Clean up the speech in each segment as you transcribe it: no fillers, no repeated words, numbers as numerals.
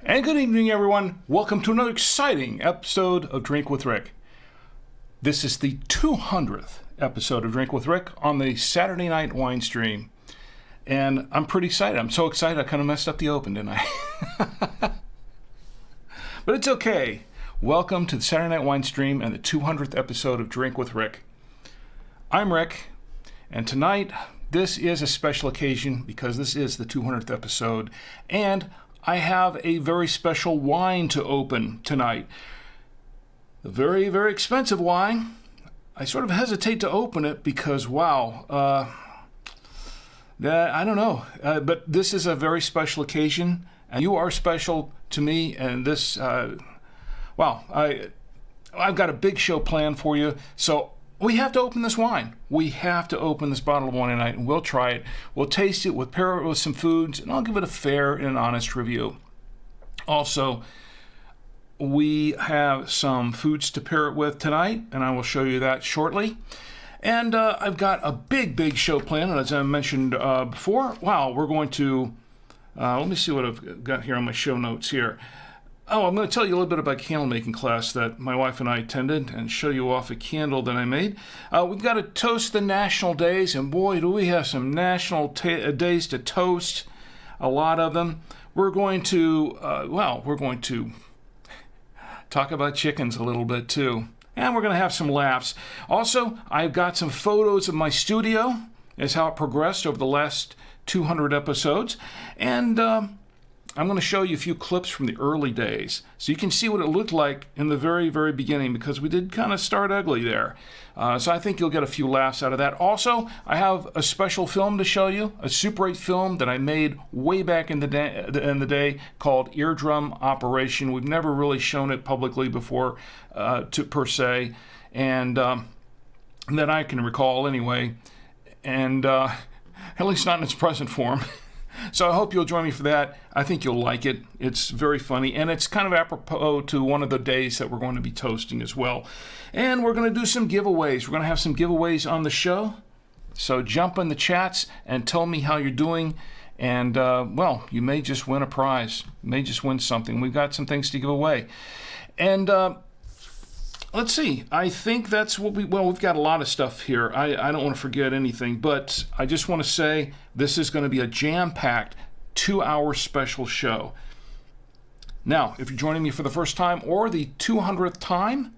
And good evening, everyone. Welcome to another exciting episode of Drink with Rick. This is the 200th episode of Drink with Rick on the Saturday night Winestream. And I'm pretty excited. I'm so excited I kind of messed up the open, didn't I? But it's okay. Welcome to the Saturday night Winestream and the 200th episode of Drink with Rick. I'm Rick, and tonight this is a special occasion because this is the 200th episode, and I have a very special wine to open tonight. A very, very expensive wine. I sort of hesitate to open it because, wow, I don't know. But this is a very special occasion, and you are special to me. And this, I've got a big show planned for you. So we have to open this wine. We have to open this bottle of wine tonight, and we'll try it. We'll taste it. We'll pair it with some foods, and I'll give it a fair and honest review. Also, we have some foods to pair it with tonight, and I will show you that shortly. And I've got a big show planned, and as I mentioned before, we're going to, let me see what I've got here on my show notes here. Oh, I'm going to tell you a little bit about a candle making class that my wife and I attended and show you off a candle that I made. We've got to toast the national days, and boy, do we have some national days to toast, a lot of them. We're going to talk about chickens a little bit too, and we're going to have some laughs. Also, I've got some photos of my studio as how it progressed over the last 200 episodes, and I'm going to show you a few clips from the early days so you can see what it looked like in the very, very beginning, because we did kind of start ugly there. So I think you'll get a few laughs out of that. Also, I have a special film to show you, a Super 8 film that I made way back in the day called Eardrum Operation. We've never really shown it publicly before, per se, and that I can recall anyway, and at least not in its present form. So I hope you'll join me for that. I think you'll like it. It's very funny, and it's kind of apropos to one of the days that we're going to be toasting as well. And we're going to do some giveaways. We're going to have some giveaways on the show. So jump in the chats and tell me how you're doing. And, you may just win a prize. You may just win something. We've got some things to give away. And let's see. I think that's what we've got a lot of stuff here. I don't want to forget anything, but I just want to say this is going to be a jam-packed 2-hour special show. Now, if you're joining me for the first time or the 200th time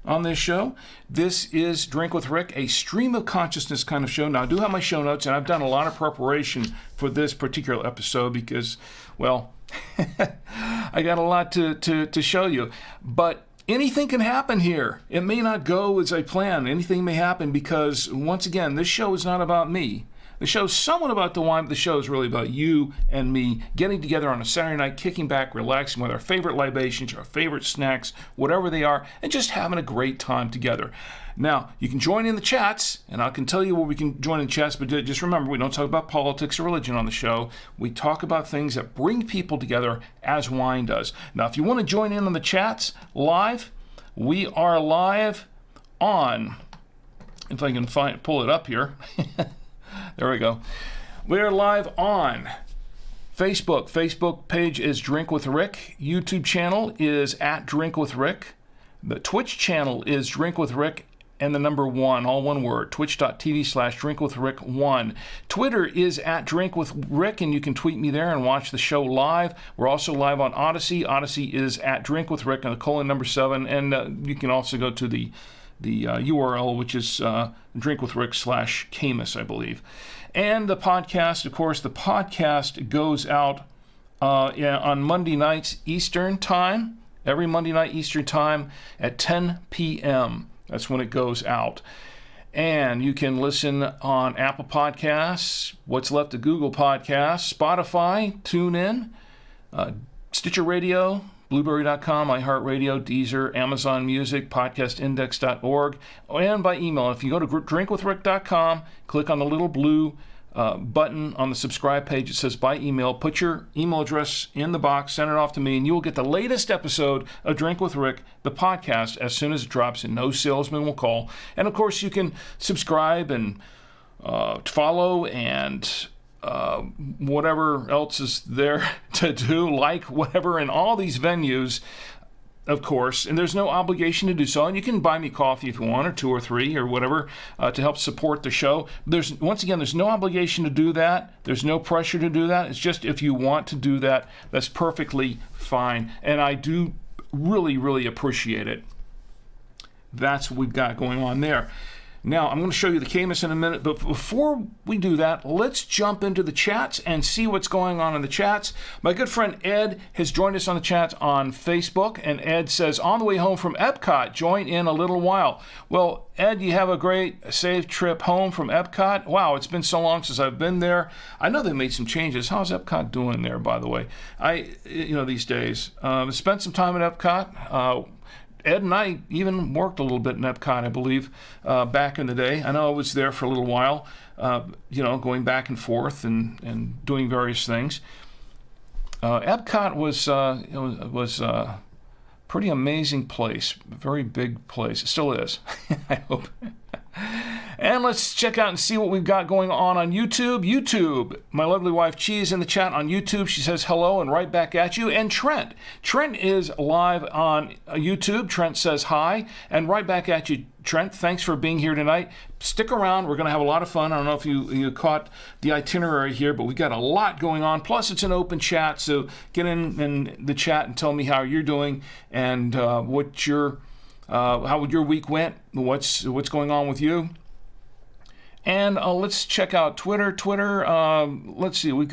on this show, this is Drink with Rick, a stream of consciousness kind of show. Now, I do have my show notes, and I've done a lot of preparation for this particular episode because, I got a lot to show you. But anything can happen here. It may not go as I plan. Anything may happen because, once again, this show is not about me. The show's somewhat about the wine, but the show is really about you and me getting together on a Saturday night, kicking back, relaxing with our favorite libations, our favorite snacks, whatever they are, and just having a great time together. Now, you can join in the chats, and I can tell you where we can join in the chats, but just remember, we don't talk about politics or religion on the show. We talk about things that bring people together as wine does. Now, if you want to join in on the chats live, we are live on, if I can pull it up here. There we go. We are live on Facebook. Facebook page is Drink with Rick. YouTube channel is at Drink with Rick. The Twitch channel is Drink with Rick and the number 1, all one word, twitch.tv/drinkwithrick1. Twitter is at Drink with Rick, and you can tweet me there and watch the show live. We're also live on Odyssey. Odyssey is at Drink with Rick and the ;7, and you can also go to the URL, which is drinkwithrick/Caymus, I believe. And the podcast, of course, the podcast goes out on Monday nights Eastern Time, every Monday night Eastern Time at 10 p.m. That's when it goes out. And you can listen on Apple Podcasts, what's left of Google Podcasts, Spotify, TuneIn, Stitcher Radio, Blueberry.com, iHeartRadio, Deezer, Amazon Music, podcastindex.org, and by email. If you go to drinkwithrick.com, click on the little blue button on the subscribe page. It says by email. Put your email address in the box, send it off to me, and you will get the latest episode of Drink with Rick, the podcast, as soon as it drops, and no salesman will call. And of course, you can subscribe and follow and whatever else is there to do, like whatever, in all these venues, of course, and there's no obligation to do so. And you can buy me coffee if you want, or 2 or 3 or whatever, to help support the show. Once again, there's no obligation to do that. There's no pressure to do that. It's just if you want to do that, that's perfectly fine. And I do really, really appreciate it. That's what we've got going on there. Now, I'm going to show you the Caymus in a minute, but before we do that, let's jump into the chats and see what's going on in the chats. My good friend Ed has joined us on the chats on Facebook, and Ed says, on the way home from Epcot, join in a little while. Well, Ed, you have a great, safe trip home from Epcot. Wow, it's been so long since I've been there. I know they made some changes. How's Epcot doing there, by the way? These days. Spent some time at Epcot. Ed and I even worked a little bit in Epcot, I believe, back in the day. I know I was there for a little while, going back and forth and doing various things. Epcot was a pretty amazing place, a very big place. It still is, I hope. And let's check out and see what we've got going on YouTube. YouTube, my lovely wife Chi is in the chat on YouTube. She says hello and right back at you. And Trent is live on YouTube. Trent says hi and right back at you, Trent. Thanks for being here tonight. Stick around. We're going to have a lot of fun. I don't know if you caught the itinerary here, but we got a lot going on. Plus, it's an open chat, so get in the chat and tell me how you're doing and how your week went. What's going on with you? And let's check out Twitter. Let's see. We're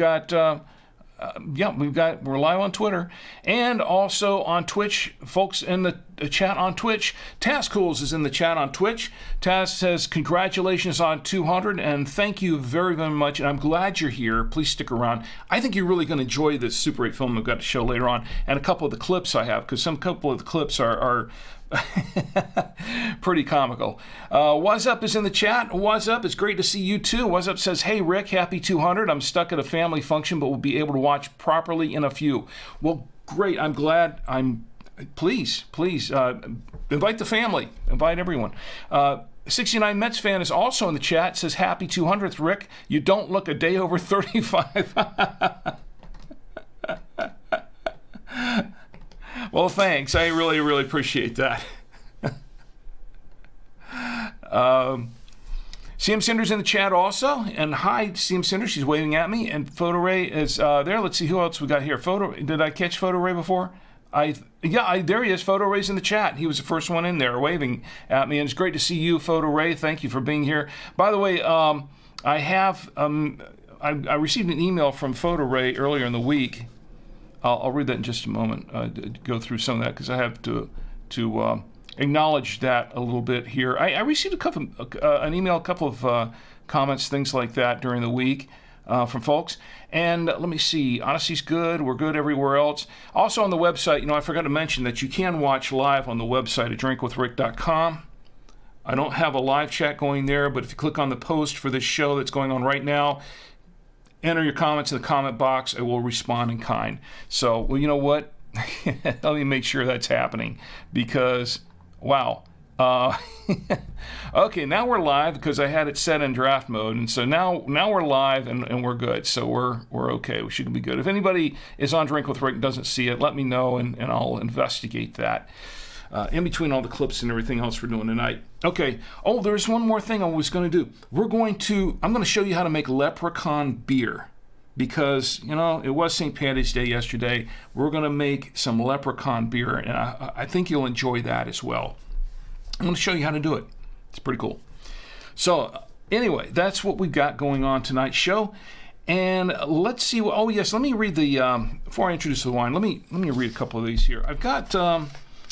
live on Twitter and also on Twitch. Folks in the chat on Twitch. Taz Cools is in the chat on Twitch. Taz says, congratulations on 200 and thank you very, very much. And I'm glad you're here. Please stick around. I think you're really going to enjoy this Super 8 film I've got to show later on and a couple of the clips I have, because couple of the clips are pretty comical. What's Up is in the chat. What's Up? It's great to see you too. What's Up says, hey Rick, happy 200. I'm stuck at a family function, but will be able to watch properly in a few. Well, great. I'm glad. Please, invite the family. Invite everyone. 69 Mets fan is also in the chat. Says, happy 200th, Rick. You don't look a day over 35. Well, thanks. I really, really appreciate that. CM Cinder's in the chat also. And hi, CM Cinder. She's waving at me. And Photo Ray is there. Let's see who else we got here. Did I catch Photo Ray before? There he is. Photo Ray's in the chat. He was the first one in there waving at me. And it's great to see you, Photo Ray. Thank you for being here. By the way, I received an email from Photo Ray earlier in the week. I'll read that in just a moment, go through some of that, because I have to acknowledge that a little bit here. I received an email, a couple of comments, things like that during the week from folks. And let me see, Odyssey's good, we're good everywhere else. Also on the website, I forgot to mention that you can watch live on the website at drinkwithrick.com. I don't have a live chat going there, but if you click on the post for this show that's going on right now, enter your comments in the comment box. I will respond in kind. So, well, you know what? Let me make sure that's happening because, wow. Okay, now we're live because I had it set in draft mode. And so now we're live and we're good. So we're okay. We should be good. If anybody is on Drink with Rick and doesn't see it, let me know and I'll investigate that. In between all the clips and everything else we're doing tonight. Okay. Oh, there's one more thing I was going to do. I'm going to show you how to make Leprechaun beer because, it was St. Patty's Day yesterday. We're going to make some Leprechaun beer, and I think you'll enjoy that as well. I'm going to show you how to do it. It's pretty cool. So, anyway, that's what we've got going on tonight's show. And let's see. Oh, yes, let me read before I introduce the wine, let me read a couple of these here. I've got...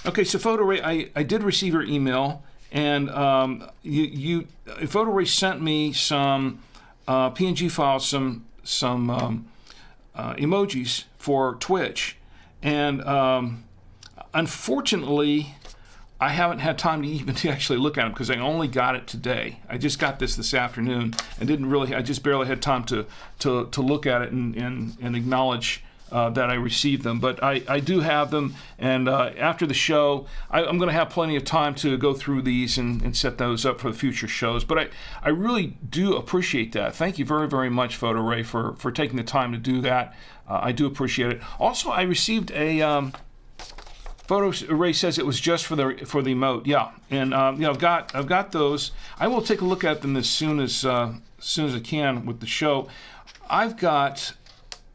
Okay, so Photo Ray, I did receive your email, And Photo Ray sent me some PNG files, some emojis for Twitch, and unfortunately, I haven't had time to even to actually look at them because I only got it today. I just got this afternoon and I just barely had time to look at it and acknowledge that I received them. But I do have them, and after the show, I'm going to have plenty of time to go through these and set those up for the future shows. But I really do appreciate that. Thank you very, very much, Photo Ray, for taking the time to do that. I do appreciate it. Also, I received a... Photo Ray says it was just for the emote. Yeah, and I've got those. I will take a look at them as soon as I can with the show. I've got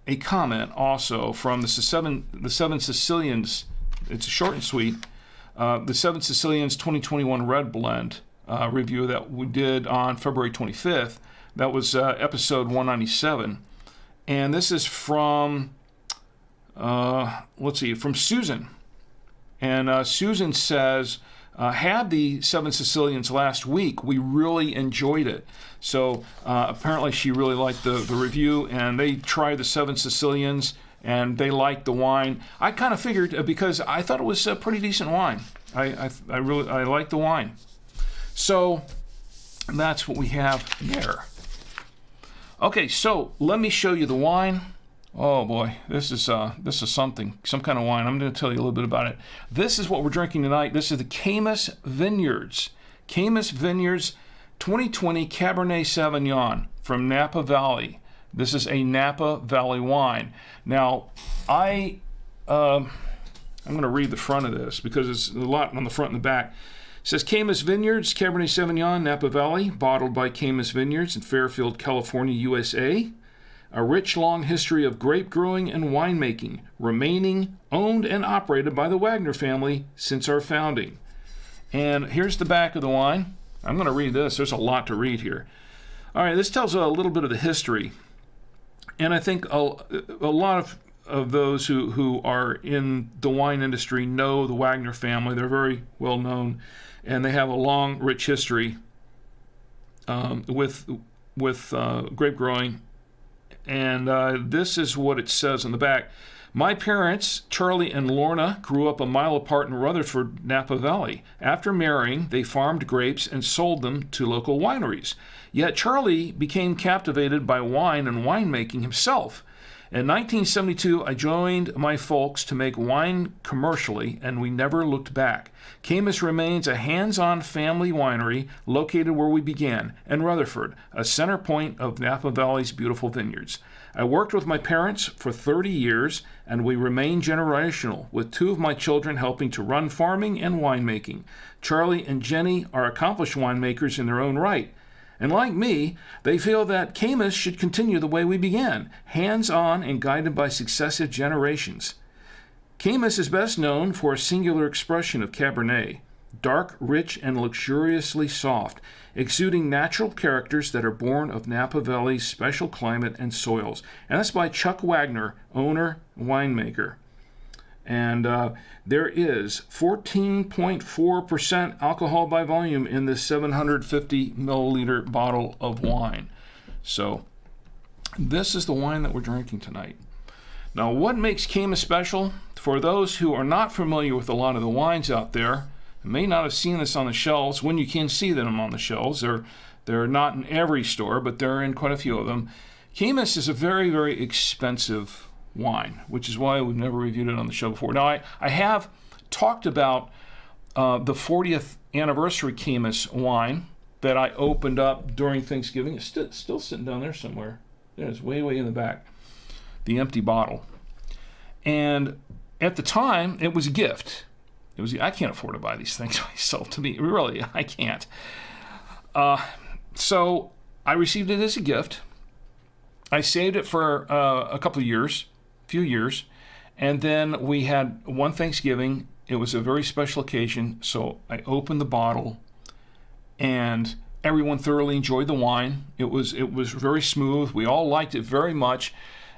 a comment also from the Seven Sicilians. It's short and sweet. The Seven Sicilians 2021 Red Blend review that we did on February 25th. That was episode 197, and this is from from Susan. And Susan says, had the Seven Sicilians last week. We really enjoyed it. So apparently she really liked the review, and they tried the Seven Sicilians, and they liked the wine. I kind of figured because I thought it was a pretty decent wine. I like the wine. So that's what we have there. Okay, so let me show you the wine. Oh boy, this is something, some kind of wine. I'm going to tell you a little bit about it. This is what we're drinking tonight. This is the Caymus Vineyards. Caymus Vineyards 2020 Cabernet Sauvignon from Napa Valley. This is a Napa Valley wine. Now, I'm going to read the front of this because it's a lot on the front and the back. It says Caymus Vineyards, Cabernet Sauvignon, Napa Valley, bottled by Caymus Vineyards in Fairfield, California, USA. A rich, long history of grape growing and winemaking, remaining owned and operated by the Wagner family since our founding. And here's the back of the wine. I'm going to read this. There's a lot to read here. All right, this tells a little bit of the history. And I think a lot of those who are in the wine industry know the Wagner family. They're very well known, and they have a long, rich history with grape growing. And this is what it says on the back. My parents, Charlie and Lorna, grew up a mile apart in Rutherford, Napa Valley. After marrying, they farmed grapes and sold them to local wineries. Yet Charlie became captivated by wine and winemaking himself. In 1972, I joined my folks to make wine commercially, and we never looked back. Caymus remains a hands-on family winery located where we began, in Rutherford, a center point of Napa Valley's beautiful vineyards. I worked with my parents for 30 years, and we remain generational, with two of my children helping to run farming and winemaking. Charlie and Jenny are accomplished winemakers in their own right. And like me, they feel that Caymus should continue the way we began, hands-on and guided by successive generations. Caymus is best known for a singular expression of Cabernet, dark, rich, and luxuriously soft, exuding natural characters that are born of Napa Valley's special climate and soils. And that's by Chuck Wagner, owner, winemaker. And there is 14.4% alcohol by volume in this 750 milliliter bottle of wine. So this is the wine that we're drinking tonight. Now, what makes Caymus special? For those who are not familiar with a lot of the wines out there, may not have seen this on the shelves. When you can see them on the shelves, they're not in every store, but they're in quite a few of them. Caymus is a very, very expensive wine, which is why we've never reviewed it on the show before. Now, I have talked about the 40th anniversary Caymus wine that I opened up during Thanksgiving. It's still sitting down there somewhere. Yeah, it's way, way in the back, the empty bottle. And at the time, it was a gift. I can't afford to buy these things myself. To me, really, I can't. So I received it as a gift. I saved it for a few years, and then we had one Thanksgiving. It was a very special occasion, so I opened the bottle, and everyone thoroughly enjoyed the wine. It was very smooth. We all liked it very much.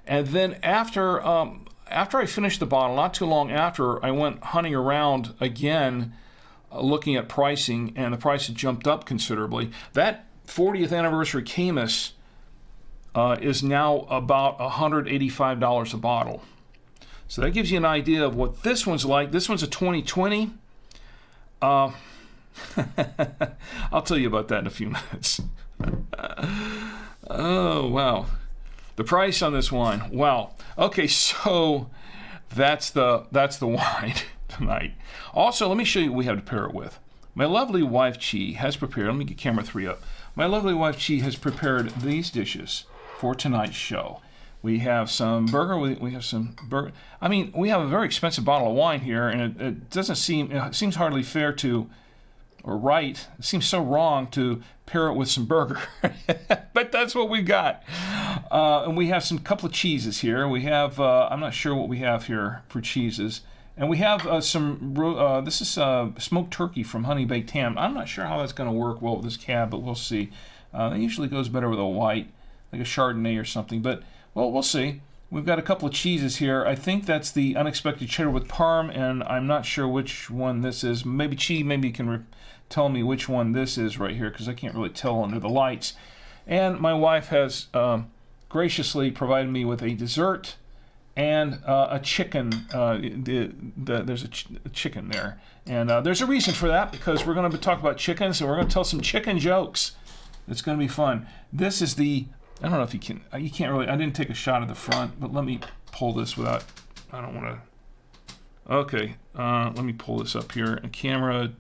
And then after I finished the bottle, not too long after, I went hunting around again looking at pricing, and the price had jumped up considerably. That 40th anniversary Caymus is now about $185 a bottle. So that gives you an idea of what this one's like. This one's a 2020. I'll tell you about that in a few minutes. Oh, wow. The price on this wine. Wow. Okay, so that's the wine tonight. Also, let me show you what we have to pair it with. My lovely wife, Chi, has prepared, let me get camera 3 up. My lovely wife, Chi, has prepared these dishes for tonight's show. We have some burger, we have some burger. I mean, we have a very expensive bottle of wine here, and it seems hardly fair to, or right, it seems so wrong to pair it with some burger. But that's what we've got. And we have some couple of cheeses here. We have, I'm not sure what we have here for cheeses. And we have this is smoked turkey from Honey Baked Ham. I'm not sure how that's going to work well with this cab, but we'll see. It usually goes better with a white, like a Chardonnay or something. But, well, we'll see. We've got a couple of cheeses here. I think that's the unexpected cheddar with parm, and I'm not sure which one this is. Maybe you can tell me which one this is right here, because I can't really tell under the lights. And my wife has graciously provided me with a dessert and a chicken. There's a chicken there. And there's a reason for that, because we're going to talk about chickens, and we're going to tell some chicken jokes. It's going to be fun. This is I don't know if you can't really, I didn't take a shot of the front, but let me pull this without, I don't want to, okay, let me pull this up here, and camera,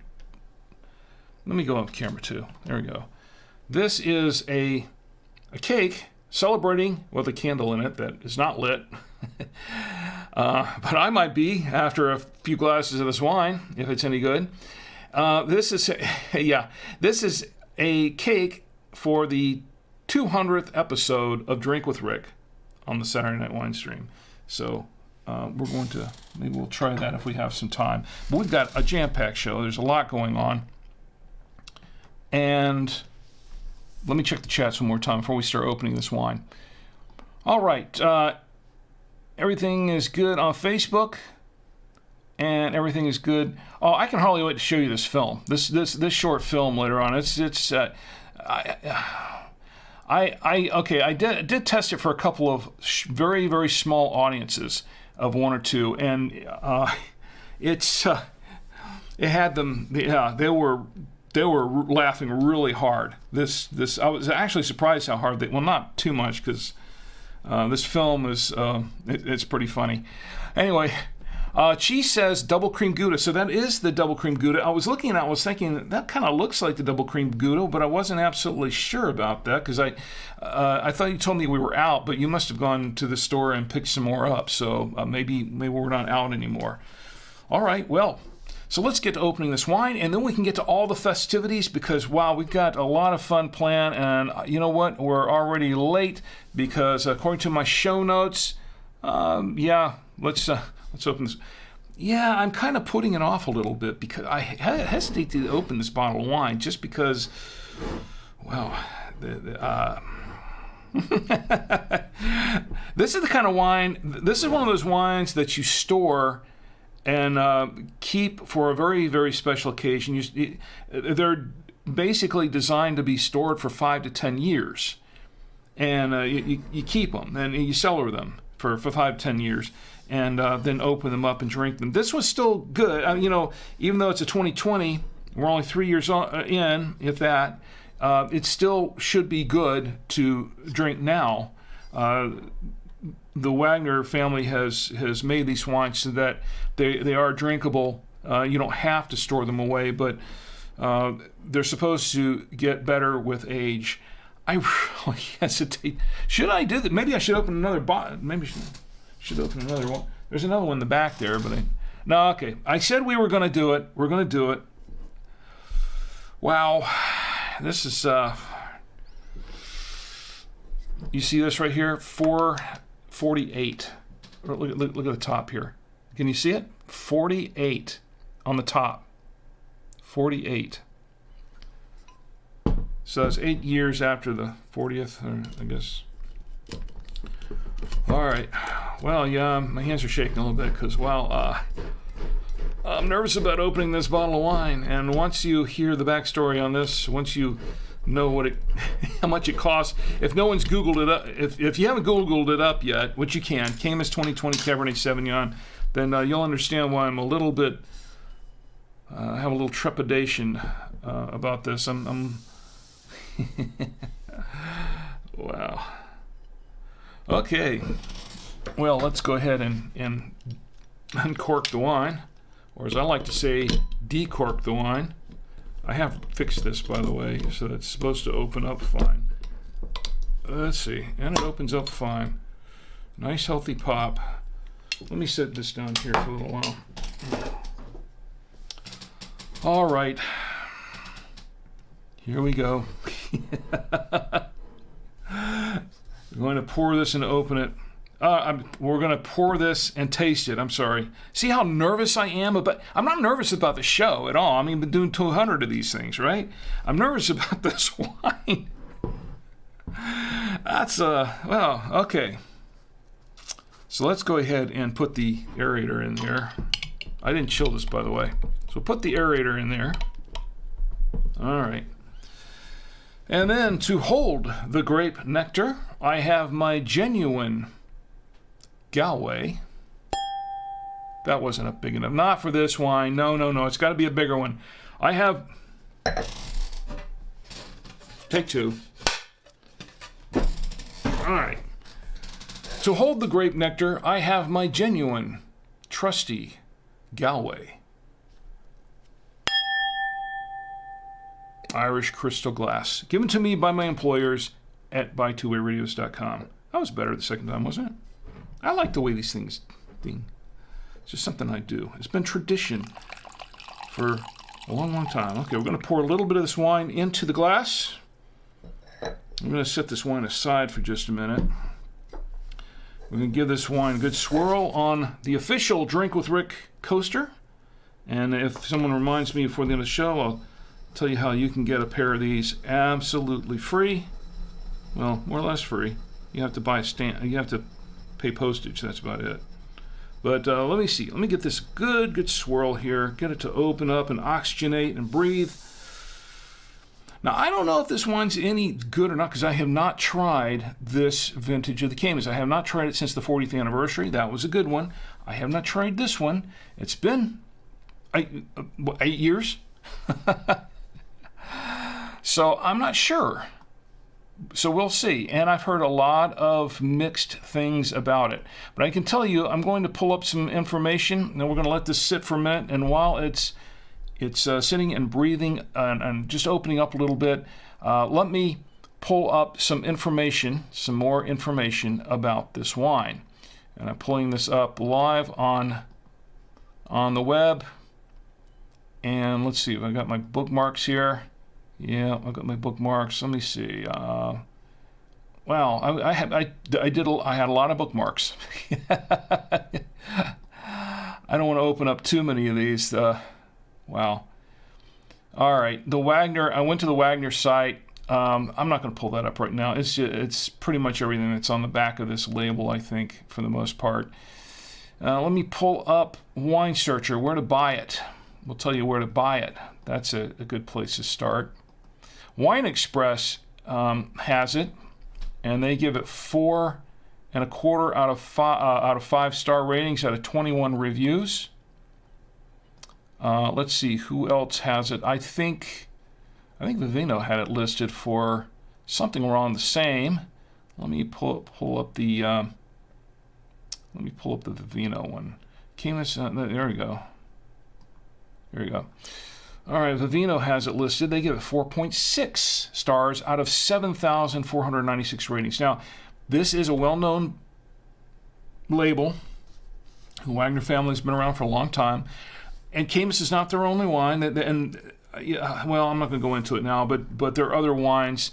let me go up camera 2, there we go. This is a cake celebrating with a candle in it that is not lit, but I might be after a few glasses of this wine, if it's any good. This is a cake for the 200th episode of Drink with Rick on the Saturday Night Winestream. So we're going to, maybe we'll try that if we have some time. But we've got a jam-packed show. There's a lot going on. And let me check the chats one more time before we start opening this wine. All right. Everything is good on Facebook. And everything is good. Oh, I can hardly wait to show you this film. This short film later on. I did test it for a couple of very, very small audiences of 1 or 2, and it had them. Yeah, they were laughing really hard. I was actually surprised how hard well, not too much, because this film is it's pretty funny. Anyway. Chi says double cream Gouda. So that is the double cream Gouda. I was looking at it, I was thinking that kind of looks like the double cream Gouda, but I wasn't absolutely sure about that, because I thought you told me we were out, but you must have gone to the store and picked some more up. So maybe we're not out anymore. All right, well, so let's get to opening this wine, and then we can get to all the festivities, because, wow, we've got a lot of fun planned, and you know what? We're already late, because according to my show notes, let's open this. Yeah, I'm kind of putting it off a little bit, because I hesitate to open this bottle of wine just because, well, this is the kind of wine, this is one of those wines that you store and keep for a very, very special occasion. They're basically designed to be stored for 5 to 10 years. And you keep them, and you cellar them for 5 to 10 years. And then open them up and drink them. This was still good. Even though it's a 2020, we're only 3 years in, if that, it still should be good to drink now. The Wagner family has made these wines so that they are drinkable. You don't have to store them away, but they're supposed to get better with age. I really hesitate. Should I do that? Maybe I should open another bottle. Maybe should open another one. There's another one in the back there, but no, okay. I said we were going to do it. We're going to do it. Wow. This is, you see this right here? 448. Look at the top here. Can you see it? 48 on the top. 48. So that's 8 years after the 40th, I guess. All right. Well, yeah, my hands are shaking a little bit because, well, I'm nervous about opening this bottle of wine, and once you hear the backstory on this, once you know what it, how much it costs, if no one's Googled it up, if you haven't Googled it up yet, which you can, Caymus 2020 Cabernet Sauvignon, then you'll understand why I'm a little bit, have a little trepidation about this. I'm wow. Okay. Well, let's go ahead and uncork the wine, or as I like to say, decork the wine. I have fixed this, by the way, so it's supposed to open up fine. Let's see, and it opens up fine. Nice healthy pop. Let me set this down here for a little while. All right, here we go. We're going to pour this and open it. We're going to pour this and taste it. I'm sorry. See how nervous I am about... I'm not nervous about the show at all. I mean, I've been doing 200 of these things, right? I'm nervous about this wine. That's, well, okay. So let's go ahead and put the aerator in there. I didn't chill this, by the way. So put the aerator in there. All right. And then to hold the grape nectar, I have my genuine Galway. That wasn't a big enough. Not for this wine. No, no, no. It's got to be a bigger one. I have... Take two. All right. To hold the grape nectar, I have my genuine, trusty Galway. Irish crystal glass. Given to me by my employers at buytwowayradios.com. That was better the second time, wasn't it? I like the way these things ding. It's just something I do. It's been tradition for a long, long time. Okay, we're going to pour a little bit of this wine into the glass. I'm going to set this wine aside for just a minute. We're going to give this wine a good swirl on the official Drink with Rick coaster. And if someone reminds me before the end of the show, I'll tell you how you can get a pair of these absolutely free. Well, more or less free. You have to buy a stamp. You have to pay postage. That's about it. But let me see. Let me get this good swirl here. Get it to open up and oxygenate and breathe. Now, I don't know if this wine's any good or not because I have not tried this vintage of the Caymus. I have not tried it since the 40th anniversary. That was a good one. I have not tried this one. It's been 8 years. So I'm not sure. So we'll see. And I've heard a lot of mixed things about it. But I can tell you, I'm going to pull up some information, and then we're going to let this sit for a minute. And while it's sitting and breathing and just opening up a little bit, let me pull up some information, some more information about this wine. And I'm pulling this up live on the web. And let's see, I've got my bookmarks here. Yeah, I've got my bookmarks. Let me see. Well, I had a lot of bookmarks. I don't want to open up too many of these. Wow. All right, the Wagner. I went to the Wagner site. I'm not going to pull that up right now. It's pretty much everything that's on the back of this label, I think, for the most part. Let me pull up Wine Searcher. Where to buy it? We'll tell you where to buy it. That's a good place to start. Wine Express has it, and they give it 4.25 out of 5-star ratings out of 21 reviews. Let's see who else has it. I think Vivino had it listed for something around the same. Let me pull up the Vivino one. Caymus. There we go. There you go. All right, Vivino has it listed. They give it 4.6 stars out of 7,496 ratings. Now, this is a well-known label. The Wagner family has been around for a long time. And Caymus is not their only wine. Well, I'm not going to go into it now, but there are other wines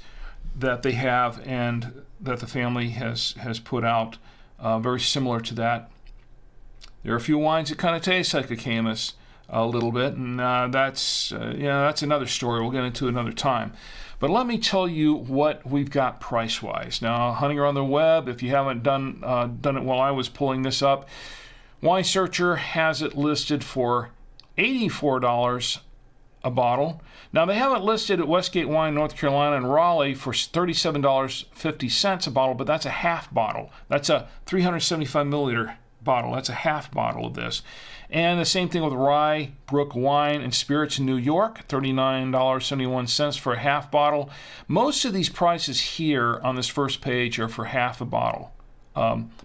that they have and that the family has put out very similar to that. There are a few wines that kind of taste like a Caymus a little bit, and that's another story we'll get into another time. But let me tell you what we've got price-wise. Now, hunting around the web, if you haven't done it while I was pulling this up, Wine Searcher has it listed for $84 a bottle. Now, they have it listed at Westgate Wine, North Carolina, and Raleigh for $37.50 a bottle, but that's a half bottle. That's a 375 milliliter bottle. That's a half bottle of this. And the same thing with Rye Brook Wine and Spirits in New York, $39.71 for a half bottle. Most of these prices here on this first page are for half a bottle.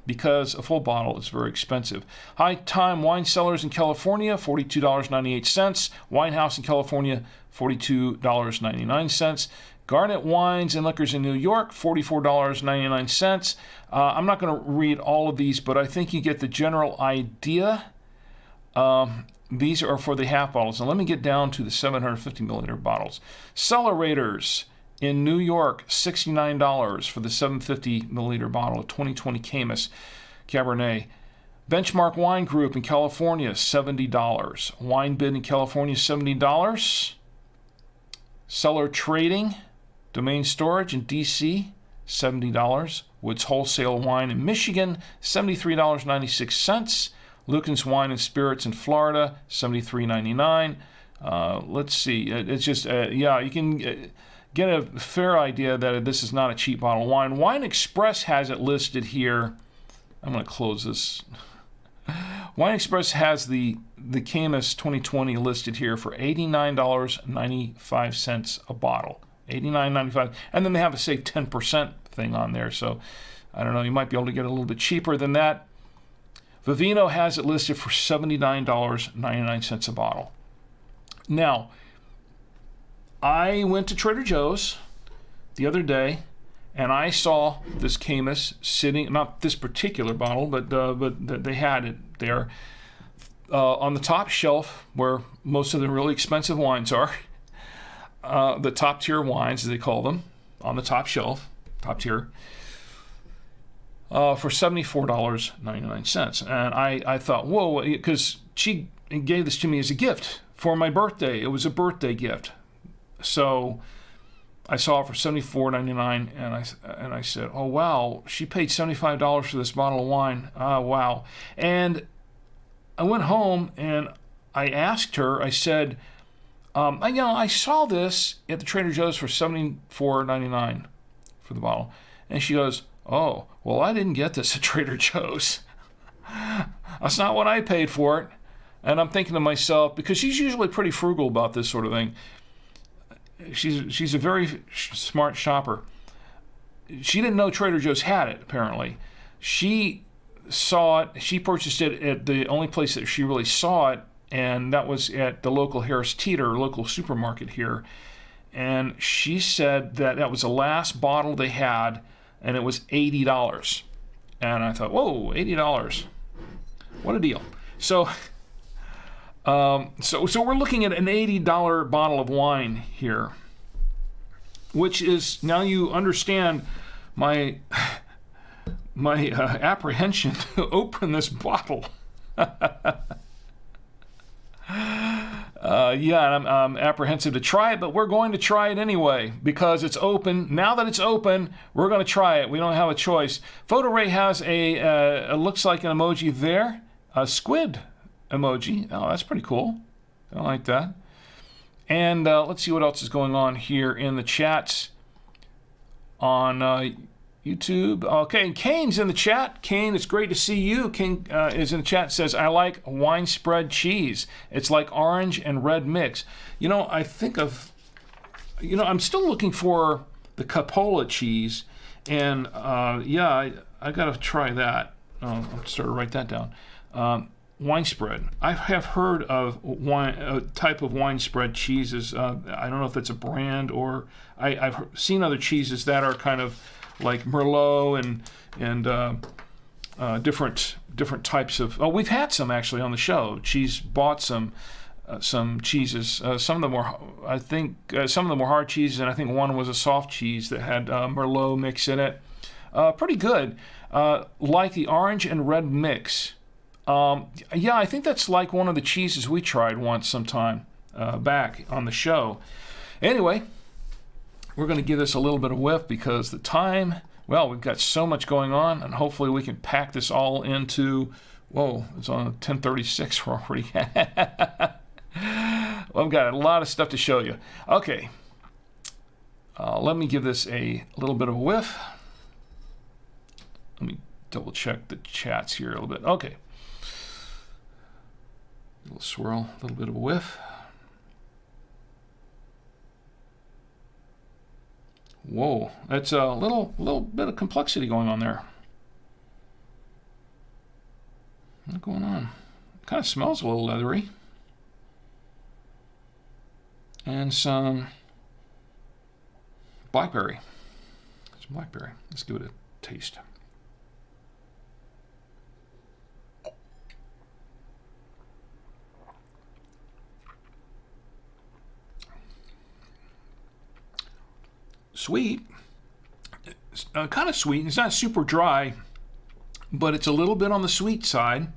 Because a full bottle is very expensive. High Time Wine Cellars in California, $42.98. Winehouse in California, $42.99. Garnet Wines and Liquors in New York, $44.99. I'm not going to read all of these, but I think you get the general idea. These are for the half bottles. Now let me get down to the 750 milliliter bottles. Celerators in New York, $69 for the 750 milliliter bottle of 2020 Caymus Cabernet. Benchmark Wine Group in California, $70. Wine Bid in California, $70. Cellar Trading, Domain Storage in D.C., $70. Woods Wholesale Wine in Michigan, $73.96. Lucan's Wine and Spirits in Florida, $73.99. Let's see. It's just, you can get a fair idea that this is not a cheap bottle of wine. Wine Express has it listed here. I'm going to close this. Wine Express has the Caymus 2020 listed here for $89.95 a bottle. $89.95. And then they have a save 10% thing on there. So, I don't know, you might be able to get a little bit cheaper than that. Vivino has it listed for $79.99 a bottle. Now, I went to Trader Joe's the other day, and I saw this Caymus sitting, not this particular bottle, but they had it there on the top shelf where most of the really expensive wines are. The top tier wines, as they call them, on the top shelf, top tier, for $74.99. And I thought, whoa, because she gave this to me as a gift for my birthday. It was a birthday gift. So I saw it for $74.99, and I said, oh, wow, she paid $75 for this bottle of wine. Wow. And I went home, and I asked her, I said, I saw this at the Trader Joe's for $74.99 for the bottle. And she goes, oh, well, I didn't get this at Trader Joe's. That's not what I paid for it. And I'm thinking to myself, because she's usually pretty frugal about this sort of thing. She's a very smart shopper. She didn't know Trader Joe's had it, apparently. She saw it. She purchased it at the only place that she really saw it, and that was at the local Harris Teeter, local supermarket here. And she said that was the last bottle they had, and it was $80. And I thought, whoa, $80. What a deal. So we're looking at an $80 bottle of wine here, which is, now you understand my apprehension to open this bottle. I'm apprehensive to try it, but we're going to try it anyway because it's open. Now that it's open, we're going to try it. We don't have a choice. PhotoRay has it looks like an emoji there, a squid emoji. Oh, that's pretty cool. I like that. And let's see what else is going on here in the chats on YouTube. Okay, Kane's in the chat. Kane, it's great to see you. Kane is in the chat, says, I like wine spread cheese. It's like orange and red mix. I think of, I'm still looking for the Coppola cheese. And I got to try that. I'll start to write that down. Wine spread. I have heard of a type of wine spread cheeses. I don't know if it's a brand or I've seen other cheeses that are kind of like Merlot and different types of. Oh, we've had some actually on the show. Cheese bought some cheeses. Some of them were, I think, some of them were hard cheeses, and I think one was a soft cheese that had Merlot mix in it. Pretty good. Like the orange and red mix. I think that's like one of the cheeses we tried once sometime back on the show. Anyway, we're going to give this a little bit of whiff because the time, we've got so much going on, and hopefully we can pack this all into, it's on 10:36 already. Well, I've got a lot of stuff to show you. Okay. Let me give this a little bit of a whiff. Let me double check the chats here a little bit. Okay. A little swirl, a little bit of a whiff. Whoa, that's a little bit of complexity going on there. What's going on? It kind of smells a little leathery. And some blackberry. Some blackberry. Let's give it a taste. Sweet. It's kind of sweet. It's not super dry, but it's a little bit on the sweet side.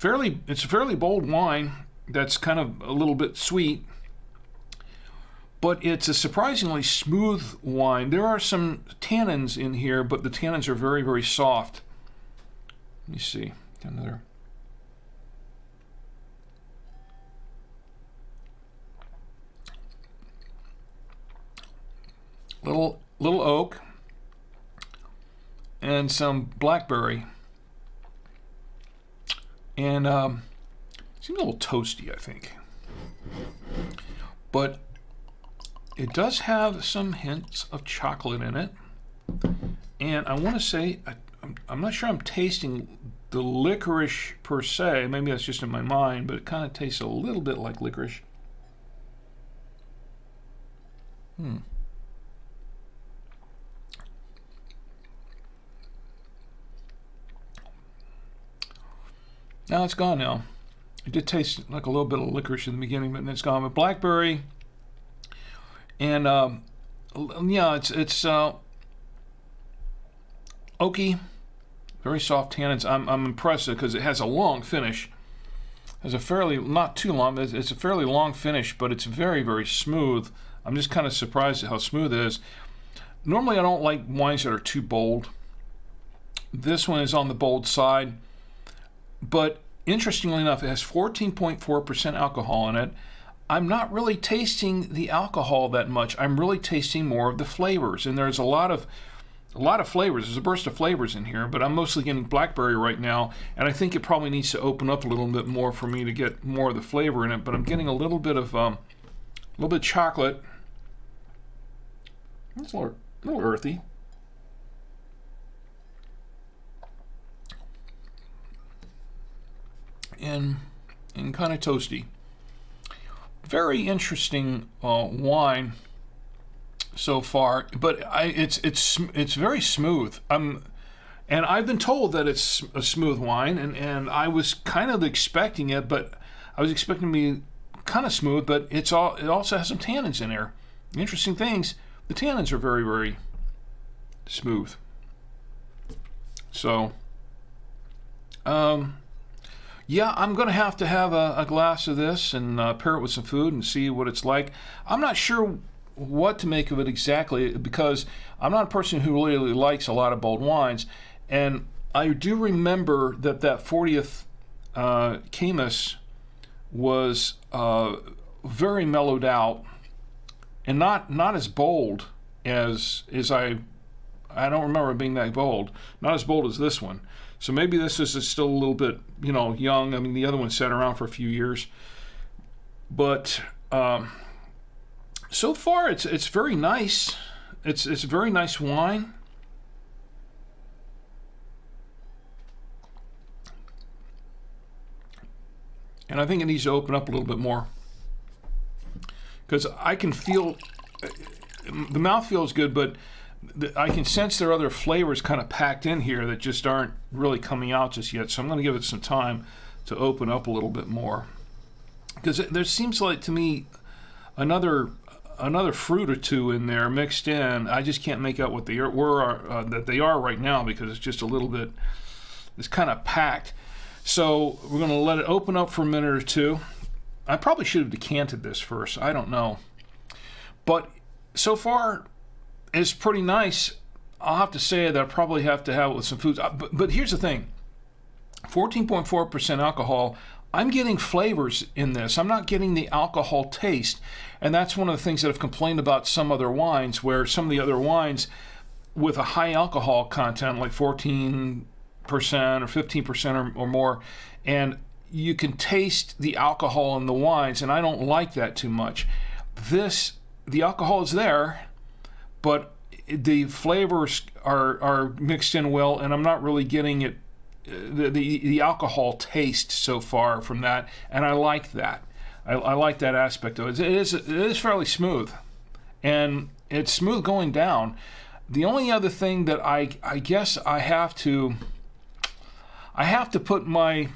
It's a fairly bold wine that's kind of a little bit sweet, but it's a surprisingly smooth wine. There are some tannins in here, but the tannins are very, very soft. Let me see. Another. Little oak and some blackberry, and seems a little toasty, I think, but it does have some hints of chocolate in it. And I want to say, I'm not sure I'm tasting the licorice per se. Maybe that's just in my mind, but it kind of tastes a little bit like licorice. Now it's gone now. It did taste like a little bit of licorice in the beginning, but then it's gone. But blackberry, and yeah, it's oaky, very soft tannins. I'm impressed because it has a long finish. It has a fairly, not too long, it's a fairly long finish, but it's very, very smooth. I'm just kind of surprised at how smooth it is. Normally I don't like wines that are too bold. This one is on the bold side. But interestingly enough, it has 14.4% alcohol in it. I'm not really tasting the alcohol that much. I'm really tasting more of the flavors. And there's a lot of flavors. There's a burst of flavors in here, but I'm mostly getting blackberry right now. And I think it probably needs to open up a little bit more for me to get more of the flavor in it. But I'm getting a little bit of chocolate. It's a little earthy. And kind of toasty. Very interesting wine so far, but it's very smooth. And I've been told that it's a smooth wine, and I was kind of expecting it, but I was expecting it to be kind of smooth, but it also has some tannins in there. Interesting things. The tannins are very, very smooth. So, yeah, I'm going to have a glass of this and pair it with some food and see what it's like. I'm not sure what to make of it exactly because I'm not a person who really likes a lot of bold wines. And I do remember that 40th Caymus was very mellowed out and not as bold as I don't remember it being that bold. Not as bold as this one. So maybe this is still a little bit, young. I mean, the other one sat around for a few years. But so far, it's very nice. It's a very nice wine. And I think it needs to open up a little bit more. Because I can feel, the mouth feels good, but I can sense there are other flavors kind of packed in here that just aren't really coming out just yet. So I'm going to give it some time to open up a little bit more. Because there seems like to me another fruit or two in there mixed in. I just can't make out what they are right now because it's just a little bit, it's kind of packed. So we're going to let it open up for a minute or two. I probably should have decanted this first. I don't know. But so far, it's pretty nice. I'll have to say that I probably have to have it with some foods. But here's the thing. 14.4% alcohol. I'm getting flavors in this. I'm not getting the alcohol taste. And that's one of the things that I've complained about some other wines, where some of the other wines with a high alcohol content, like 14% or 15% or more, and you can taste the alcohol in the wines, and I don't like that too much. This, the alcohol is there, but the flavors are mixed in well, and I'm not really getting it, the alcohol taste so far from that, and I like that. I like that aspect of it. It is fairly smooth, and it's smooth going down. The only other thing that I guess I have to put my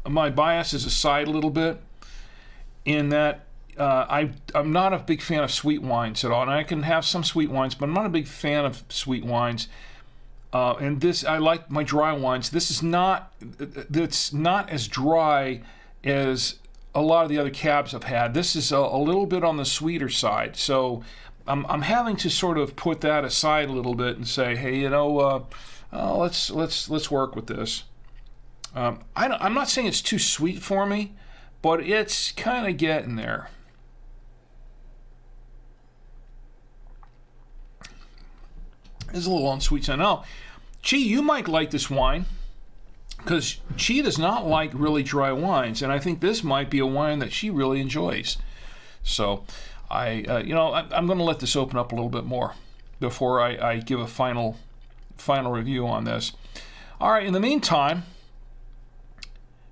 biases aside a little bit, in that I'm not a big fan of sweet wines at all, and I can have some sweet wines, but I'm not a big fan of sweet wines. And this, I like my dry wines. This is not, it's not as dry as a lot of the other cabs I've had. This is a little bit on the sweeter side, so I'm having to sort of put that aside a little bit and say, hey, you know, let's work with this. I'm not saying it's too sweet for me, but it's kind of getting there. It's a little on the sweet side. Now, Chi, you might like this wine, because Chi does not like really dry wines, and I think this might be a wine that she really enjoys. So, I'm going to let this open up a little bit more before I give a final review on this. All right. In the meantime,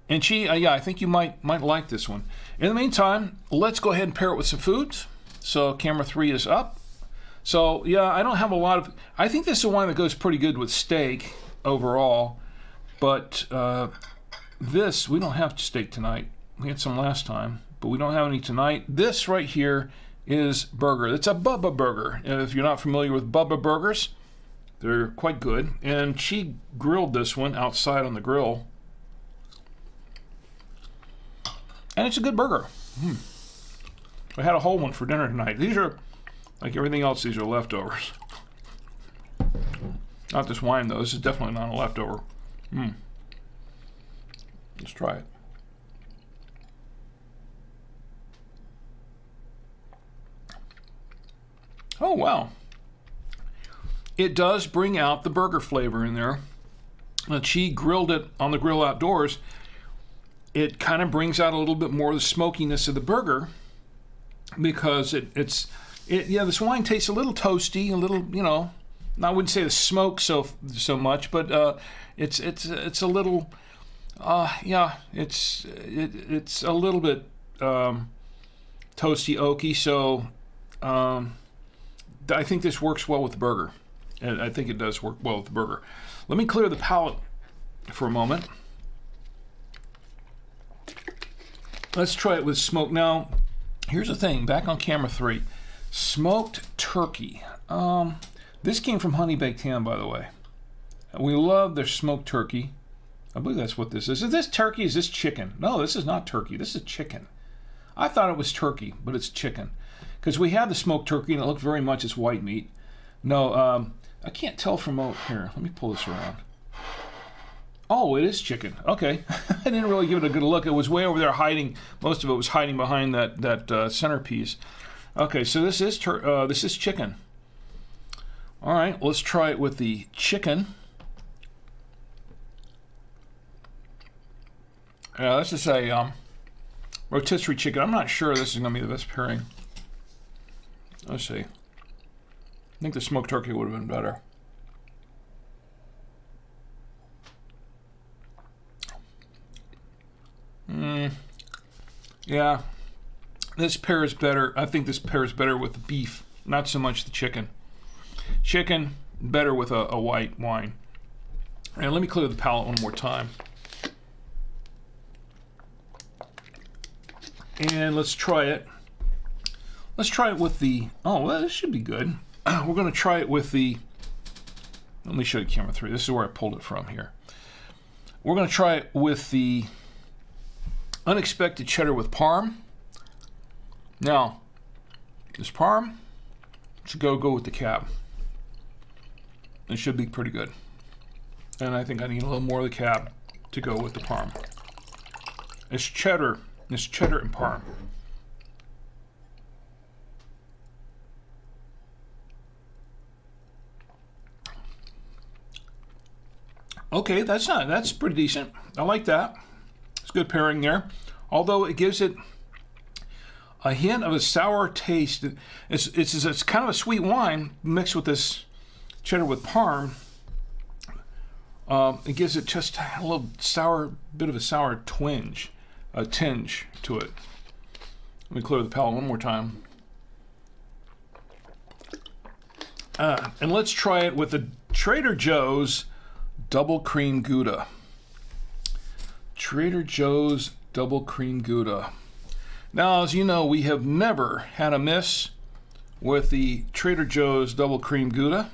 and Chi, yeah, I think you might like this one. In the meantime, let's go ahead and pair it with some foods. So camera 3 is up. So yeah, I don't have a lot of. I think this is a wine that goes pretty good with steak overall. But this, we don't have steak tonight. We had some last time, but we don't have any tonight. This right here is burger. It's a Bubba burger. And if you're not familiar with Bubba burgers, they're quite good. And she grilled this one outside on the grill. And it's a good burger. I had a whole one for dinner tonight. These are, like everything else, these are leftovers. Not this wine, though. This is definitely not a leftover. Let's try it. Oh, wow. It does bring out the burger flavor in there. When she grilled it on the grill outdoors, it kind of brings out a little bit more of the smokiness of the burger, because yeah, this wine tastes a little toasty, a little, you know, I wouldn't say the smoke so much, but it's a little, yeah, it's a little bit toasty, oaky. So I think this works well with the burger, and I think it does work well with the burger. Let me clear the palate for a moment. Let's try it with smoke. Now, here's the thing. Back on camera 3, smoked turkey. This came from Honey Baked Ham, by the way. We love their smoked turkey. I believe that's what this is. Is this turkey? Is this chicken? No, this is not turkey. This is chicken. I thought it was turkey, but it's chicken. Because we had the smoked turkey, and it looked very much as white meat. No, I can't tell from out here. Let me pull this around. Oh, it is chicken. Okay. I didn't really give it a good look. It was way over there hiding. Most of it was hiding behind that centerpiece. Okay, so this is chicken. All right, let's try it with the chicken. This is a rotisserie chicken. I'm not sure this is going to be the best pairing. Let's see. I think the smoked turkey would have been better. Yeah, this pairs better. I think this pairs better with the beef, not so much the chicken. Chicken, better with a white wine. And let me clear the palate one more time. And let's try it. Let's try it with the, oh, well, this should be good. We're going to try it with the, let me show you camera 3. This is where I pulled it from here. We're going to try it with the unexpected cheddar with parm. Now, this parm should go with the cab. It should be pretty good. And I think I need a little more of the cab to go with the parm. It's cheddar. It's cheddar and parm. Okay, that's pretty decent. I like that. It's a good pairing there. Although it gives it a hint of a sour taste. It's kind of a sweet wine mixed with this cheddar with parm. It gives it just a little sour, bit of a sour tinge to it. Let me clear the palate one more time. And let's try it with the Trader Joe's Double Cream Gouda. Trader Joe's Double Cream Gouda. Now, as you know, we have never had a miss with the Trader Joe's Double Cream Gouda.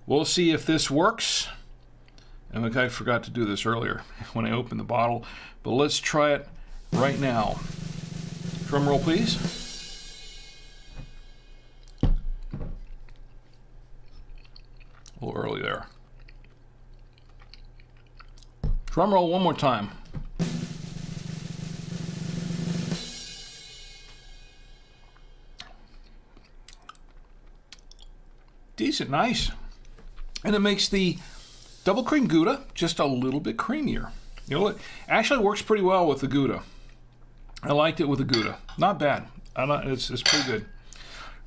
We'll see if this works. And look, I forgot to do this earlier when I opened the bottle, but let's try it right now. Drum roll, please. A little early there. Drum roll one more time. Decent, nice. And it makes the Double Cream Gouda just a little bit creamier. You know, it actually works pretty well with the Gouda. I liked it with the Gouda. Not bad. It's pretty good.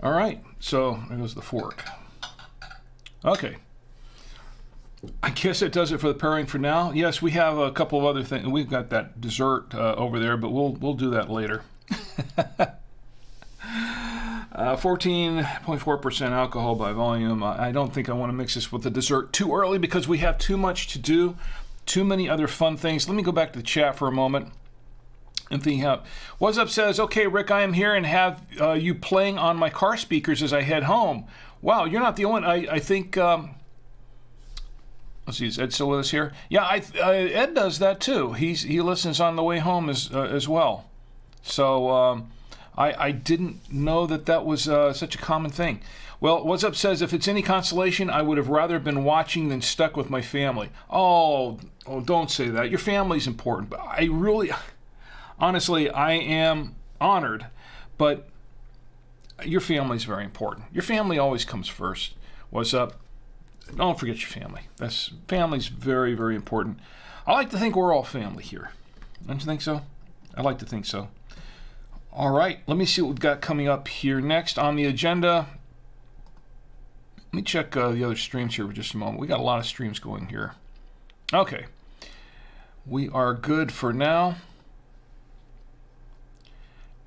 All right, so there goes the fork. Okay. I guess it does it for the pairing for now. Yes, we have a couple of other things. We've got that dessert over there, but we'll do that later. 14.4% alcohol by volume. I don't think I want to mix this with the dessert too early because we have too much to do, too many other fun things. Let me go back to the chat for a moment and think how. What's Up says, okay, Rick, I am here and have you playing on my car speakers as I head home. Wow, you're not the only one. I think, let's see, is Ed still with us here? Yeah, Ed does that too. He listens on the way home as well. So, I didn't know that was such a common thing. Well, What's Up says, if it's any consolation, I would have rather been watching than stuck with my family. Oh, don't say that. Your family's important. But I really, honestly, I am honored, but your family's very important. Your family always comes first. What's up? Don't forget your family. Family's very, very important. I like to think we're all family here. Don't you think so? I like to think so. All right, let me see what we've got coming up here next on the agenda. Let me check the other streams here for just a moment. We got a lot of streams going here. Okay, we are good for now.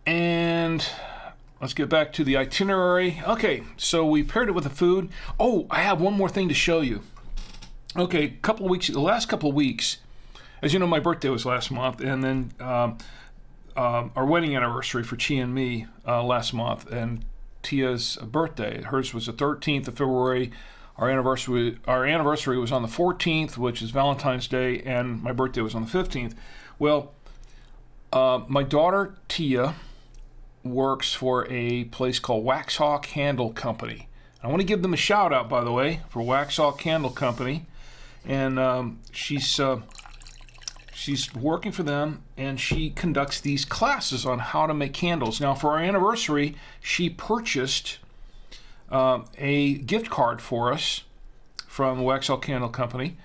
And let's get back to the itinerary. Okay, so we paired it with the food. Oh, I have one more thing to show you. Okay, the last couple of weeks, as you know, my birthday was last month, and then our wedding anniversary for Chi and me last month, and Tia's birthday. Hers was the 13th of February. Our anniversary was on the 14th, which is Valentine's Day, and my birthday was on the 15th. Well, my daughter Tia works for a place called Waxhaw Candle Company. I want to give them a shout out, by the way, for Waxhaw Candle Company, and she's working for them, and she conducts these classes on how to make candles. Now, for our anniversary, she purchased a gift card for us from Waxhaw Candle Company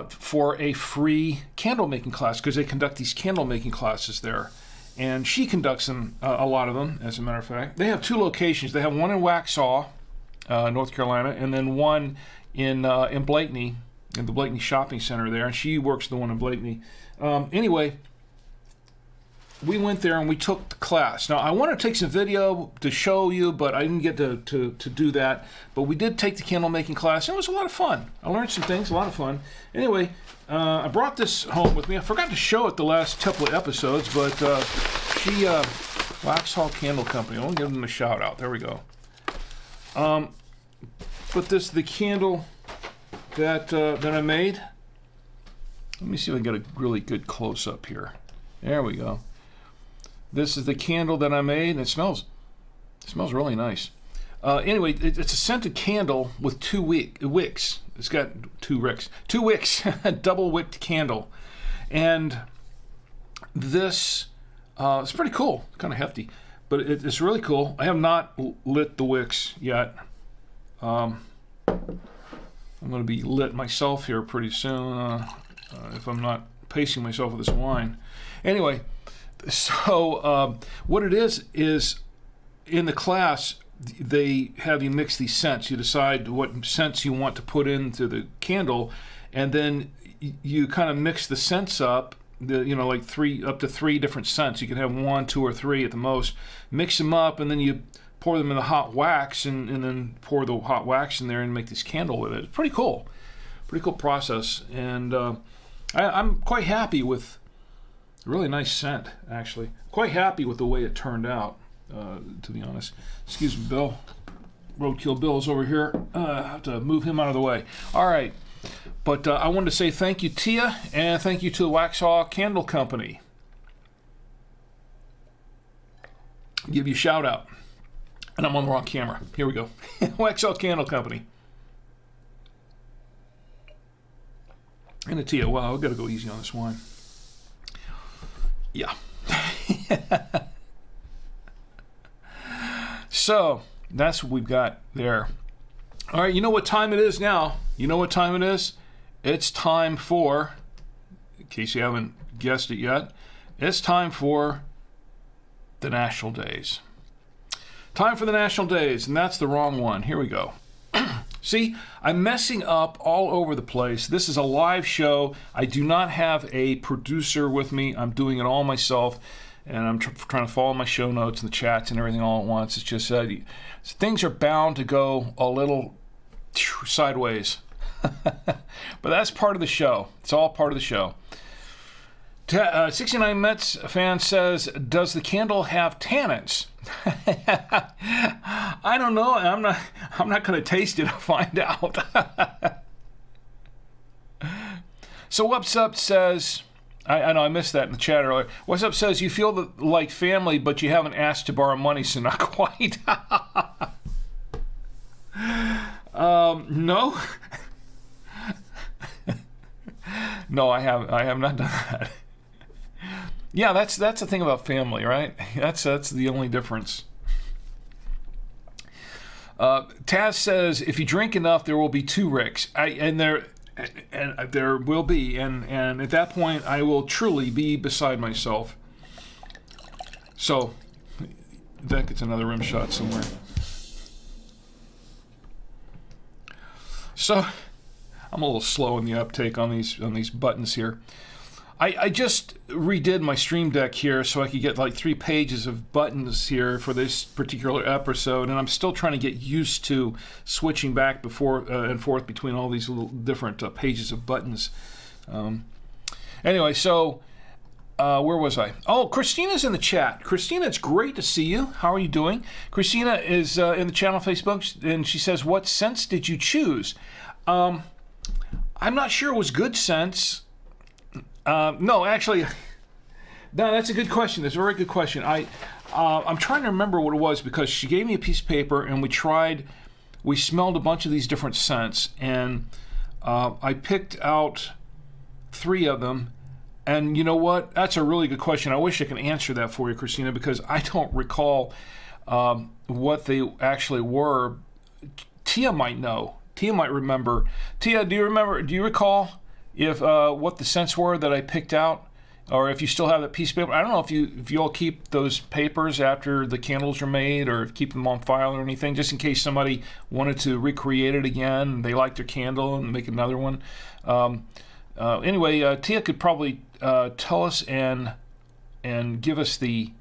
for a free candle making class, because they conduct these candle making classes there. And she conducts them, a lot of them, as a matter of fact. They have two locations. They have one in Waxhaw, North Carolina, and then one in Blakeney, in the Blakeney Shopping Center there, and she works the one in Blakeney. Anyway, we went there and we took the class. Now, I want to take some video to show you, but I didn't get to do that. But we did take the candle making class, and it was a lot of fun. I learned some things, a lot of fun. Anyway, I brought this home with me. I forgot to show it the last couple of episodes, but Waxhaw Candle Company. I'll give them a shout out. There we go. But the candle that I made. Let me see if I can get a really good close up here. There we go. This is the candle that I made, and it smells really nice. Anyway, it's a scented candle with two wicks. It's got two wicks, double wicked candle, and this, it's pretty cool. It's kind of hefty, but it's really cool. I have not lit the wicks yet. I'm going to be lit myself here pretty soon if I'm not pacing myself with this wine. Anyway, so what it is in the class, they have you mix these scents. You decide what scents you want to put into the candle, and then you kind of mix the scents up. Like up to three different scents. You can have 1, 2, or 3 at the most. Mix them up, and then you pour them in the hot wax, and then pour the hot wax in there and make this candle with it. It's pretty cool. Pretty cool process. And I'm quite happy with a really nice scent, actually. Quite happy with the way it turned out, to be honest. Excuse me, Bill. Roadkill Bill's over here. I have to move him out of the way. All right. But I wanted to say thank you, Tia, and thank you to the Waxhaw Candle Company. Give you a shout out. And I'm on the wrong camera. Here we go. Waxhaw Candle Company. And the Tia. Wow, I've got to go easy on this wine. Yeah. So, that's what we've got there. All right, you know what time it is now? You know what time it is? It's time for, in case you haven't guessed it yet, it's time for the National Days. Time for the National Days, and that's the wrong one. Here we go. See, I'm messing up all over the place. This is a live show. I do not have a producer with me. I'm doing it all myself, and I'm trying to follow my show notes and the chats and everything all at once. It's just things are bound to go a little sideways. But that's part of the show. It's all part of the show. 69 Mets fan says, does the candle have tannins? I don't know. I'm not going to taste it to find out. So What's Up says, I know I missed that in the chat earlier. What's Up says, you feel like family, but you haven't asked to borrow money, so not quite. No. No, I have not done that. Yeah, that's the thing about family, right? That's the only difference. Taz says, if you drink enough, there will be 2 Ricks. And there will be, and at that point, I will truly be beside myself. So that gets another rim shot somewhere. So I'm a little slow in the uptake on these buttons here. I just redid my Stream Deck here so I could get like 3 pages of buttons here for this particular episode, and I'm still trying to get used to switching back and forth between all these little different pages of buttons. Anyway, so where was I? Oh, Christina's in the chat. Christina, it's great to see you. How are you doing? Christina is in the channel Facebook, and she says, what scents did you choose? I'm not sure it was good scents. No, actually, no, that's a good question. That's a very good question. I'm trying to remember what it was because she gave me a piece of paper and we smelled a bunch of these different scents, and I picked out 3 of them. And you know what? That's a really good question. I wish I could answer that for you, Christina, because I don't recall what they actually were. Tia might know. Tia might remember. Tia, do you recall if what the scents were that I picked out, or if you still have that piece of paper? I don't know if you all keep those papers after the candles are made, or keep them on file or anything, just in case somebody wanted to recreate it again and they liked their candle and make another one. Anyway, Tia could probably tell us and give us the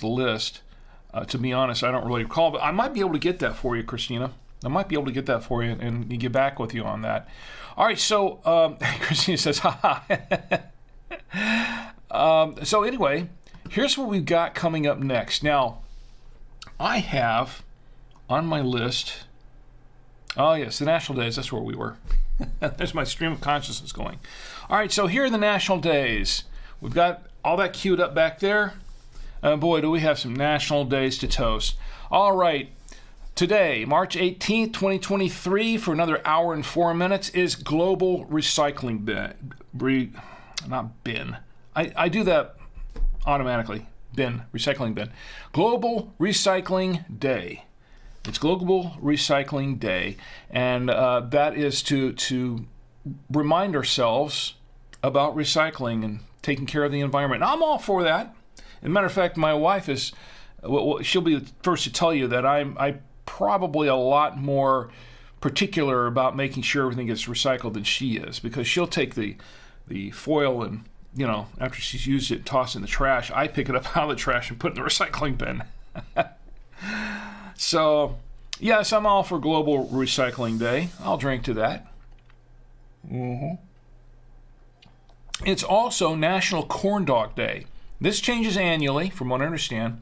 list. To be honest, I don't really recall, but I might be able to get that for you, Christina. I might be able to get that for you and get back with you on that. All right, so Christina says, haha. So anyway, here's what we've got coming up next. Now, I have on my list, oh yes, the National Days, that's where we were. There's my stream of consciousness going. All right, so here are the National Days. We've got all that queued up back there. Boy, do we have some National Days to toast. All right. Today, March 18th, 2023, for another hour and 4 minutes, is Global Recycling not bin. I do that automatically. Bin, recycling bin. Global Recycling Day. It's Global Recycling Day, and that is to remind ourselves about recycling and taking care of the environment. And I'm all for that. As a matter of fact, my wife is, well, she'll be the first to tell you that I'm probably a lot more particular about making sure everything gets recycled than she is, because she'll take the foil and, after she's used it, toss it in the trash. I pick it up out of the trash and put it in the recycling bin. So, yes, I'm all for Global Recycling Day. I'll drink to that. It's also National Corn Dog Day. This changes annually, from what I understand.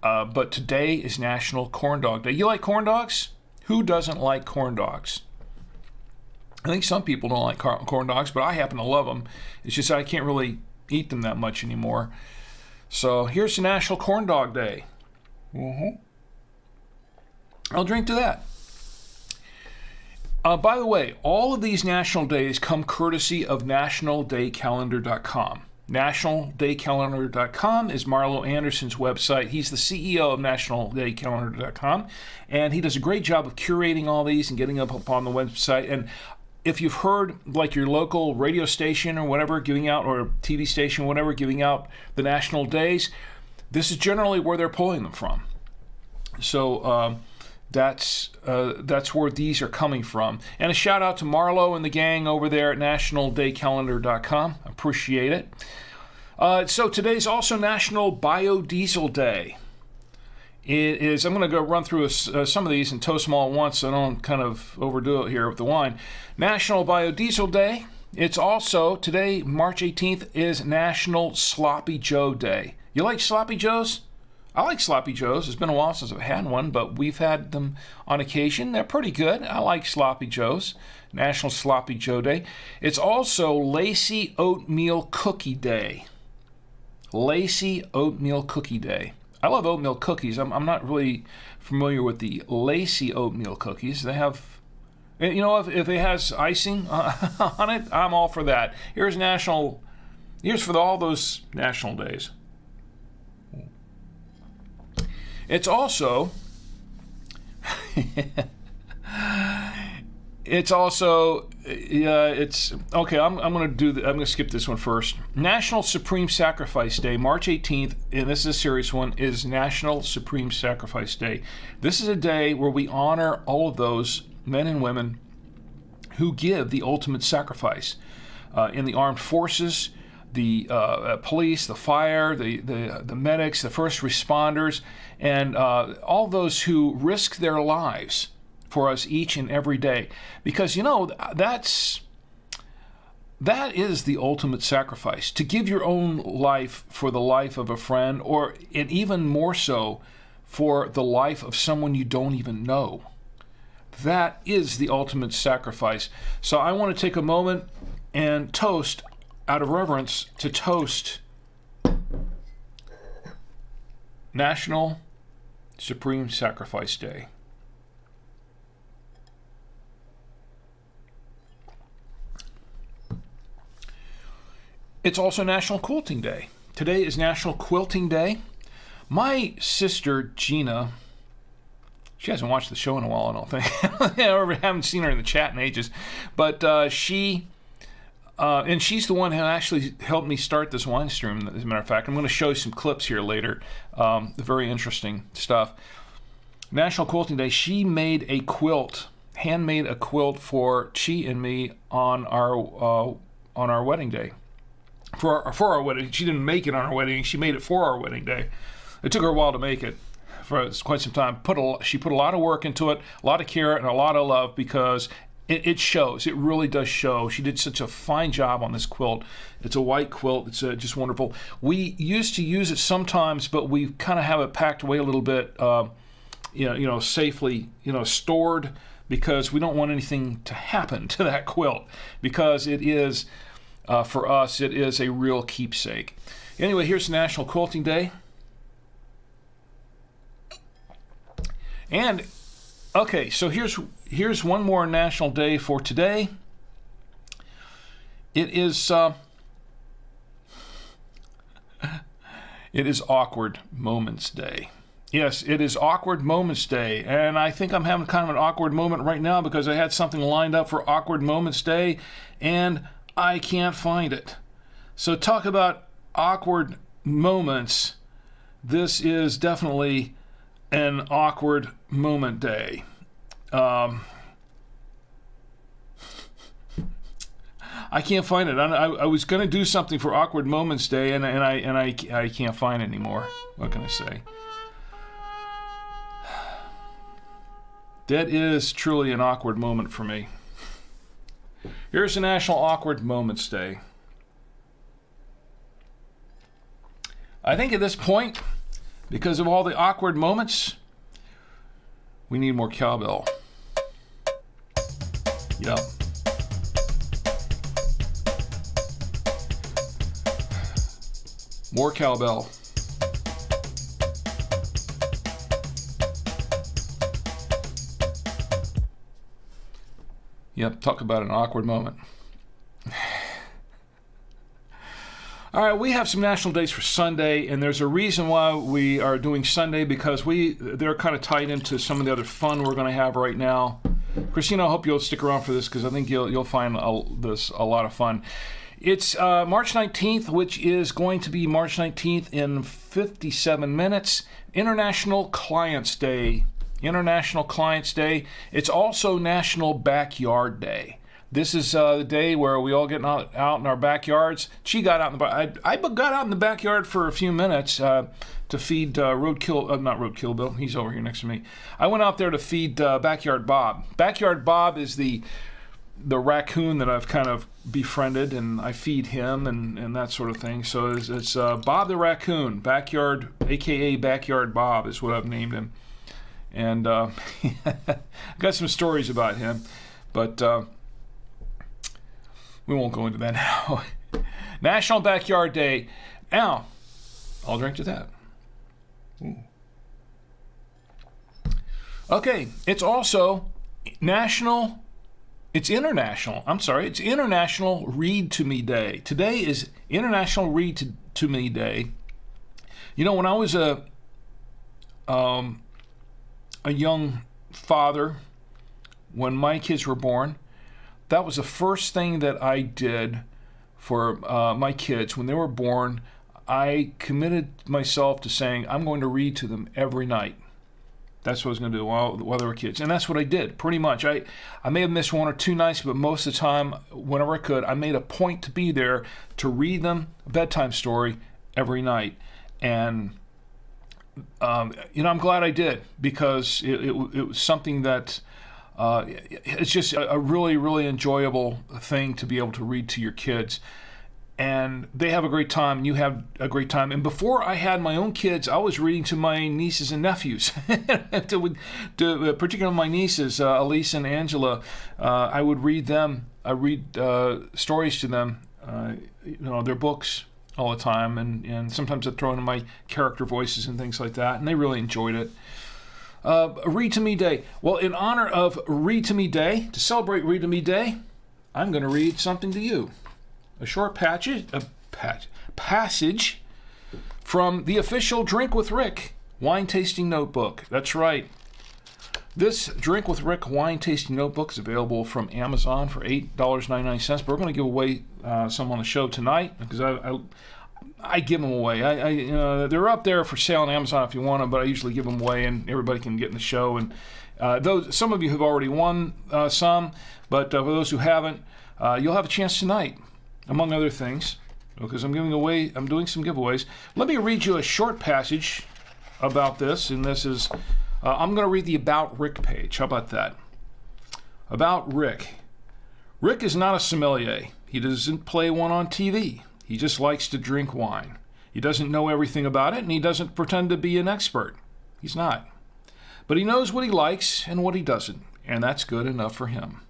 But today is National Corn Dog Day. You like corn dogs? Who doesn't like corn dogs? I think some people don't like corn dogs, but I happen to love them. It's just I can't really eat them that much anymore. So here's the National Corn Dog Day. I'll drink to that. By the way, all of these national days come courtesy of nationaldaycalendar.com. NationalDayCalendar.com is Marlo Anderson's website. He's the CEO of NationalDayCalendar.com, and he does a great job of curating all these and getting up on the website. And if you've heard, like, your local radio station or whatever giving out, or TV station, whatever, giving out the national days, this is generally where they're pulling them from. So that's where these are coming from. And a shout out to Marlo and the gang over there at NationalDayCalendar.com. Appreciate it. So today's also National Biodiesel Day. It is. I'm going to go run through some of these and toast them all at once so I don't kind of overdo it here with the wine. National Biodiesel Day. It's also, today, March 18th, is National Sloppy Joe Day. You like Sloppy Joes? I like Sloppy Joes. It's been a while since I've had one, but we've had them on occasion. They're pretty good. I like Sloppy Joes. National Sloppy Joe Day. It's also Lacy Oatmeal Cookie Day. Lacy Oatmeal Cookie Day. I love oatmeal cookies. I'm not really familiar with the Lacy oatmeal cookies. They have, if it has icing on it, I'm all for that. Here's for all those national days. It's also, okay, I'm going to skip this one first. National Supreme Sacrifice Day, March 18th, and this is a serious one, is National Supreme Sacrifice Day. This is a day where we honor all of those men and women who give the ultimate sacrifice in the armed forces, the police, the fire, the medics, the first responders, and all those who risk their lives for us each and every day. Because, that is the ultimate sacrifice. To give your own life for the life of a friend, and even more so for the life of someone you don't even know. That is the ultimate sacrifice. So I want to take a moment and toast, out of reverence, to toast National Supreme Sacrifice Day. It's also National Quilting Day. Today is National Quilting Day. My sister, Gina, she hasn't watched the show in a while, I don't think. I haven't seen her in the chat in ages. But she... and she's the one who actually helped me start this Winestream, as a matter of fact. I'm going to show you some clips here later. Very interesting stuff. National Quilting Day. She made a quilt, handmade a quilt for Chi and me on our wedding day. For our wedding. She didn't make it on our wedding. She made it for our wedding day. It took her a while to make it, for quite some time. She put a lot of work into it, a lot of care, and a lot of love, because it shows. It really does show. She did such a fine job on this quilt. It's a white quilt. It's just wonderful. We used to use it sometimes, but we kind of have it packed away a little bit, safely, stored, because we don't want anything to happen to that quilt, because it is, for us, it is a real keepsake. Anyway, here's National Quilting Day. And okay, so here's one more national day for today. It is Awkward Moments Day. Yes, it is Awkward Moments Day, and I think I'm having kind of an awkward moment right now because I had something lined up for Awkward Moments Day, and I can't find it. So talk about awkward moments. This is definitely an awkward moment day. I can't find it. I was going to do something for Awkward Moments Day, and I can't find it anymore. What can I say? That is truly an awkward moment for me. Here's the National Awkward Moments Day. I think at this point, because of all the awkward moments, we need more cowbell. Yep. More cowbell. Yep, talk about an awkward moment. All right, we have some national days for Sunday, and there's a reason why we are doing Sunday, because they're kind of tied into some of the other fun we're going to have right now. Christina, I hope you'll stick around for this because I think you'll find this a lot of fun. It's March 19th, which is going to be March 19th in 57 minutes. International Clients Day. International Clients Day. It's also National Backyard Day. This is the day where we all get out in our backyards. She got out in the I got out in the backyard for a few minutes to feed not Roadkill Bill. He's over here next to me. I went out there to feed Backyard Bob. Backyard Bob is the raccoon that I've kind of befriended, and I feed him and that sort of thing. So it's Bob the Raccoon. Backyard, a.k.a. Backyard Bob is what I've named him. And I've got some stories about him, but we won't go into that now. National Backyard Day. Now, I'll drink to that. Ooh. Okay, it's also International Read to Me Day. Today is International Read to Me Day. You know, when I was a young father, when my kids were born, that was the first thing that I did for my kids. When they were born, I committed myself to saying, I'm going to read to them every night. That's what I was going to do while they were kids. And that's what I did, pretty much. I may have missed one or two nights, but most of the time, whenever I could, I made a point to be there to read them a bedtime story every night. And I'm glad I did, because it was something that it's just a really, really enjoyable thing to be able to read to your kids. And they have a great time, and you have a great time. And before I had my own kids, I was reading to my nieces and nephews, particularly my nieces, Elise and Angela. I would read them. I read stories to them, their books all the time, and sometimes I'd throw in my character voices and things like that, and they really enjoyed it. Read to Me Day. Well, in honor of Read to Me Day, to celebrate Read to Me Day, I'm going to read something to you. A short passage from the official Drink with Rick wine tasting notebook. That's right. This Drink with Rick wine tasting notebook is available from Amazon for $8.99. But we're going to give away some on the show tonight, because I give them away. They're up there for sale on Amazon if you want them, but I usually give them away, and everybody can get in the show. And some of you have already won some, but for those who haven't, you'll have a chance tonight, among other things, because I'm doing some giveaways. Let me read you a short passage about this, and this is, I'm going to read the About Rick page. How about that? About Rick. Rick is not a sommelier. He doesn't play one on TV. He just likes to drink wine. He doesn't know everything about it, and he doesn't pretend to be an expert. He's not. But he knows what he likes and what he doesn't, and that's good enough for him.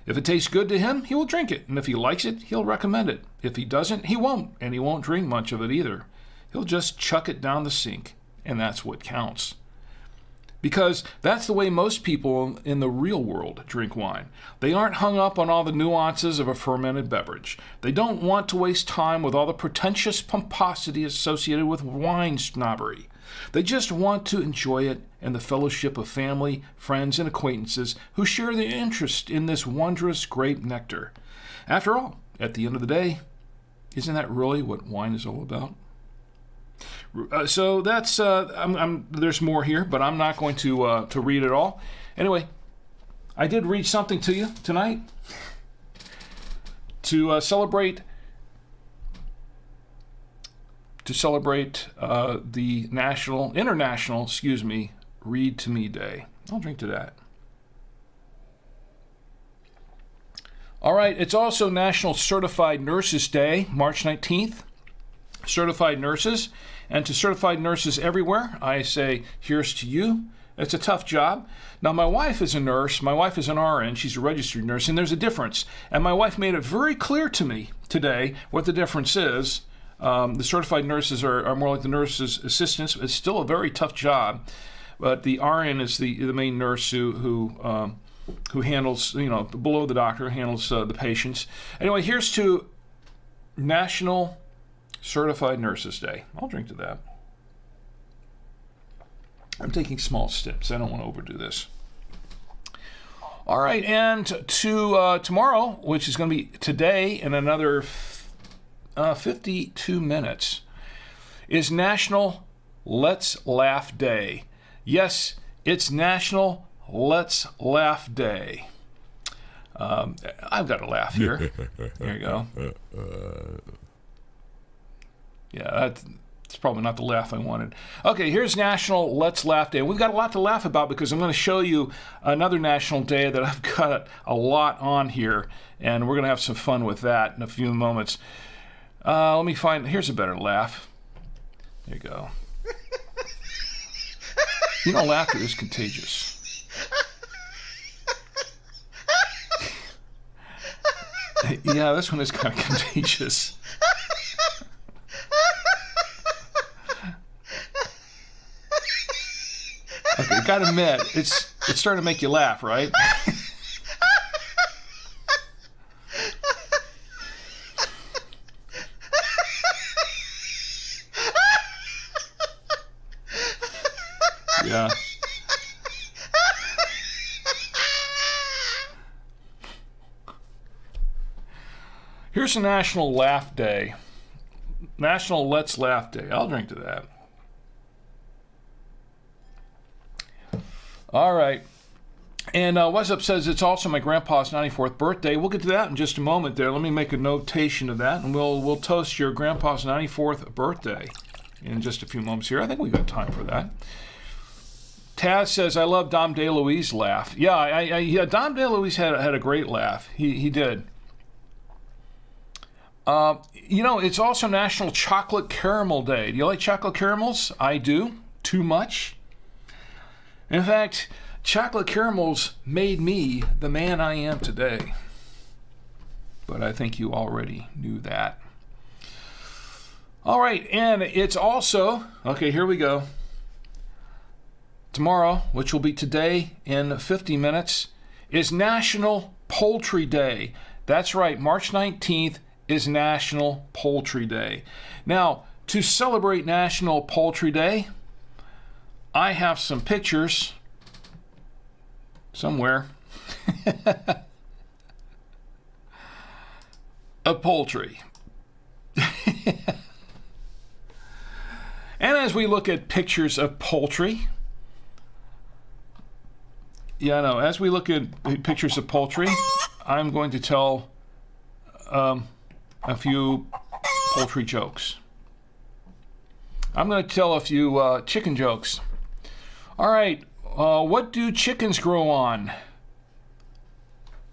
If it tastes good to him, he will drink it, and if he likes it, he'll recommend it. If he doesn't, he won't, and he won't drink much of it either. He'll just chuck it down the sink, and that's what counts. because that's the way most people in the real world drink wine. They aren't hung up on all the nuances of a fermented beverage. They don't want to waste time with all the pretentious pomposity associated with wine snobbery. They just want to enjoy it in the fellowship of family, friends, and acquaintances who share their interest in this wondrous grape nectar. After all, at the end of the day, isn't that really what wine is all about? So that's there's more here, but I'm not going to read it all. Anyway, I did read something to you tonight to celebrate the international Read to Me Day. I'll drink to that. All right, it's also National Certified Nurses Day, March 19th. Certified nurses. And to certified nurses everywhere, I say, here's to you. It's a tough job. Now, my wife is a nurse. My wife is an RN. She's a registered nurse, and there's a difference. And my wife made it very clear to me today what the difference is. The certified nurses are more like the nurses' assistants. It's still a very tough job, but the RN is the main nurse who handles, below the doctor, handles the patients. Anyway, here's to National Certified Nurses Day. I'll drink to that. I'm taking small sips. I don't want to overdo this. All right, and to tomorrow, which is going to be today in another 52 minutes, is National Let's Laugh Day. Yes, it's National Let's Laugh Day. I've got a laugh here. There you go. Yeah, that's probably not the laugh I wanted. Okay, here's National Let's Laugh Day. We've got a lot to laugh about because I'm going to show you another national day that I've got a lot on here, and we're going to have some fun with that in a few moments. Let me find, here's a better laugh. There you go. Laughter is contagious. Yeah, this one is kind of contagious. Okay, gotta admit, it's starting to make you laugh, right? Yeah. Here's a National Laugh Day. National Let's Laugh Day. I'll drink to that. All right. And What's Up says it's also my grandpa's 94th birthday. We'll get to that in just a moment there. Let me make a notation of that, and we'll toast your grandpa's 94th birthday in just a few moments here. I think we've got time for that. Taz says, I love Dom DeLuise' laugh. Yeah, Dom DeLuise had a great laugh. He did. It's also National Chocolate Caramel Day. Do you like chocolate caramels? I do. Too much. In fact, chocolate caramels made me the man I am today. But I think you already knew that. All right, and it's also, okay, here we go. Tomorrow, which will be today in 50 minutes, is National Poultry Day. That's right, March 19th is National Poultry Day. Now, to celebrate National Poultry Day, I have some pictures somewhere of poultry. And as we look at pictures of poultry, as we look at pictures of poultry, I'm going to tell a few poultry jokes. I'm going to tell a few chicken jokes. All right, what do chickens grow on?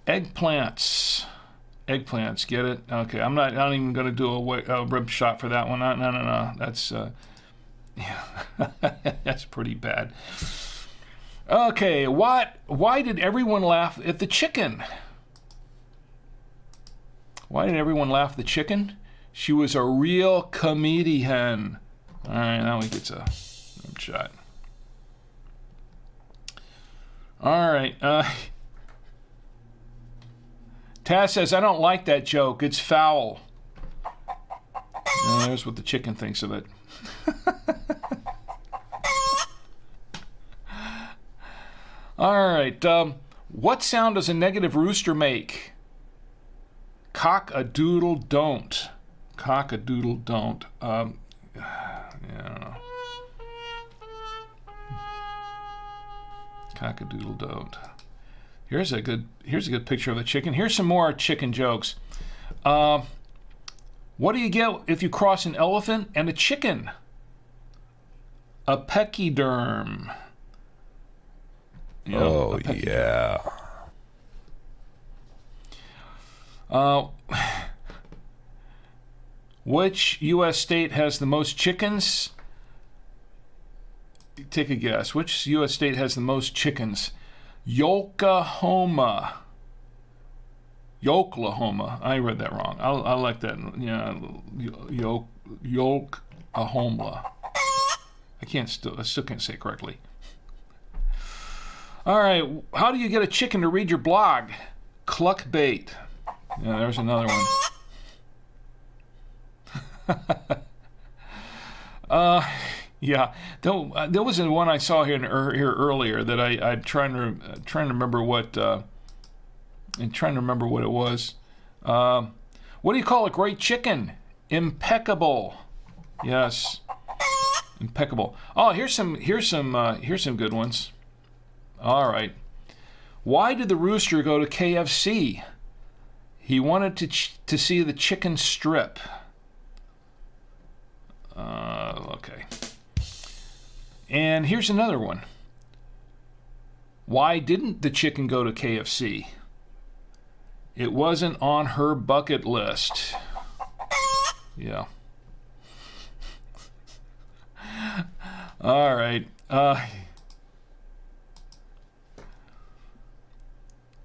Eggplants. Eggplants, get it? Okay, I'm not even going to do a rib shot for that one. No. That's that's pretty bad. Okay, why did everyone laugh at the chicken? Why did everyone laugh at the chicken? She was a real comedian. All right, now he gets a rib shot. All right. Taz says, I don't like that joke. It's foul. And there's what the chicken thinks of it. All right. What sound does a negative rooster make? Cock-a-doodle-don't. Cock-a-doodle-don't. Yeah, I don't know. Cock-a-doodle-don't. Here's a good picture of the chicken. Here's some more chicken jokes. What do you get if you cross an elephant and a chicken? A pachyderm. You know, yeah. Which U.S. state has the most chickens? Take a guess. Which U.S. state has the most chickens? Yoklahoma. Yoklahoma. I read that wrong. I like that. Yeah, Yoklahoma. I still can't say it correctly. All right. How do you get a chicken to read your blog? Cluck bait. Yeah, there's another one. Yeah, there was one I saw here earlier that I'm trying to remember what it was. What do you call a great chicken? Impeccable. Yes, impeccable. Oh, here's some good ones. All right. Why did the rooster go to KFC? He wanted to see the chicken strip. Okay. And here's another one. Why didn't the chicken go to KFC? It wasn't on her bucket list. Yeah. All right.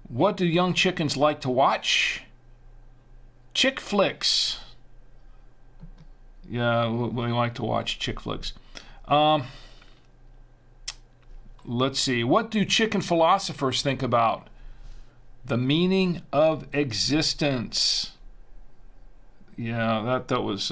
What do young chickens like to watch? Chick flicks. Yeah, we like to watch chick flicks. Let's see. What do chicken philosophers think about? The meaning of existence. Yeah, that was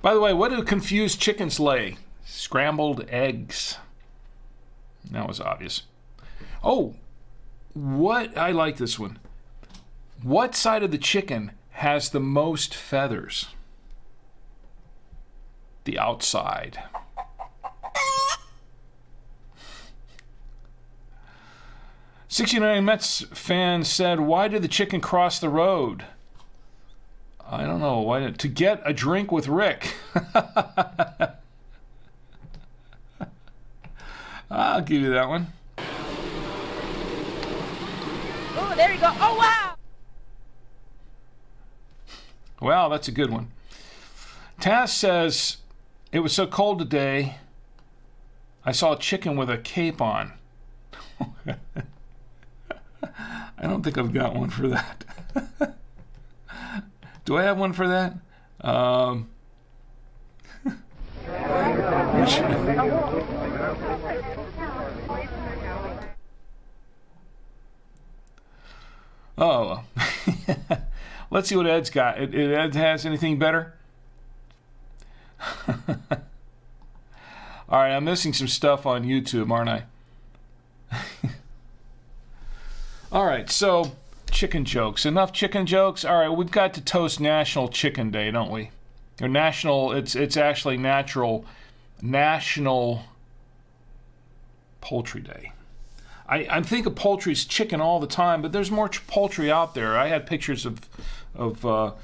By the way, what do confused chickens lay? Scrambled eggs. That was obvious. Oh, I like this one. What side of the chicken has the most feathers? The outside. '69 Mets fan said, why did the chicken cross the road? I don't know. Why to get a drink with Rick. I'll give you that one. Oh, there you go. Oh, wow. Wow, that's a good one. Taz says, it was so cold today, I saw a chicken with a cape on. I don't think I've got one for that. Do I have one for that? Oh, let's see what Ed's got. Ed has anything better? All right, I'm missing some stuff on YouTube, aren't I? All right, so chicken jokes. Enough chicken jokes? All right, we've got to toast National Chicken Day, don't we? Or National, it's actually National Poultry Day. I think of poultry as chicken all the time, but there's more poultry out there. I had pictures of what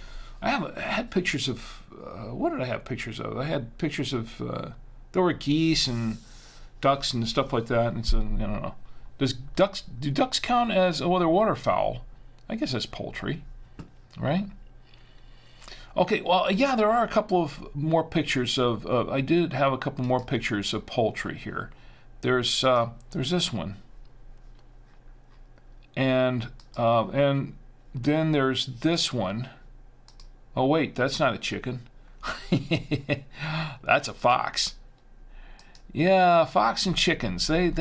did I have pictures of? I had pictures of there were geese and ducks and stuff like that. And so I don't know. Do ducks count as they're waterfowl? I guess that's poultry, right? Okay, well, yeah, there are a couple of more pictures of. I did have a couple more pictures of poultry here. There's this one, and then there's this one. Oh wait, that's not a chicken. That's a fox. Yeah, fox and chickens. And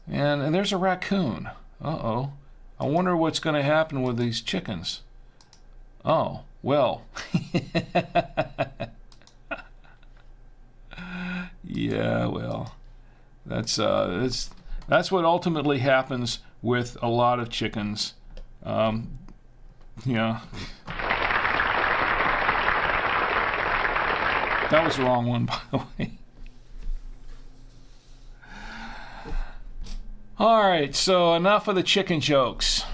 there's a raccoon. Uh-oh. I wonder what's going to happen with these chickens. Oh, well. Yeah, well. That's what ultimately happens with a lot of chickens. Yeah. That was the wrong one, by the way. All right, so enough of the chicken jokes.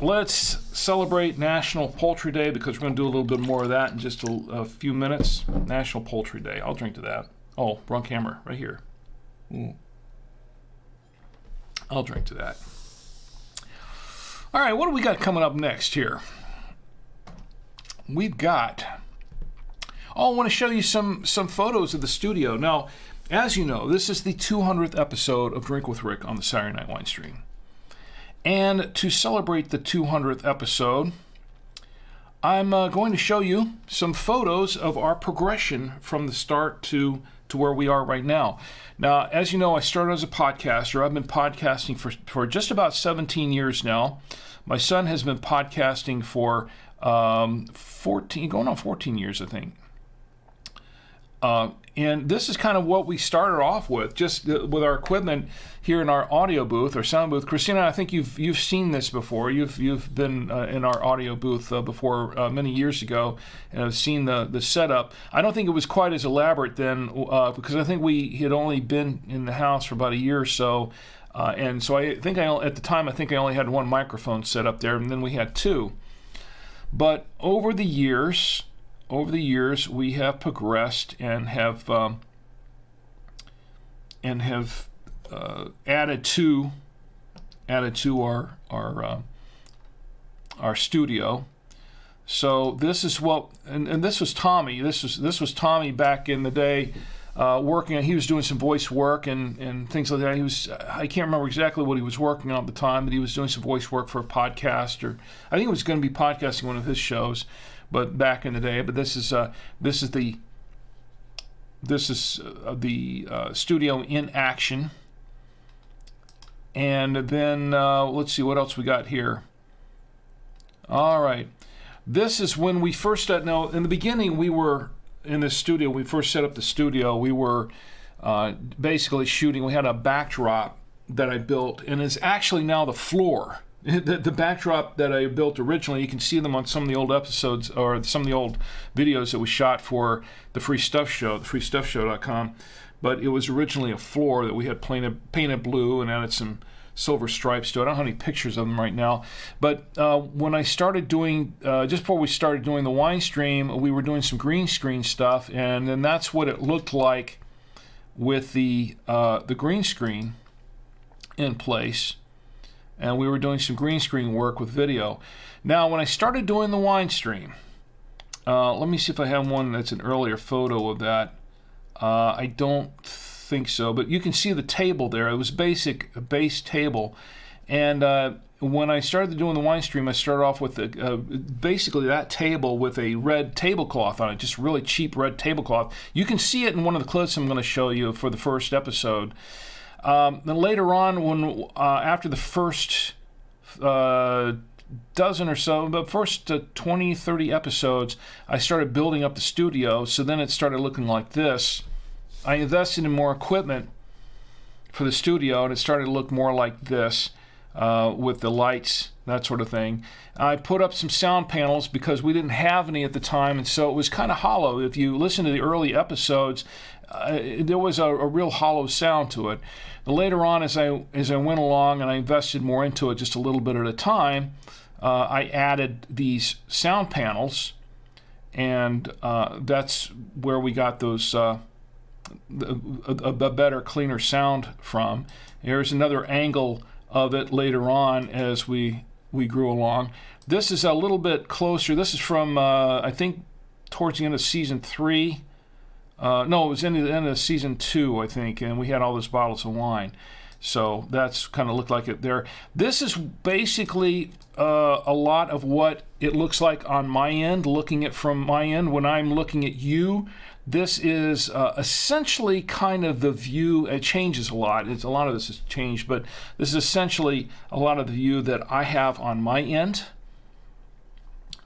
Let's celebrate National Poultry Day, because we're going to do a little bit more of that in just a few minutes. National Poultry Day. I'll drink to that. Oh, wrong camera. Right here. Ooh. I'll drink to that. All right, what do we got coming up next here? We've got... Oh, I want to show you some photos of the studio. Now, as you know, this is the 200th episode of Drink with Rick on the Saturday Night Winestream. And to celebrate the 200th episode, I'm going to show you some photos of our progression from the start to where we are right now. Now, as you know, I started as a podcaster. I've been podcasting for just about 17 years now. My son has been podcasting for 14 years, I think. And this is kind of what we started off with, just with our equipment here in our audio booth, our sound booth. Christina, I think you've seen this before. You've been in our audio booth before many years ago, and have seen the setup. I don't think it was quite as elaborate then, because I think we had only been in the house for about a year or so, and so at the time I only had one microphone set up there, and then we had two. But over the years, we have progressed and have added to our studio. So this is what, and this was Tommy. This was Tommy back in the day, working on. He was doing some voice work and things like that. I can't remember exactly what he was working on at the time, but he was doing some voice work for a podcast, or I think it was going to be podcasting one of his shows. But back in the day, but this is the studio in action. And then let's see what else we got here. All right, this is when we first started. Now, in the beginning, we were in this studio. We first set up the studio. We were basically shooting. We had a backdrop that I built, and it's actually now the floor. The backdrop that I built originally, you can see them on some of the old episodes or some of the old videos that we shot for the Free Stuff Show, freestuffshow.com. But it was originally a floor that we had painted blue and added some silver stripes to it. I don't have any pictures of them right now. But when I started doing, just before we started doing the Winestream, we were doing some green screen stuff, and then that's what it looked like with the green screen in place. And we were doing some green screen work with video. Now, when I started doing the Winestream, let me see if I have one that's an earlier photo of that. I don't think so, but you can see the table there. It was a base table. And when I started doing the Winestream, I started off with basically that table with a red tablecloth on it, just really cheap red tablecloth. You can see it in one of the clips I'm going to show you for the first episode. Then later on, when after the first dozen or so, the first 20, 30 episodes, I started building up the studio, so then it started looking like this. I invested in more equipment for the studio, and it started to look more like this, with the lights, that sort of thing. I put up some sound panels because we didn't have any at the time, and so it was kind of hollow. If you listen to the early episodes, there was a real hollow sound to it. Later on, as I went along and I invested more into it just a little bit at a time, I added these sound panels, and that's where we got those a better, cleaner sound from. Here's another angle of it later on as we grew along. This is a little bit closer. This is from I think towards the end of season 3. No, it was in the end of season 2, I think, and we had all those bottles of wine. So that's kind of looked like it there. This is basically a lot of what it looks like on my end, looking at from my end. When I'm looking at you, this is essentially kind of the view. It changes a lot. A lot of this has changed, but this is essentially a lot of the view that I have on my end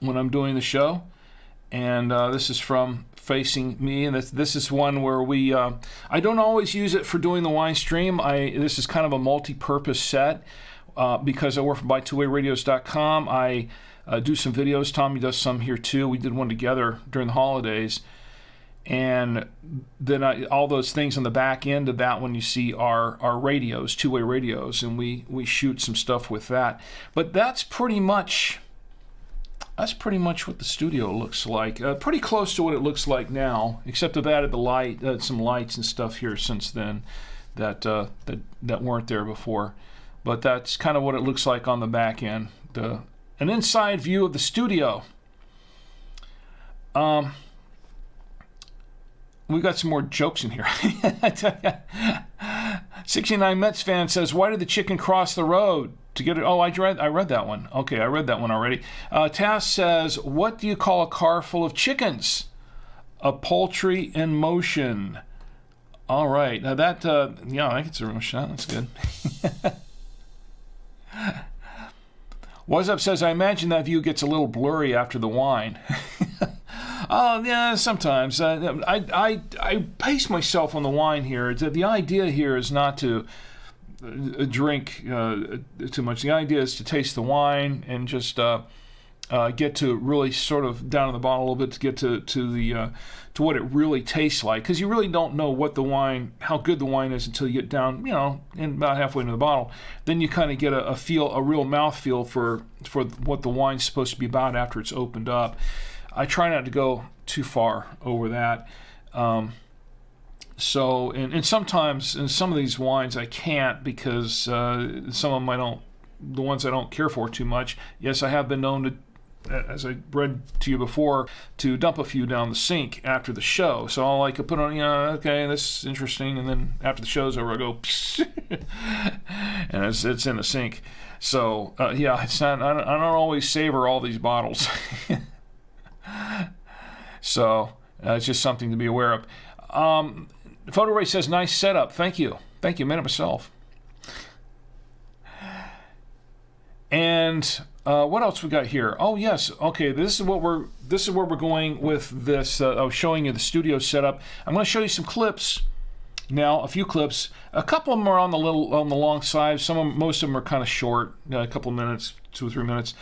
when I'm doing the show. And this is from facing me, and this is one where we I don't always use it for doing the Winestream. This is kind of a multi-purpose set because I work for BuyTwoWayRadios.com. I do some videos. Tommy does some here too. We did one together during the holidays, and then all those things on the back end of that one you see are radios, two-way radios, and we shoot some stuff with that. But that's pretty much what the studio looks like. Pretty close to what it looks like now, except I've added some lights and stuff here since then that weren't there before. But that's kind of what it looks like on the back end. An inside view of the studio. We've got some more jokes in here. 69 Mets fan says, "Why did the chicken cross the road to get it?" Oh, I read that one. Okay, I read that one already. Tass says, "What do you call a car full of chickens?" A poultry in motion. All right. Now that, I gets a real shot. That's good. What's Up says, "I imagine that view gets a little blurry after the wine." Oh, yeah, sometimes. I pace myself on the wine here. The idea here is not to drink too much. The idea is to taste the wine and just get to really sort of down in the bottle a little bit to get to what it really tastes like, because you really don't know how good the wine is until you get down, in about halfway into the bottle. Then you kind of get a real mouth feel for what the wine's supposed to be about after it's opened up. I try not to go too far over that. So, and sometimes in some of these wines I can't, because some of them the ones I don't care for too much. Yes, I have been known to, as I read to you before, to dump a few down the sink after the show. So I'll put on, okay, this is interesting, and then after the show's over I go, and it's in the sink. So it's not. I don't always savor all these bottles. So it's just something to be aware of. Photo Ray says, "Nice setup. Thank you. Made it myself." And what else we got here? Oh yes, okay. This is where we're going with this. I was showing you the studio setup. I'm going to show you some clips now. A few clips. A couple of them are on the long side. Most of them are kind of short, a couple of minutes, 2 or 3 minutes.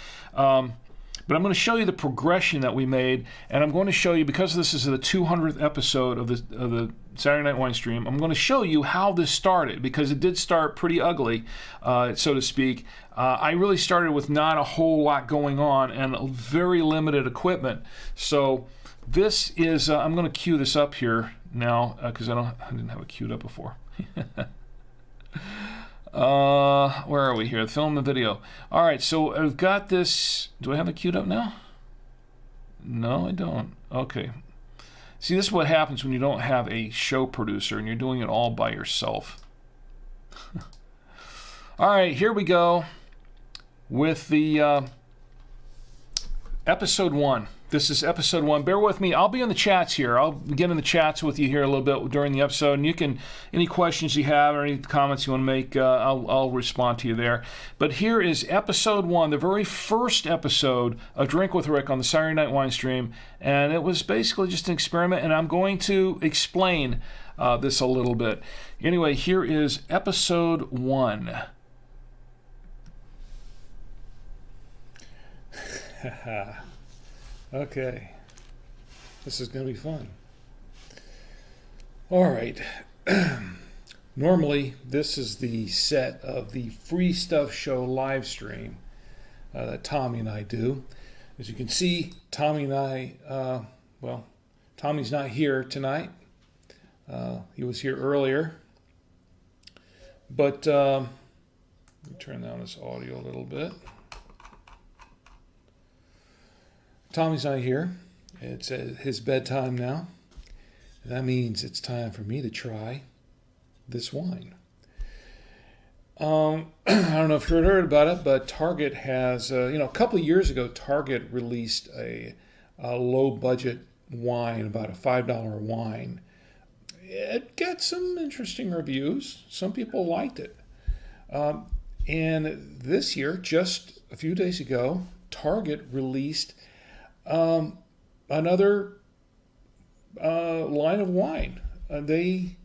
But I'm going to show you the progression that we made, and I'm going to show you, because this is the 200th episode of the Saturday Night Winestream, I'm going to show you how this started, because it did start pretty ugly, so to speak. I really started with not a whole lot going on and very limited equipment. So this is, I'm going to cue this up here now, because I didn't have it queued up before. Where are we here? Film the video. All right, so I've got this. Do I have it queued up now? No, I don't. Okay. See, this is what happens when you don't have a show producer and you're doing it all by yourself. All right, here we go with the episode 1. This is episode 1. Bear with me. I'll be in the chats here. I'll get in the chats with you here a little bit during the episode, and any questions you have or any comments you want to make, I'll respond to you there. But here is episode 1, the very first episode of Drink with Rick on the Saturday Night Winestream, and it was basically just an experiment, and I'm going to explain this a little bit. Anyway, here is episode 1. Okay, this is going to be fun. All right. Normally, this is the set of the Free Stuff Show live stream that Tommy and I do. As you can see, Tommy and I, Tommy's not here tonight. He was here earlier. But let me turn down this audio a little bit. Tommy's not here. It's his bedtime now. That means it's time for me to try this wine. I don't know if you heard about it, but Target has, a couple of years ago, Target released a low budget wine, about a $5 wine. It got some interesting reviews. Some people liked it. And this year, just a few days ago, Target released another line of wine. They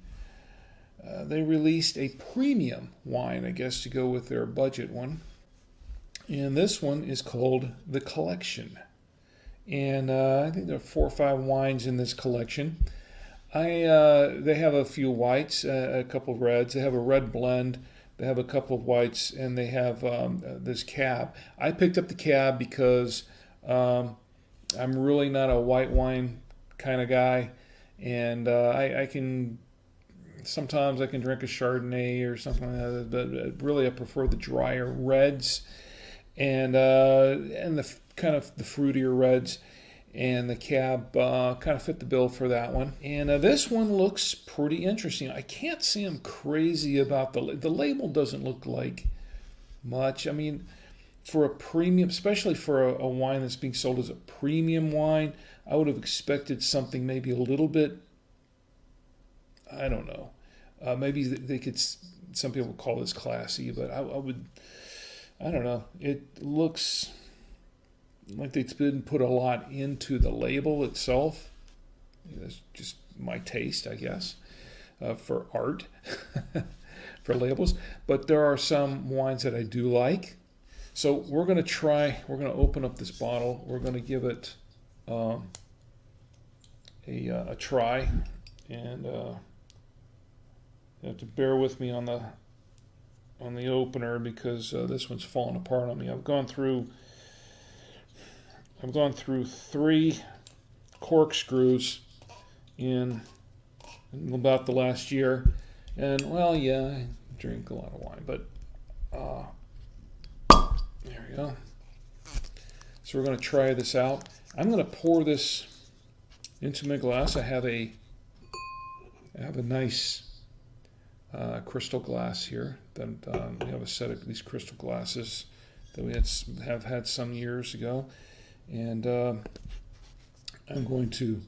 released a premium wine, I guess, to go with their budget one. And this one is called The Collection. And I think there are 4 or 5 wines in this collection. They have a few whites, a couple of reds. They have a red blend. They have a couple of whites, and they have this cab. I picked up the cab because I'm really not a white wine kind of guy, and sometimes I can drink a Chardonnay or something like that, but really I prefer the drier reds and the kind of the fruitier reds. And the cab kind of fit the bill for that one. And this one looks pretty interesting. I can't say I'm crazy about the label. Doesn't look like much. I mean, for a premium, especially for a wine that's being sold as a premium wine, I would have expected something maybe a little bit, I don't know. Maybe they could, some people call this classy, but I don't know. It looks like they didn't put a lot into the label itself. That's just my taste, I guess, for art, for labels. But there are some wines that I do like. So we're going to open up this bottle. We're going to give it a try. And you have to bear with me on the opener because this one's falling apart on me. I've gone through 3 corkscrews in about the last year. And, well, yeah, I drink a lot of wine, but there we go. So we're going to try this out. I'm going to pour this into my glass. I have a nice crystal glass here. We have a set of these crystal glasses that we have had some years ago. And I'm going to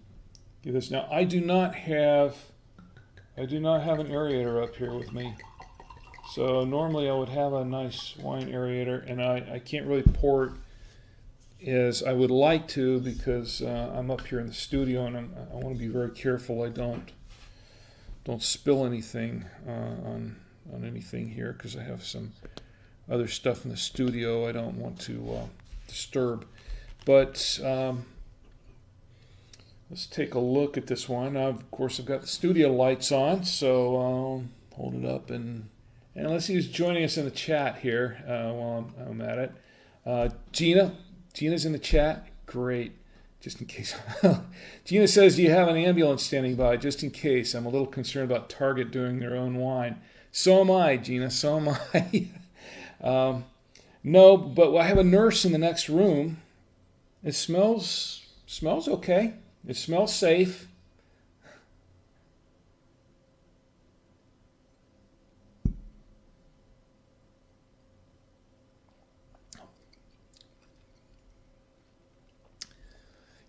do this now. I do not have an aerator up here with me. So normally I would have a nice wine aerator, and I can't really pour it as I would like to because I'm up here in the studio, and I want to be very careful I don't spill anything on anything here because I have some other stuff in the studio I don't want to disturb. But let's take a look at this one. Now, of course, I've got the studio lights on, so I'll hold it up and let's see who's joining us in the chat here while I'm at it. Gina's in the chat. Great. Just in case. Gina says, do you have an ambulance standing by? Just in case. I'm a little concerned about Target doing their own wine. So am I, Gina. So am I. No, but I have a nurse in the next room. It smells okay. It smells safe.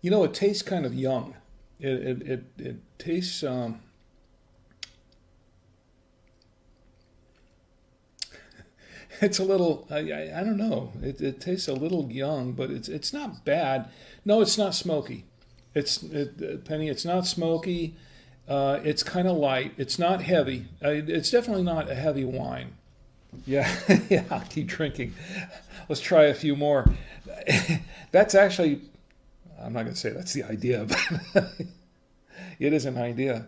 You know, it tastes kind of young. It tastes it's a little, I don't know. It tastes a little young, but it's not bad. No, it's not smoky. Penny, it's not smoky. It's kind of light. It's not heavy. It's definitely not a heavy wine. Yeah, yeah, I'll keep drinking. Let's try a few more. That's actually, I'm not going to say that's the idea, but it is an idea.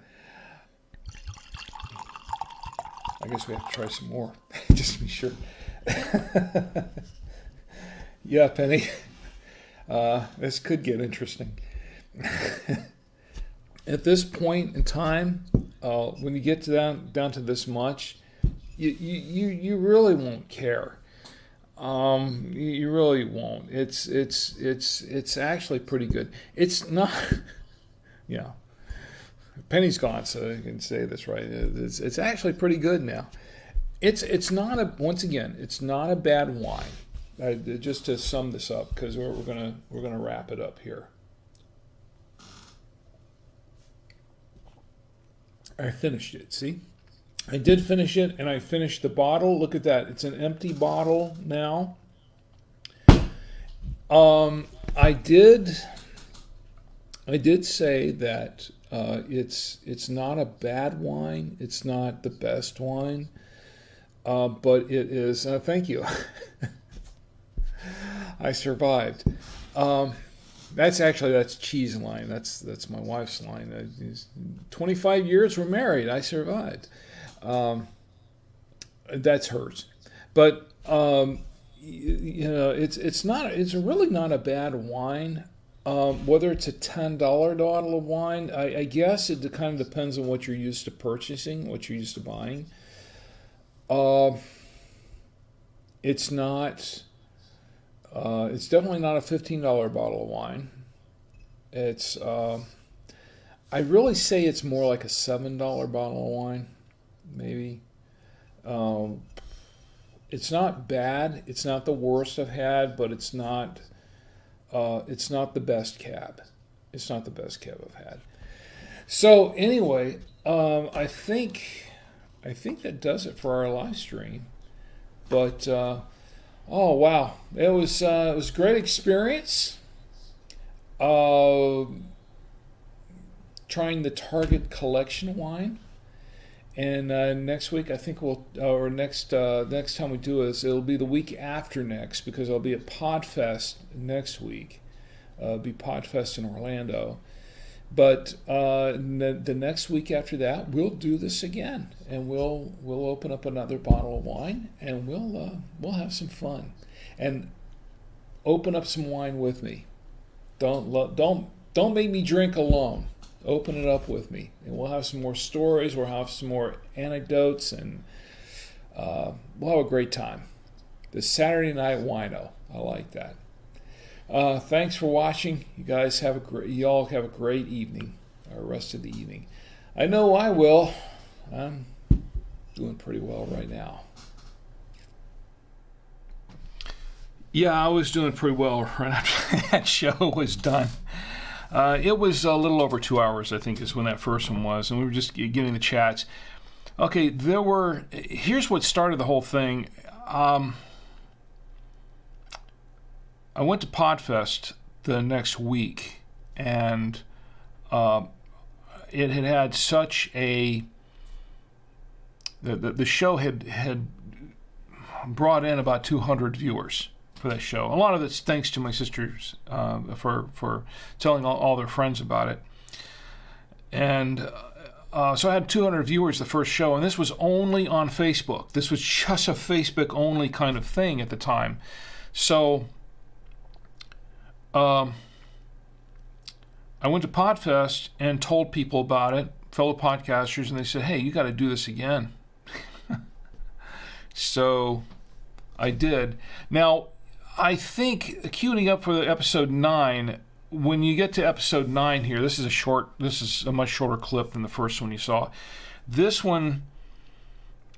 I guess we have to try some more, just to be sure. Yeah, Penny. This could get interesting. At this point in time, when you get down to this much, you really won't care. You really won't. It's actually pretty good. It's not. Yeah. Penny's gone, so I can say this right. It's actually pretty good now. It's not a, once again, it's not a bad wine. Just to sum this up, because we're gonna wrap it up here. I finished it. See, I did finish it, and I finished the bottle. Look at that; it's an empty bottle now. I did say that it's not a bad wine. It's not the best wine. But it is, thank you. I survived. That's Cheese line. That's my wife's line. 25 years we're married. I survived. That's hers. But it's really not a bad wine. Whether it's a $10 bottle of wine, I guess it kind of depends on what you're used to purchasing, what you're used to buying. It's not. It's definitely not a $15 bottle of wine. It's. I really say it's more like a $7 bottle of wine, maybe. It's not bad. It's not the worst I've had, but it's not. It's not the best cab. It's not the best cab I've had. So anyway, I think that does it for our live stream. But oh wow, it was a great experience. Trying the Target collection wine, and next week I think next time we do this, it'll be the week after next, because I'll be at Podfest next week. Be Podfest in Orlando. But the next week after that, we'll do this again, and we'll open up another bottle of wine, and we'll have some fun, and open up some wine with me. Don't make me drink alone. Open it up with me, and we'll have some more stories. We'll have some more anecdotes, and we'll have a great time. The Saturday night wino. I like that. Thanks for watching. You guys y'all have a great evening, or rest of the evening. I know I will. I'm doing pretty well right now. Yeah, I was doing pretty well right after that show was done. It was a little over 2 hours, I think, is when that first one was, and we were just getting the chats. Okay, here's what started the whole thing. I went to Podfest the next week, and it had such a... The show had brought in about 200 viewers for that show. A lot of it's thanks to my sisters for telling all their friends about it. And so I had 200 viewers the first show, and this was only on Facebook. This was just a Facebook-only kind of thing at the time. So... I went to Podfest and told people about it, fellow podcasters, and they said, hey, you got to do this again. So I did. Now, I think, queuing up for the episode 9, when you get to episode 9 here, this is a much shorter clip than the first one you saw. This one,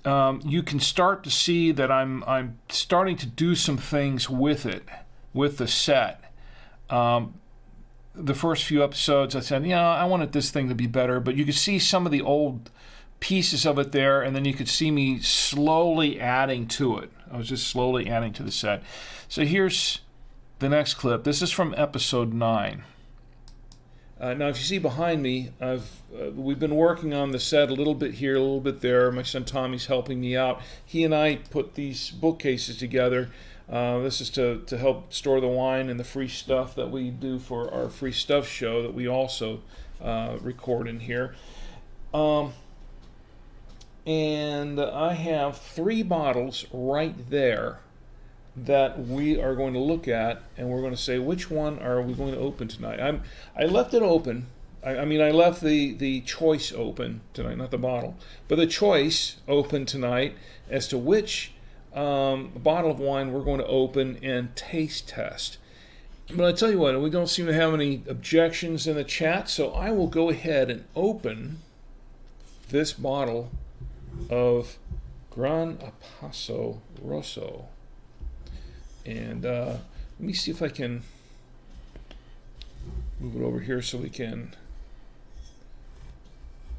you can start to see that I'm starting to do some things with it, with the set. The first few episodes, I said, I wanted this thing to be better, but you could see some of the old pieces of it there, and then you could see me slowly adding to it. I was just slowly adding to the set. So here's the next clip. This is from episode 9. Now, if you see behind me, we've been working on the set a little bit here, a little bit there. My son Tommy's helping me out. He and I put these bookcases together. This is to help store the wine and the free stuff that we do for our free stuff show that we also record in here. And I have 3 bottles right there that we are going to look at, and we're going to say, which one are we going to open tonight? I left it open. I left the choice open tonight, not the bottle, but the choice open tonight as to which bottle of wine we're going to open and taste test. But I tell you what, we don't seem to have any objections in the chat, so I will go ahead and open this bottle of Gran Paso Rosso. And let me see if I can move it over here so we can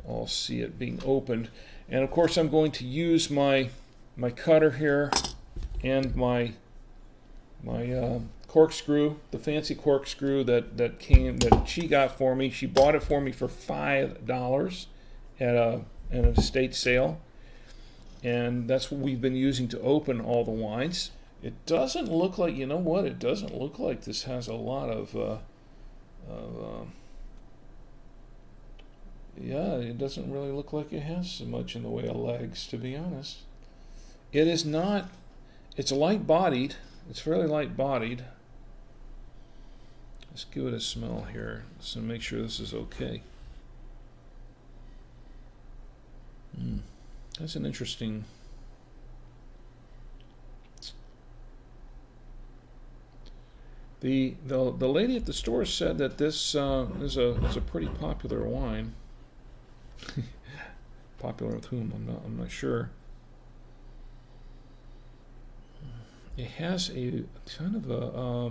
all see it being opened. And of course I'm going to use my cutter here and my corkscrew, the fancy corkscrew that she got for me. She bought it for me for $5 at an estate sale, and that's what we've been using to open all the wines. It doesn't look like, you know what? It doesn't look like this has a lot of yeah, it doesn't really look like it has so much in the way of legs, to be honest. It is not. It's light-bodied. It's fairly light-bodied. Let's give it a smell here, so make sure this is okay. That's an interesting. The lady at the store said that this is a pretty popular wine. Popular with whom? I'm not sure. It has a kind of a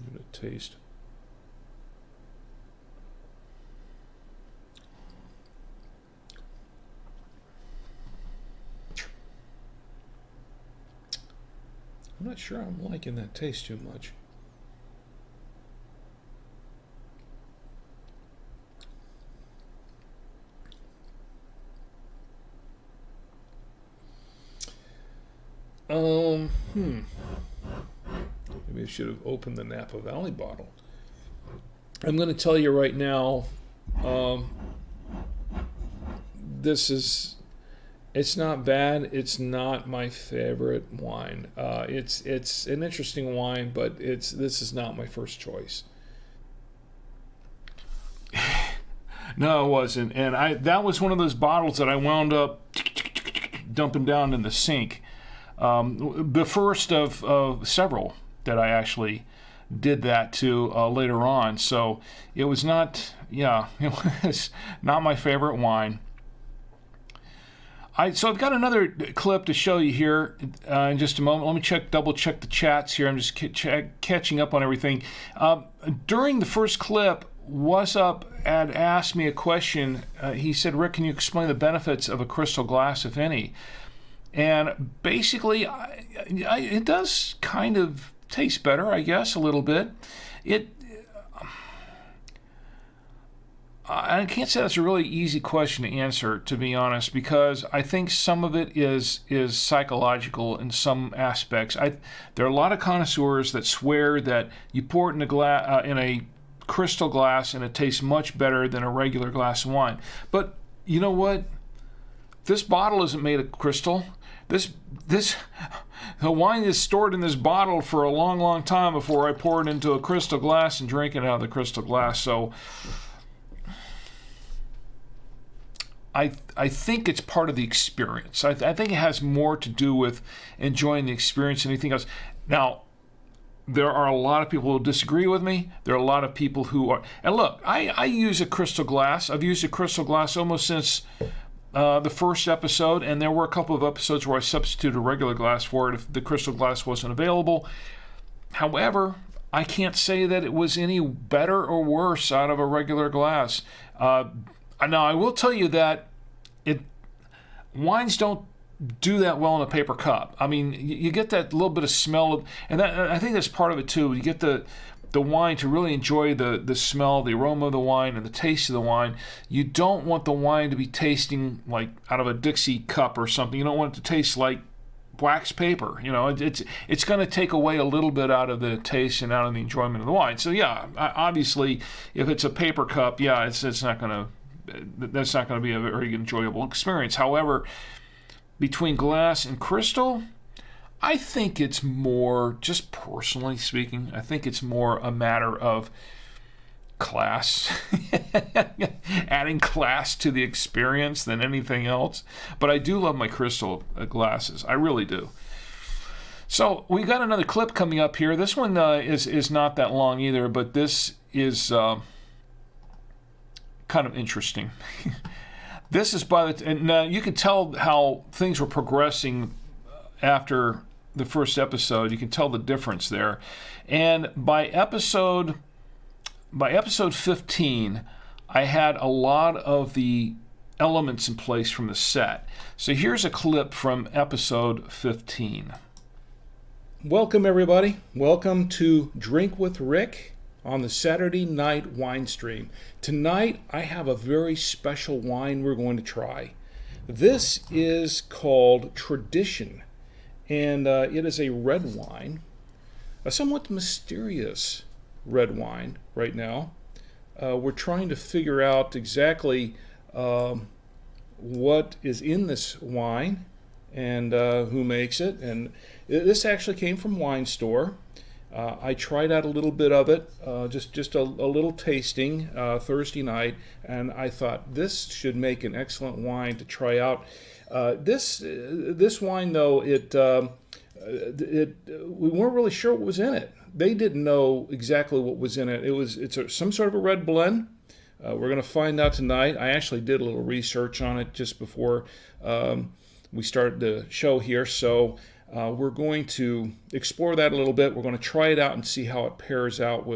give it a taste. I'm not sure I'm liking that taste too much. Maybe I should have opened the Napa Valley bottle. I'm going to tell you right now, it's not bad. It's not my favorite wine. It's an interesting wine, but this is not my first choice. No, it wasn't. And that was one of those bottles that I wound up dumping down in the sink. The first of several that I actually did that to later on. So it was not, it was not my favorite wine. So I've got another clip to show you here in just a moment. Let me double check the chats here. I'm just catching up on everything. During the first clip, What's Up had asked me a question. He said, Rick, can you explain the benefits of a crystal glass, if any? And basically, it does kind of taste better, I guess, a little bit. I can't say that's a really easy question to answer, to be honest, because I think some of it is psychological in some aspects. There are a lot of connoisseurs that swear that you pour it in a crystal glass and it tastes much better than a regular glass of wine. But you know what? This bottle isn't made of crystal. The wine is stored in this bottle for a long, long time before I pour it into a crystal glass and drink it out of the crystal glass. So I think it's part of the experience. I think it has more to do with enjoying the experience than anything else. Now, there are a lot of people who disagree with me. There are a lot of people who are. And look, I use a crystal glass. I've used a crystal glass almost since the first episode, and there were a couple of episodes where I substituted a regular glass for it if the crystal glass wasn't available. However, I can't say that it was any better or worse out of a regular glass. Now, I will tell you that wines don't do that well in a paper cup. I mean, you get that little bit of smell, and I think that's part of it too. You get the wine to really enjoy the smell, the aroma of the wine, and the taste of the wine. You don't want the wine to be tasting like out of a Dixie cup or something. You don't want it to taste like wax paper. You know, it's going to take away a little bit out of the taste and out of the enjoyment of the wine. So yeah, obviously, if it's a paper cup, yeah, it's not going to. That's not going to be a very enjoyable experience. However, between glass and crystal, I think it's more, just personally speaking, I think it's more a matter of class, adding class to the experience than anything else. But I do love my crystal glasses. I really do. So we got another clip coming up here. This one is not that long either, but this is kind of interesting. This is and you can tell how things were progressing after the first episode. You can tell the difference there. And by episode 15, I had a lot of the elements in place from the set. So here's a clip from episode 15. Welcome, everybody. Welcome to Drink with Rick on the Saturday Night Winestream. Tonight, I have a very special wine we're going to try. This is called Tradition, and it is a red wine, a somewhat mysterious red wine right now. We're trying to figure out exactly what is in this wine and who makes it. And this actually came from Wine Store. I tried out a little bit of it, just a little tasting Thursday night, and I thought this should make an excellent wine to try out. This wine, though, we weren't really sure what was in it. They didn't know exactly what was in it. It's some sort of a red blend. We're going to find out tonight. I actually did a little research on it just before we started the show here, so we're going to explore that a little bit. We're going to try it out and see how it pairs out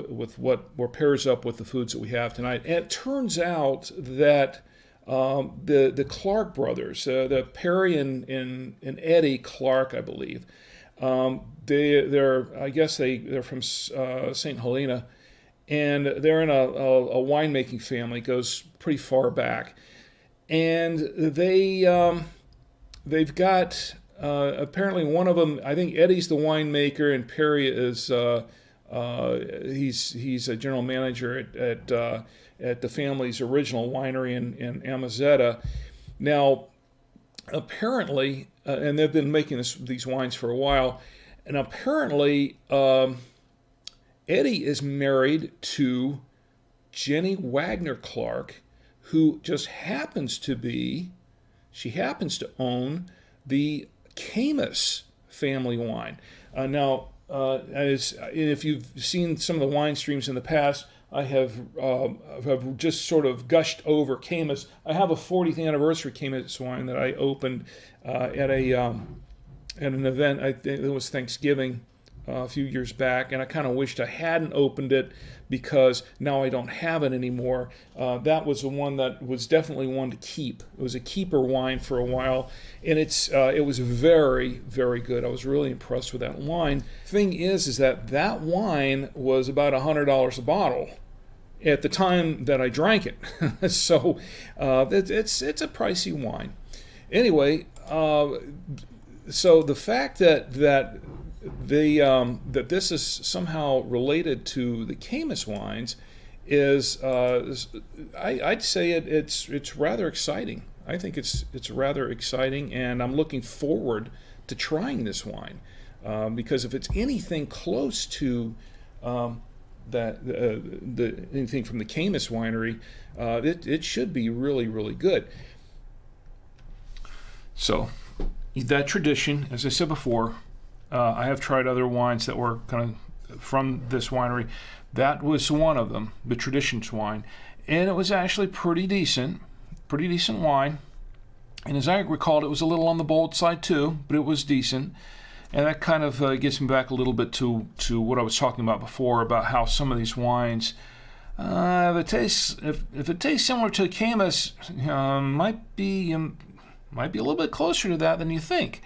pairs up with the foods that we have tonight. And it turns out that the Clark brothers, the Perry and Eddie Clark, I believe, they're from St. Helena, and they're in a winemaking family. It goes pretty far back, and they've got apparently one of them. I think Eddie's the winemaker, and Perry is he's a general manager at the family's original winery in Amazetta. Now, apparently, and they've been making these wines for a while, and apparently Eddie is married to Jenny Wagner Clark, who just happens to own the Caymus family wine. Now, if you've seen some of the wine streams in the past, I have just sort of gushed over Caymus. I have a 40th anniversary Caymus wine that I opened at an event. I think it was Thanksgiving a few years back, and I kind of wished I hadn't opened it because now I don't have it anymore. That was the one that was definitely one to keep. It was a keeper wine for a while, and it was very, very good. I was really impressed with that wine. Thing is that wine was about $100 a bottle at the time that I drank it. So it's a pricey wine. Anyway, so the fact that this is somehow related to the Caymus wines is I'd say it's rather exciting. I think it's rather exciting, and I'm looking forward to trying this wine because if it's anything close to anything from the Caymus winery, it should be really, really good. So that Tradition, as I said before, I have tried other wines that were kind of from this winery. That was one of them, the Traditions wine, and it was actually pretty decent wine. And as I recalled, it was a little on the bold side too, but it was decent. And that kind of gets me back a little bit to what I was talking about before, about how some of these wines, if it tastes similar to Caymus, might be a little bit closer to that than you think.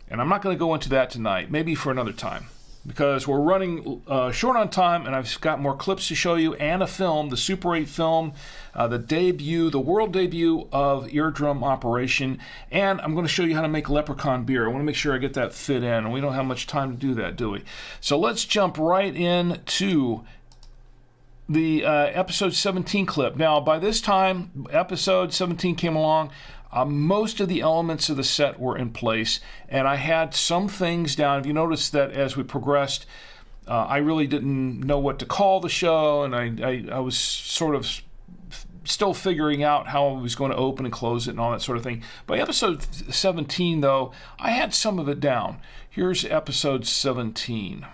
And I'm not going to go into that tonight, maybe for another time, because we're running short on time, and I've got more clips to show you and a film, the Super 8 film, the world debut of Eardrum Operation, and I'm going to show you how to make Leprechaun beer. I want to make sure I get that fit in, and we don't have much time to do that, do we? So let's jump right into the episode 17 clip. Now, by this time, episode 17 came along. Most of the elements of the set were in place, and I had some things down. If you notice that as we progressed, I really didn't know what to call the show, and I was sort of still figuring out how I was going to open and close it and all that sort of thing. By episode 17, though, I had some of it down. Here's episode 17.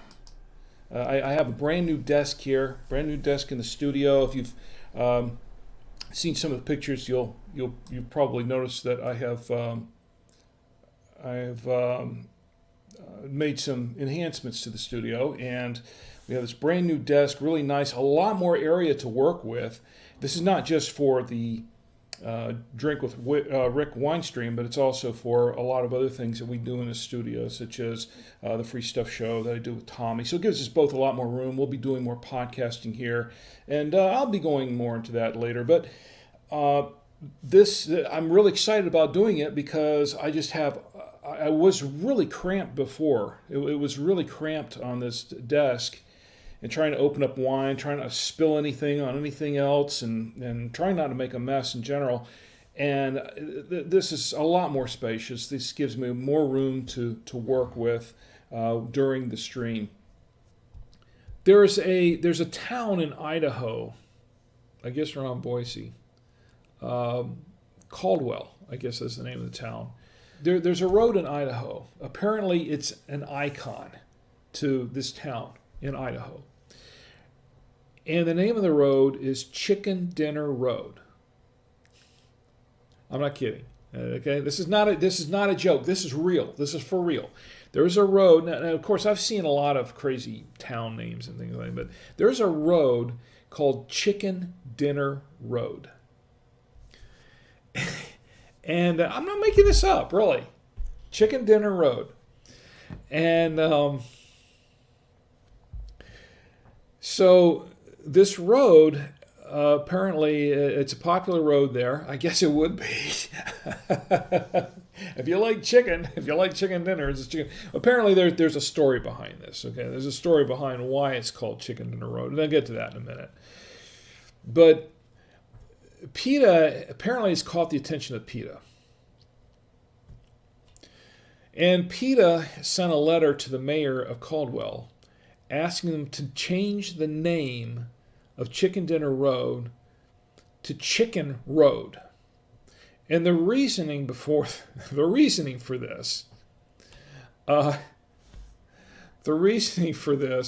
I have a brand new desk here, brand new desk in the studio. If you've seen some of the pictures, you'll probably notice that I have made some enhancements to the studio, and we have this brand new desk, really nice, a lot more area to work with. This is not just for the Drink with Rick Winestream, but it's also for a lot of other things that we do in the studio, such as the Free Stuff show that I do with Tommy. So it gives us both a lot more room. We'll be doing more podcasting here, and I'll be going more into that later. But I'm really excited about doing it because I was really cramped before. It was really cramped on this desk, and trying to open up wine, trying not to spill anything on anything else, and trying not to make a mess in general. And this is a lot more spacious. This gives me more room to work with during the stream. There's a town in Idaho, I guess around Boise, Caldwell, I guess that's the name of the town. There's a road in Idaho. Apparently it's an icon to this town in Idaho. And the name of the road is Chicken Dinner Road. I'm not kidding. Okay, this is not a joke. This is real. This is for real. There's a road. Now, of course, I've seen a lot of crazy town names and things like that, but there's a road called Chicken Dinner Road. And I'm not making this up, really. Chicken Dinner Road. And so this road, apparently it's a popular road there. I guess it would be. If you like chicken dinner, it's chicken. Apparently there's a story behind this. Okay, there's a story behind why it's called Chicken Dinner Road, and I'll get to that in a minute. But PETA apparently has caught the attention of PETA. And PETA sent a letter to the mayor of Caldwell asking them to change the name of Chicken Dinner Road to Chicken Road. And the reasoning for this,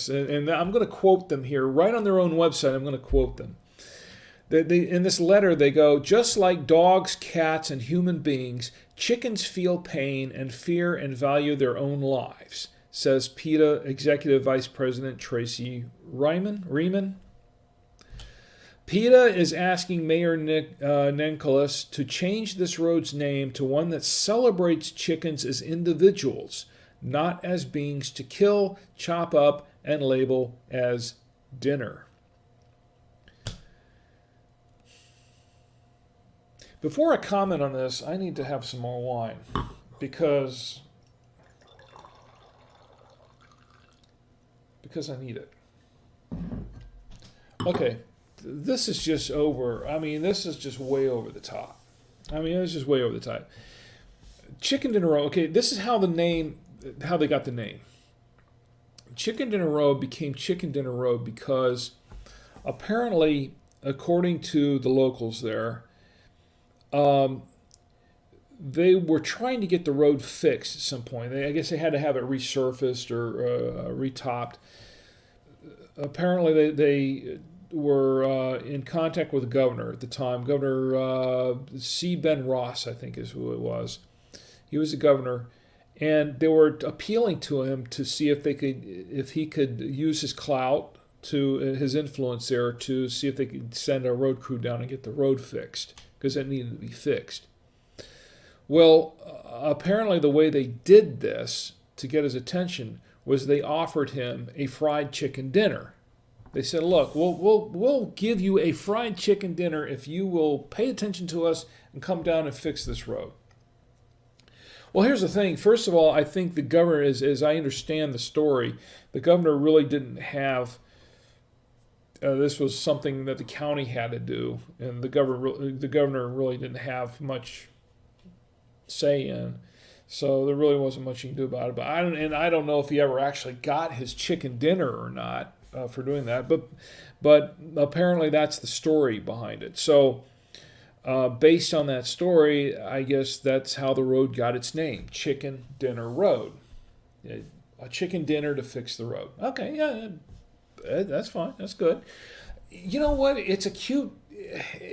and I'm going to quote them here, right on their own website, I'm going to quote them. In this letter, they go, just like dogs, cats, and human beings, chickens feel pain and fear and value their own lives, says PETA Executive Vice President Tracy Riemann. PETA is asking Mayor Nenkolas to change this road's name to one that celebrates chickens as individuals, not as beings to kill, chop up, and label as dinner. Before I comment on this, I need to have some more wine because I need it. Okay, this is just over. I mean, this is just way over the top. It's just way over the top. Chicken Dinner Road. Okay, this is how they got the name. Chicken Dinner Road became Chicken Dinner Road because apparently, according to the locals there, they were trying to get the road fixed at some point. I guess they had to have it resurfaced or retopped. Apparently, they were in contact with the governor at the time. Governor C. Ben Ross, I think is who it was. He was the governor, and they were appealing to him to see if he could use his clout, to his influence there, to see if they could send a road crew down and get the road fixed, because it needed to be fixed. Well, apparently the way they did this to get his attention was they offered him a fried chicken dinner. They said, look, we'll give you a fried chicken dinner if you will pay attention to us and come down and fix this road. Well, here's the thing. First of all, I think the governor, as I understand the story, the governor really didn't have this was something that the county had to do, and the governor really didn't have much say in. So there really wasn't much you can do about it. But I don't know if he ever actually got his chicken dinner or not for doing that. But apparently that's the story behind it. So based on that story, I guess that's how the road got its name, Chicken Dinner Road. A chicken dinner to fix the road. Okay, yeah, That's fine. That's good. You know what? It's a cute.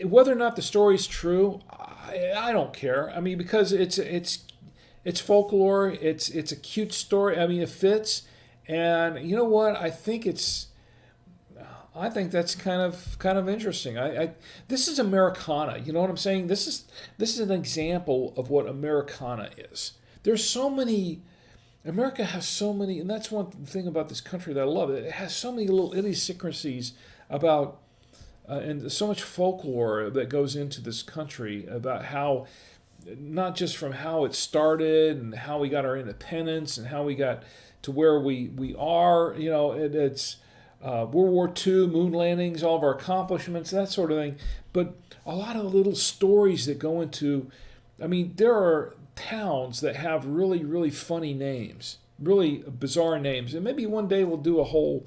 Whether or not the story's true, I don't care. I mean, because it's folklore. It's a cute story. I mean, it fits. And you know what? I think that's kind of interesting. This is Americana. You know what I'm saying? This is an example of what Americana is. There's so many. America has so many, and that's one thing about this country that I love. It has so many little idiosyncrasies about, and so much folklore that goes into this country about how, not just from how it started and how we got our independence and how we got to where we are. You know, it's World War II, moon landings, all of our accomplishments, that sort of thing. But a lot of the little stories that go into, I mean, there are towns that have really, really funny names, really bizarre names. And maybe one day we'll do a whole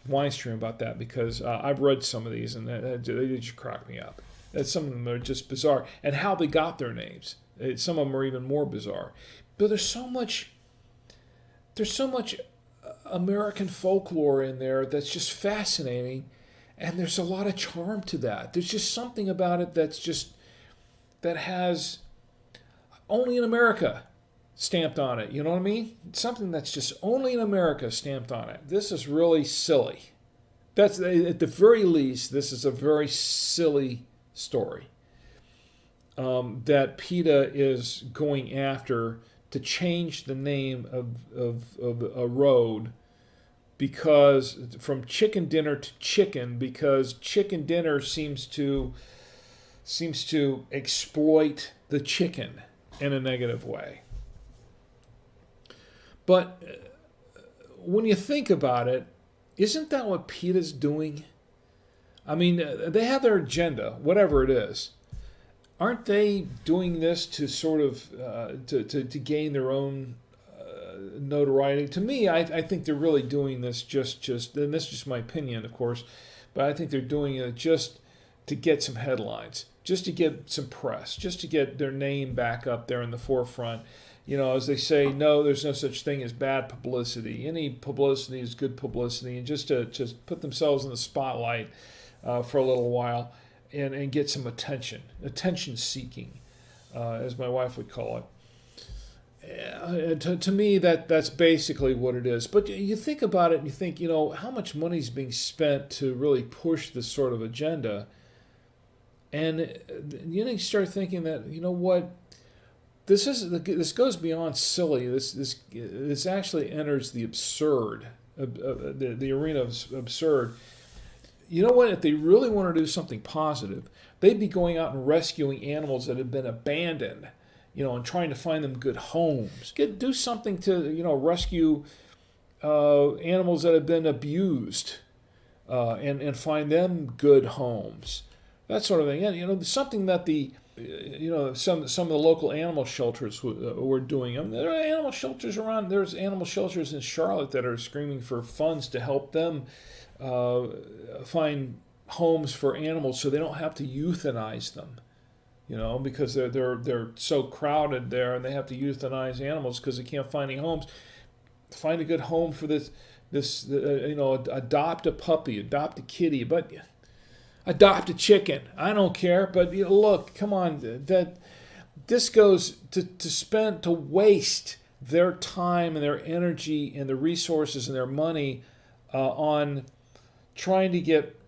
Winestream about that, because I've read some of these and they just crack me up. Some of them are just bizarre. And how they got their names. Some of them are even more bizarre. But there's so much American folklore in there that's just fascinating. And there's a lot of charm to that. There's just something about it that has only in America stamped on it. You know what I mean? Something that's just only in America stamped on it. This is really silly. That's, at the very least, this is a very silly story that PETA is going after to change the name of a road, because from chicken dinner to chicken, because chicken dinner seems to exploit the chicken in a negative way. But when you think about it, isn't that what PETA's doing? I mean, they have their agenda, whatever it is. Aren't they doing this to sort of to gain their own notoriety? To me, I think they're really doing this just, and this is just my opinion, of course, but I think they're doing it just to get some headlines, just to get some press, just to get their name back up there in the forefront. You know, as they say, no, there's no such thing as bad publicity. Any publicity is good publicity, and just to put themselves in the spotlight for a little while and get some attention seeking, as my wife would call it. To me, that's basically what it is. But you think about it and you think, you know, how much money is being spent to really push this sort of agenda. And you start thinking that, you know what, this goes beyond silly. This actually enters the absurd, the arena of absurd. You know what? If they really want to do something positive, they'd be going out and rescuing animals that have been abandoned, you know, and trying to find them good homes. Do something to, you know, rescue animals that have been abused, and find them good homes. That sort of thing. Yeah, you know, something that some of the local animal shelters were doing. I mean, there are animal shelters around. There's animal shelters in Charlotte that are screaming for funds to help them find homes for animals so they don't have to euthanize them. You know, because they're so crowded there, and they have to euthanize animals because they can't find any homes. Find a good home for this you know, adopt a puppy, adopt a kitty, but adopt a chicken. I don't care, but you know, look, come on, this goes to waste their time and their energy and the resources and their money on trying to get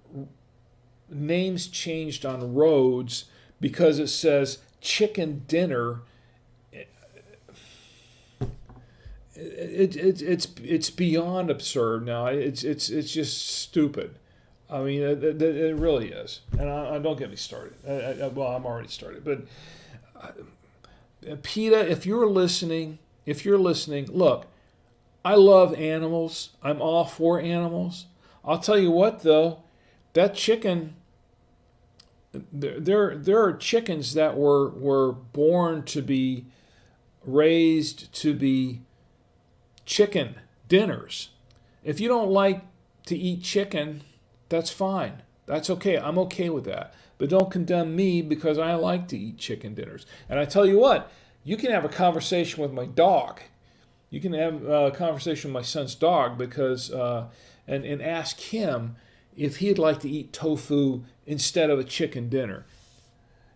names changed on roads because it says chicken dinner. It's beyond absurd now. It's just stupid. I mean, it really is. And I don't get me started. Well, I'm already started. But PETA, if you're listening, look, I love animals. I'm all for animals. I'll tell you what, though, that chicken, there are chickens that were born to be raised to be chicken dinners. If you don't like to eat chicken, that's fine. That's okay. I'm okay with that. But don't condemn me because I like to eat chicken dinners. And I tell you what, you can have a conversation with my dog. You can have a conversation with my son's dog because, and ask him if he'd like to eat tofu instead of a chicken dinner.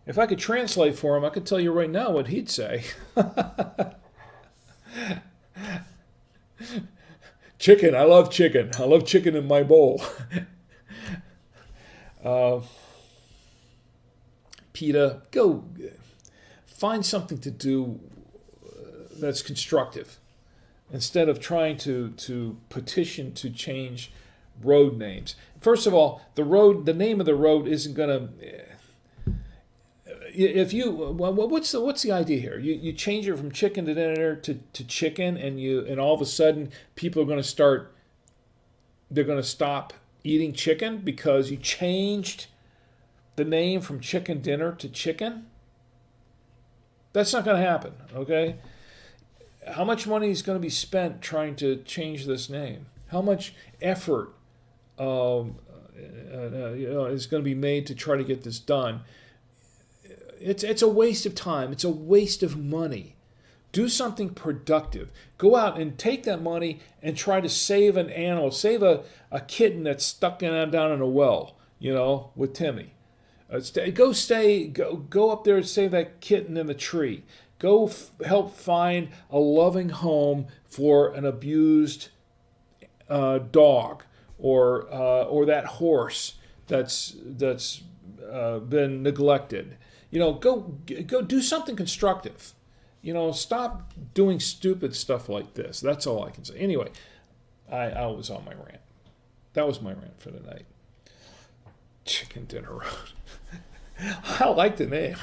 If I could translate for him, I could tell you right now what he'd say. Chicken, I love chicken. I love chicken in my bowl. PETA, go find something to do that's constructive instead of trying to petition to change road names. First of all, the name of the road isn't going to. What's the idea here? You change it from chicken to dinner to chicken, and all of a sudden people are going to start. They're going to stop eating chicken because you changed the name from chicken dinner to chicken. That's not going to happen. Okay. How much money is going to be spent trying to change this name? How much effort is going to be made to try to get this done? It's a waste of time. It's a waste of money. Do something productive. Go out and take that money and try to save an animal. Save a kitten that's stuck down in a well, with Timmy. Go up there and save that kitten in the tree. Go help find a loving home for an abused dog or that horse that's been neglected. Go do something constructive. Stop doing stupid stuff like this. That's all I can say. Anyway, I was on my rant. That was my rant for the night. Chicken Dinner Road. I like the name.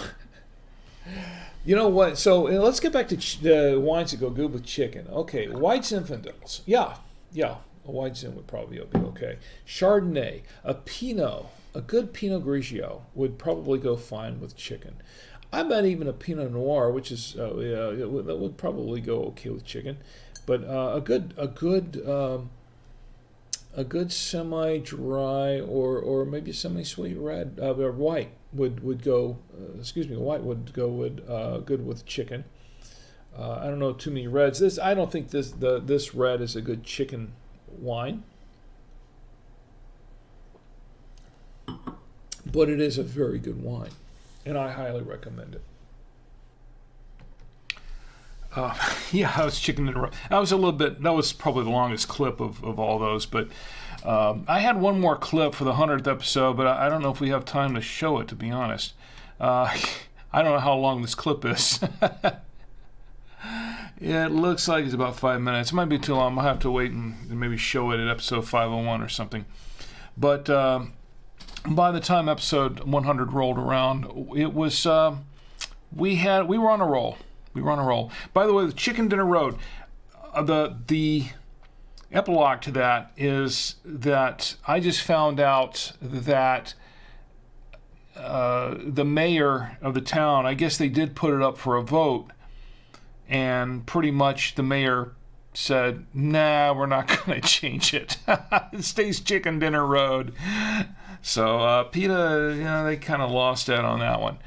You know what? So let's get back to the wines that go good with chicken. Okay, white Zinfandels. Yeah. A white Zin would probably be okay. Chardonnay, a Pinot, a good Pinot Grigio would probably go fine with chicken. I bet even a Pinot Noir, which is that would probably go okay with chicken. But a good semi-dry or maybe semi-sweet red or white would go. White would go good with chicken. I don't know too many reds. I don't think this red is a good chicken wine, but it is a very good wine, and I highly recommend it. That was chicken in a row. That was probably the longest clip of all those, but I had one more clip for the 100th episode, but I don't know if we have time to show it, to be honest. I don't know how long this clip is. Yeah, it looks like it's about 5 minutes. It might be too long. I'll have to wait and maybe show it at episode 501 or something. But by the time episode 100 rolled around, it was we were on a roll. By the way, the Chicken Dinner Road, the epilogue to that is that I just found out that the mayor of the town, I guess they did put it up for a vote, and pretty much the mayor said, nah, we're not going to change it. It stays Chicken Dinner Road. So PETA, they kind of lost out on that one.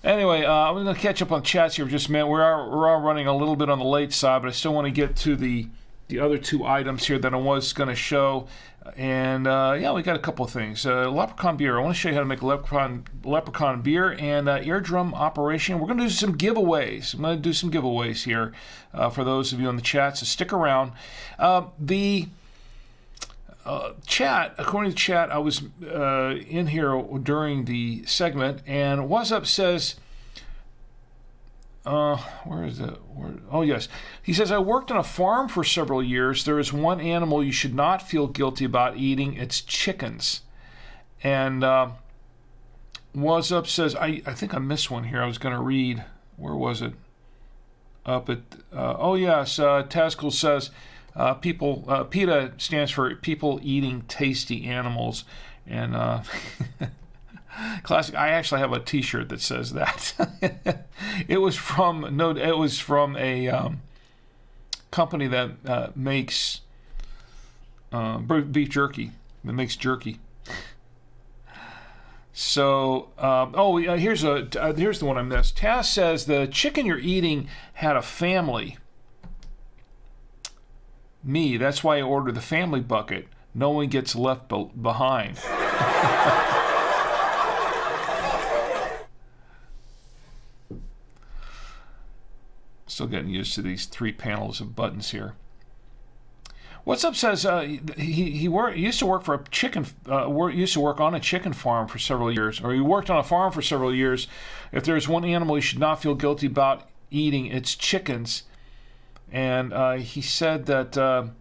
Anyway, I'm going to catch up on chats here for just a minute. We're all running a little bit on the late side, but I still want to get to the other two items here that I was going to show. And we got a couple of things. Leprechaun beer. I want to show you how to make leprechaun beer and eardrum operation. We're going to do some giveaways. I'm going to do some giveaways here for those of you in the chat, so stick around. The chat, according to chat, I was in here during the segment, and What's Up says, where is it? Oh, yes. He says, I worked on a farm for several years. There is one animal you should not feel guilty about eating. It's chickens. And What's Up says, I think I missed one here. I was going to read. Where was it? Up at, Taskell says, PETA stands for People Eating Tasty Animals. And classic. I actually have a T-shirt that says that. It was from a company that makes beef jerky. That makes jerky. So, here's the one I missed. Taz says the chicken you're eating had a family. Me, that's why I ordered the family bucket. no one gets left behind. Still getting used to these 3 panels of buttons here. What's Up says he used to work for a chicken used to work on a chicken farm for several years, or he worked on a farm for several years. If there's one animal he should not feel guilty about eating, it's chickens. And he said that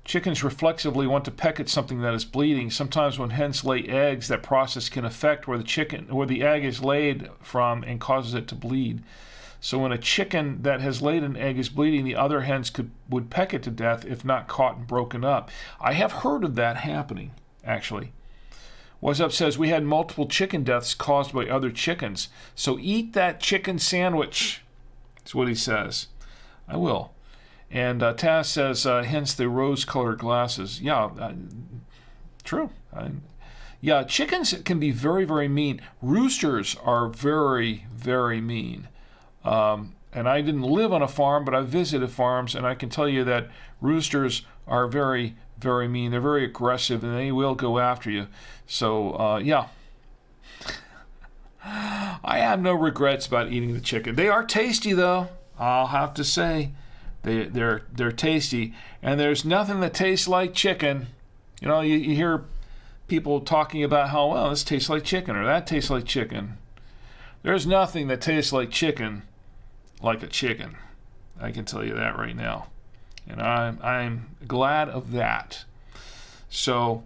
chickens reflexively want to peck at something that is bleeding. Sometimes when hens lay eggs, that process can affect where the egg is laid from and causes it to bleed. So when a chicken that has laid an egg is bleeding, the other hens would peck it to death if not caught and broken up. I have heard of that happening, actually. What's Up says, we had multiple chicken deaths caused by other chickens. So eat that chicken sandwich, is what he says. I will. And Taz says, hence the rose-colored glasses. Yeah, true. Yeah, chickens can be very, very mean. Roosters are very, very mean. And I didn't live on a farm, but I visited farms, and I can tell you that roosters are very, very mean. They're very aggressive, and they will go after you. So, yeah. I have no regrets about eating the chicken. They are tasty, though. I'll have to say. They're tasty. And there's nothing that tastes like chicken. You know, you hear people talking about how, well, this tastes like chicken, or that tastes like chicken. There's nothing that tastes like chicken like a chicken. I can tell you that right now. And I'm glad of that. So,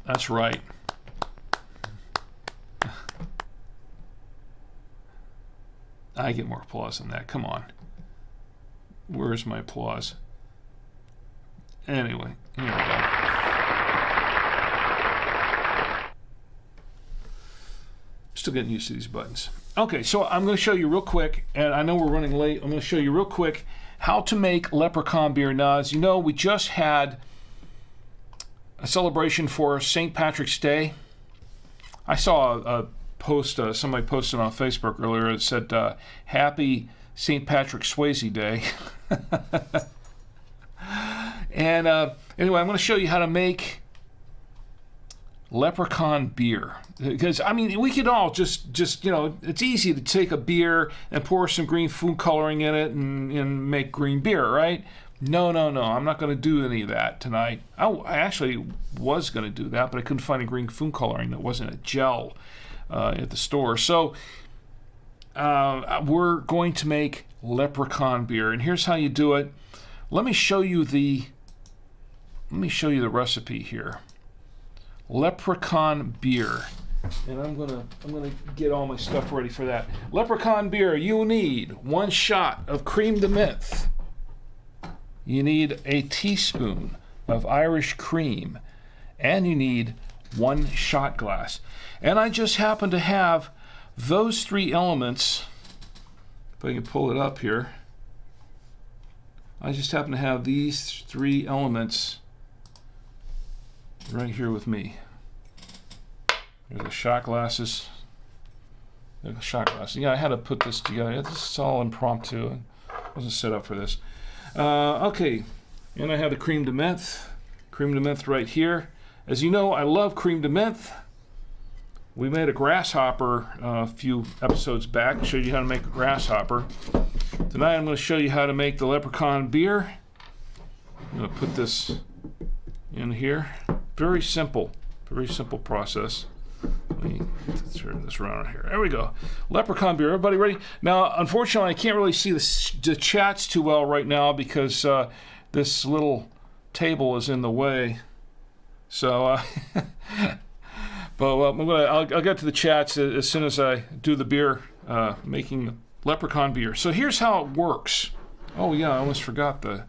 that's right. I get more applause than that. Come on. Where's my applause? Anyway, here we go. Still getting used to these buttons. Okay, so I'm going to show you real quick, and I know we're running late. I'm going to show you real quick how to make Leprechaun beer. Now, as you know, we just had a celebration for St. Patrick's Day. I saw a post, somebody posted on Facebook earlier. It said, Happy St. Patrick Swayze Day. And anyway, I'm going to show you how to make Leprechaun beer. Because, I mean, we could all just you know, it's easy to take a beer and pour some green food coloring in it and make green beer, right? No. I'm not going to do any of that tonight. I actually was going to do that, but I couldn't find a green food coloring that wasn't a gel at the store. So we're going to make Leprechaun beer, and here's how you do it. Let me show you the recipe here. Leprechaun beer. And I'm gonna get all my stuff ready for that. Leprechaun beer, you need 1 shot of creme de menthe. You need a teaspoon of Irish cream. And you need 1 shot glass. And I just happen to have those 3 elements. If I can pull it up here. I just happen to have these 3 elements right here with me. There's the shot glasses. There's the shot glasses. Yeah, I had to put this together. This is all impromptu. I wasn't set up for this. Okay, and I have the creme de menthe. Creme de menthe right here. As you know, I love creme de menthe. We made a grasshopper a few episodes back. Showed you how to make a grasshopper. Tonight I'm going to show you how to make the Leprechaun beer. I'm going to put this in here. Very simple process. Let me turn this around here. There we go. Leprechaun beer. Everybody ready? Now, unfortunately, I can't really see the chats too well right now because this little table is in the way. So, but I'll get to the chats as soon as I do the beer, making Leprechaun beer. So here's how it works. Oh yeah, I almost forgot the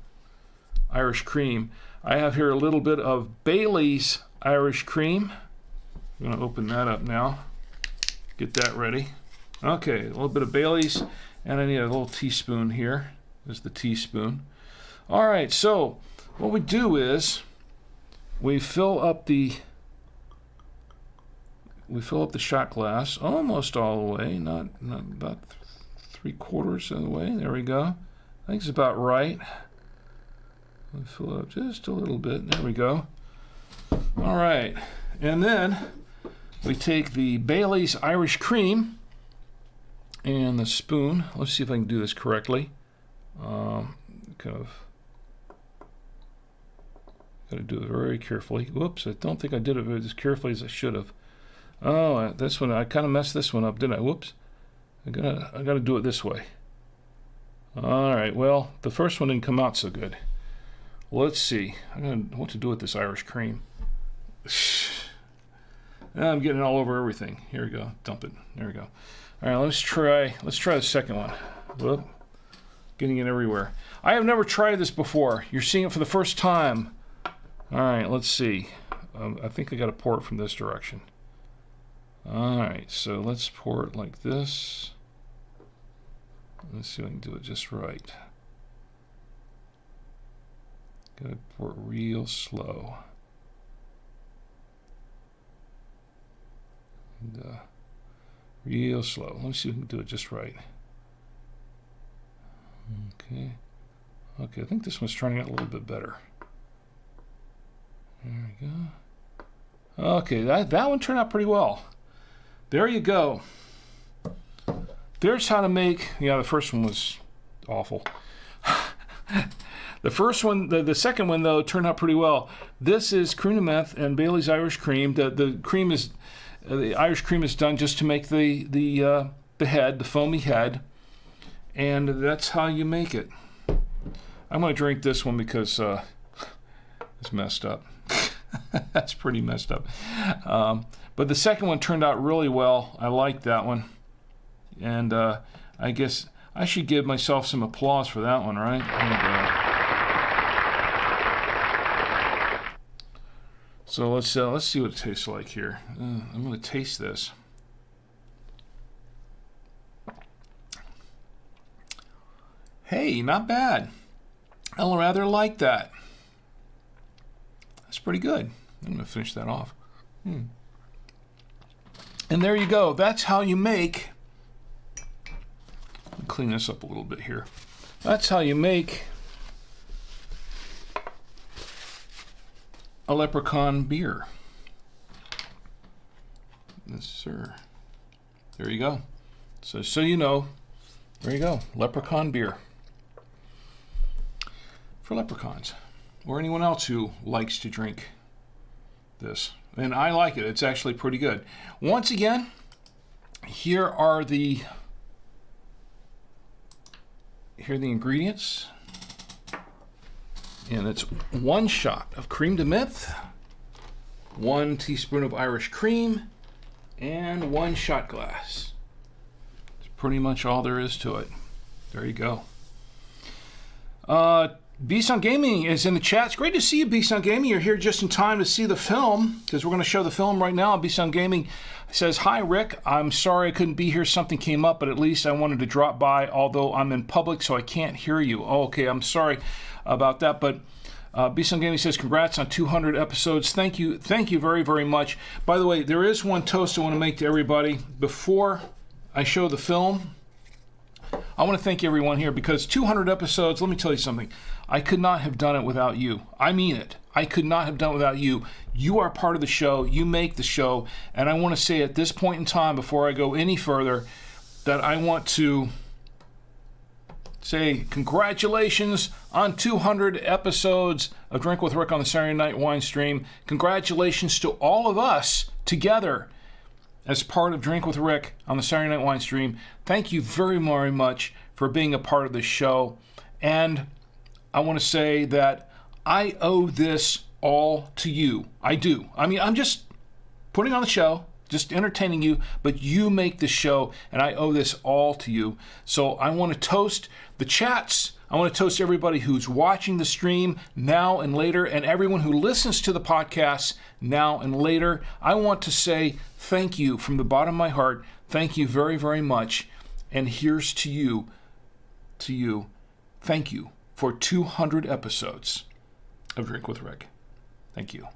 Irish cream. I have here a little bit of Bailey's Irish cream. I'm going to open that up now. Get that ready. Okay, a little bit of Bailey's, and I need a little teaspoon here. There's the teaspoon. All right, so what we do is we fill up the shot glass almost all the way, not about 3/4 of the way. There we go. I think it's about right. We fill it up just a little bit. There we go. All right. And then we take the Bailey's Irish Cream and the spoon. Let's see if I can do this correctly. Kind of got to do it very carefully. Whoops, I don't think I did it as carefully as I should have. Oh, this one, I kind of messed this one up, didn't I? Whoops. I gotta do it this way. All right, well, the first one didn't come out so good. Let's see. What to do with this Irish cream. I'm getting it all over everything. Here we go. Dump it. There we go. All right, let's try the second one. Whoop. Getting it everywhere. I have never tried this before. You're seeing it for the first time. All right, let's see. I think I got to pour it from this direction. All right, so let's pour it like this. Let's see if I can do it just right. Gotta pour it real slow. And, real slow. Let me see if we can do it just right. Okay. Okay, I think this one's turning out a little bit better. There we go. Okay, that one turned out pretty well. There you go. There's how to make, the first one was awful. The first one, the second one though, turned out pretty well. This is cream de menthe and Bailey's Irish cream. The Irish cream is done just to make the head, the foamy head, and that's how you make it. I'm going to drink this one because it's messed up. That's pretty messed up. But the second one turned out really well. I liked that one. And I guess I should give myself some applause for that one, right? So let's see what it tastes like here. I'm going to taste this. Hey, not bad. I rather like that. That's pretty good. I'm going to finish that off. And there you go. That's how you make... Let me clean this up a little bit here. That's how you make a Leprechaun beer. Yes, sir. There you go. So you know, there you go. Leprechaun beer. For leprechauns. Or anyone else who likes to drink this. And I like it. It's actually pretty good. Once again, here are the ingredients. And it's 1 shot of cream de menthe, 1 teaspoon of Irish cream, and 1 shot glass. It's pretty much all there is to it. There you go. Beast on Gaming is in the chat. It's great to see you, Beast on Gaming. You're here just in time to see the film, because we're going to show the film right now. Beast on Gaming says, "Hi, Rick. I'm sorry I couldn't be here. Something came up, but at least I wanted to drop by, although I'm in public, so I can't hear you." Oh, okay, I'm sorry about that, but Beast on Gaming says, "Congrats on 200 episodes." Thank you very, very much. By the way, there is one toast I want to make to everybody before I show the film. I want to thank everyone here, because 200 episodes, let me tell you something. I could not have done it without you. I mean it. I could not have done it without you. You are part of the show. You make the show. And I want to say at this point in time, before I go any further, that I want to say congratulations on 200 episodes of Drink with Rick on the Saturday Night Wine Stream. Congratulations to all of us together as part of Drink with Rick on the Saturday Night Wine Stream. Thank you very, very much for being a part of this show. And I want to say that I owe this all to you. I do. I mean, I'm just putting on the show, just entertaining you, but you make the show, and I owe this all to you. So I want to toast the chats. I want to toast everybody who's watching the stream now and later, and everyone who listens to the podcast now and later. I want to say thank you from the bottom of my heart. Thank you very, very much. And here's to you. Thank you for 200 episodes of Drink with Rick. Thank you.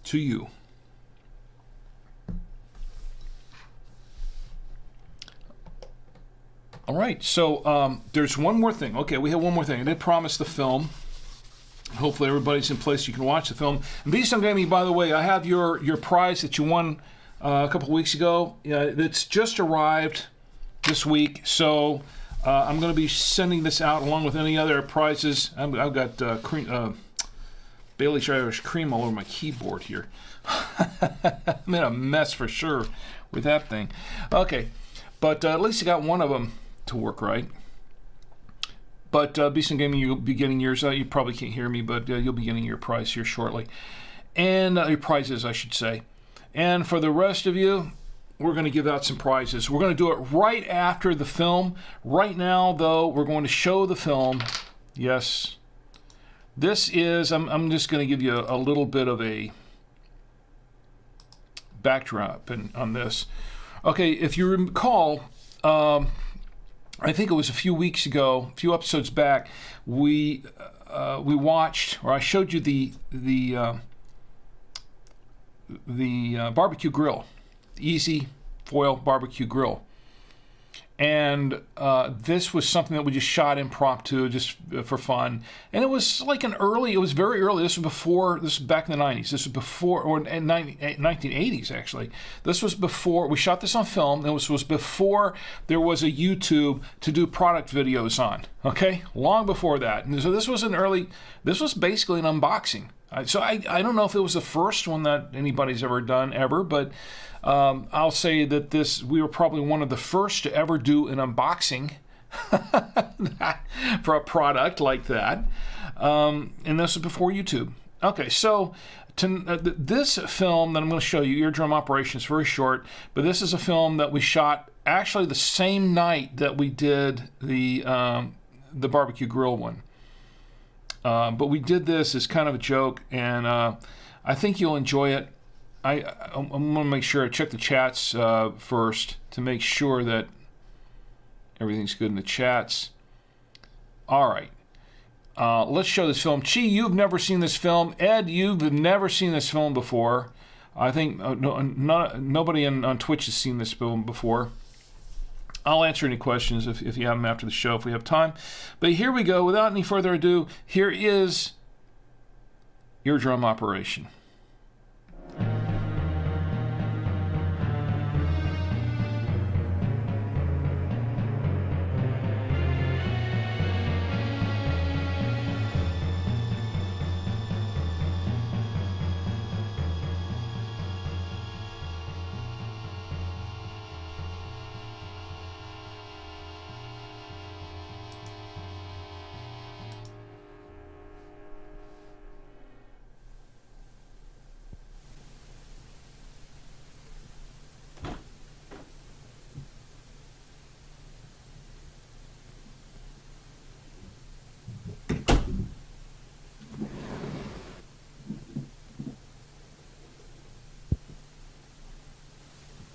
To you. All right, so there's one more thing. Okay, we have one more thing. I did promise the film. hopefully everybody's in place you can watch the film. And Beast on Gaming, by the way, I have your prize that you won a couple weeks ago. It's just arrived this week, so I'm going to be sending this out along with any other prizes. I've got Bailey's Irish Cream all over my keyboard here. I'm in a mess for sure with that thing. Okay, but at least I got one of them to work right. But Beast and Gaming, you'll be getting yours. You probably can't hear me, but you'll be getting your prize here shortly. And your prizes, I should say. And for the rest of you, we're going to give out some prizes. We're going to do it right after the film. Right now, though, we're going to show the film. Yes. This is, I'm just going to give you a little bit of a backdrop on this. Okay, if you recall, I think it was a few weeks ago, a few episodes back, we watched, or I showed you the barbecue grill, easy foil barbecue grill. And this was something that we just shot impromptu, just for fun. And it was like it was very early. This was back in the 90s. This was before, or in 1980s, actually. This was before, we shot this on film. This was before there was a YouTube to do product videos on, okay? Long before that. And so this was basically an unboxing. So I don't know if it was the first one that anybody's ever done, but I'll say that we were probably one of the first to ever do an unboxing for a product like that. And this was before YouTube. Okay, so this film that I'm going to show you, Eardrum Operation, is very short, but this is a film that we shot actually the same night that we did the barbecue grill one. But we did this as kind of a joke, and I think you'll enjoy it. I'm going to make sure I check the chats first to make sure that everything's good in the chats. All right. Let's show this film. Chi, you've never seen this film. Ed, you've never seen this film before. I think nobody on Twitch has seen this film before. I'll answer any questions if you have them after the show, if we have time. But here we go. Without any further ado, here is Eardrum Operation.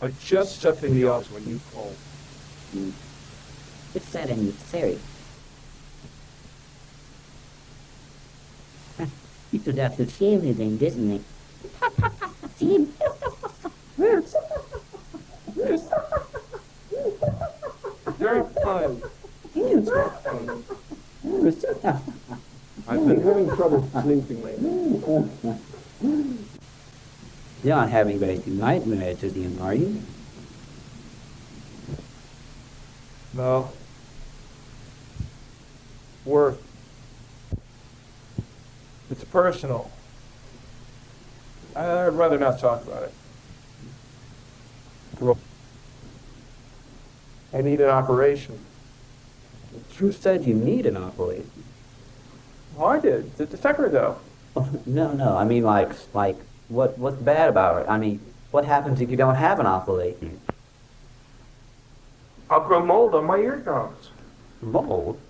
I just stepped in the office when you called. It's that unnecessary. You should have to shave his name, didn't he? See? Very fine. I've been having trouble sleeping lately. You're not having very few nightmares, Ian, are you? No. Work. It's personal. I'd rather not talk about it. I need an operation. Who said you need an operation? Oh, I did. The defector, though. No. I mean, like, what's bad about it? I mean, what happens if you don't have an operation? I'll grow mold on my eardrums. Mold?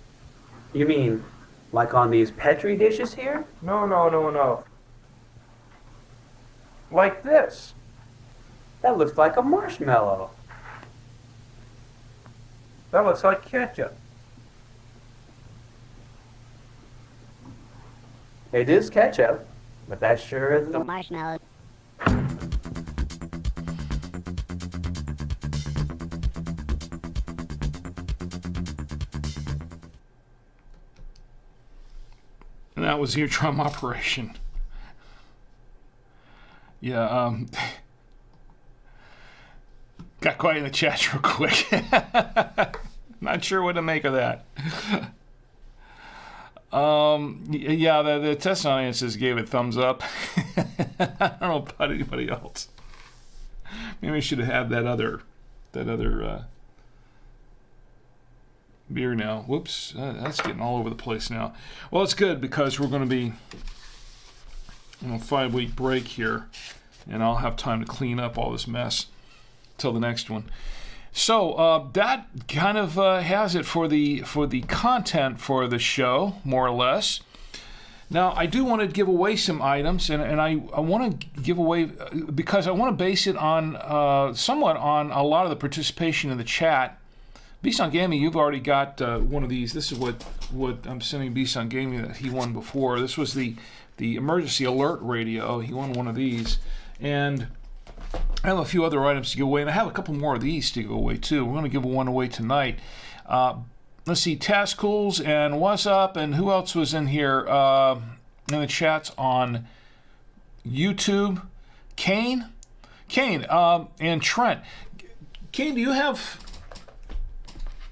You mean, like on these Petri dishes here? No. Like this. That looks like a marshmallow. That looks like ketchup. It is ketchup, but that sure isn't a Marshmallow. And that was the eardrum operation. Yeah, got quiet in the chat real quick. Not sure what to make of that. Yeah, the test audiences gave it thumbs up. I don't know about anybody else. Maybe I should have had that other beer now. Whoops, that's getting all over the place now. Well, it's good because we're going to be on a 5-week break here, and I'll have time to clean up all this mess till the next one. So that kind of has it for the content for the show, more or less. Now, I do want to give away some items, and I want to give away, because I want to base it on somewhat on a lot of the participation in the chat. Bisan Gaming, you've already got one of these. This is what I'm sending Bisan Gaming that he won before. This was the emergency alert radio. He won one of these. And I have a few other items to give away, and I have a couple more of these to give away too. We're going to give one away tonight. Let's see, Tascools and What's Up, and who else was in here in the chats on YouTube? Kane, and Trent. Kane, do you have...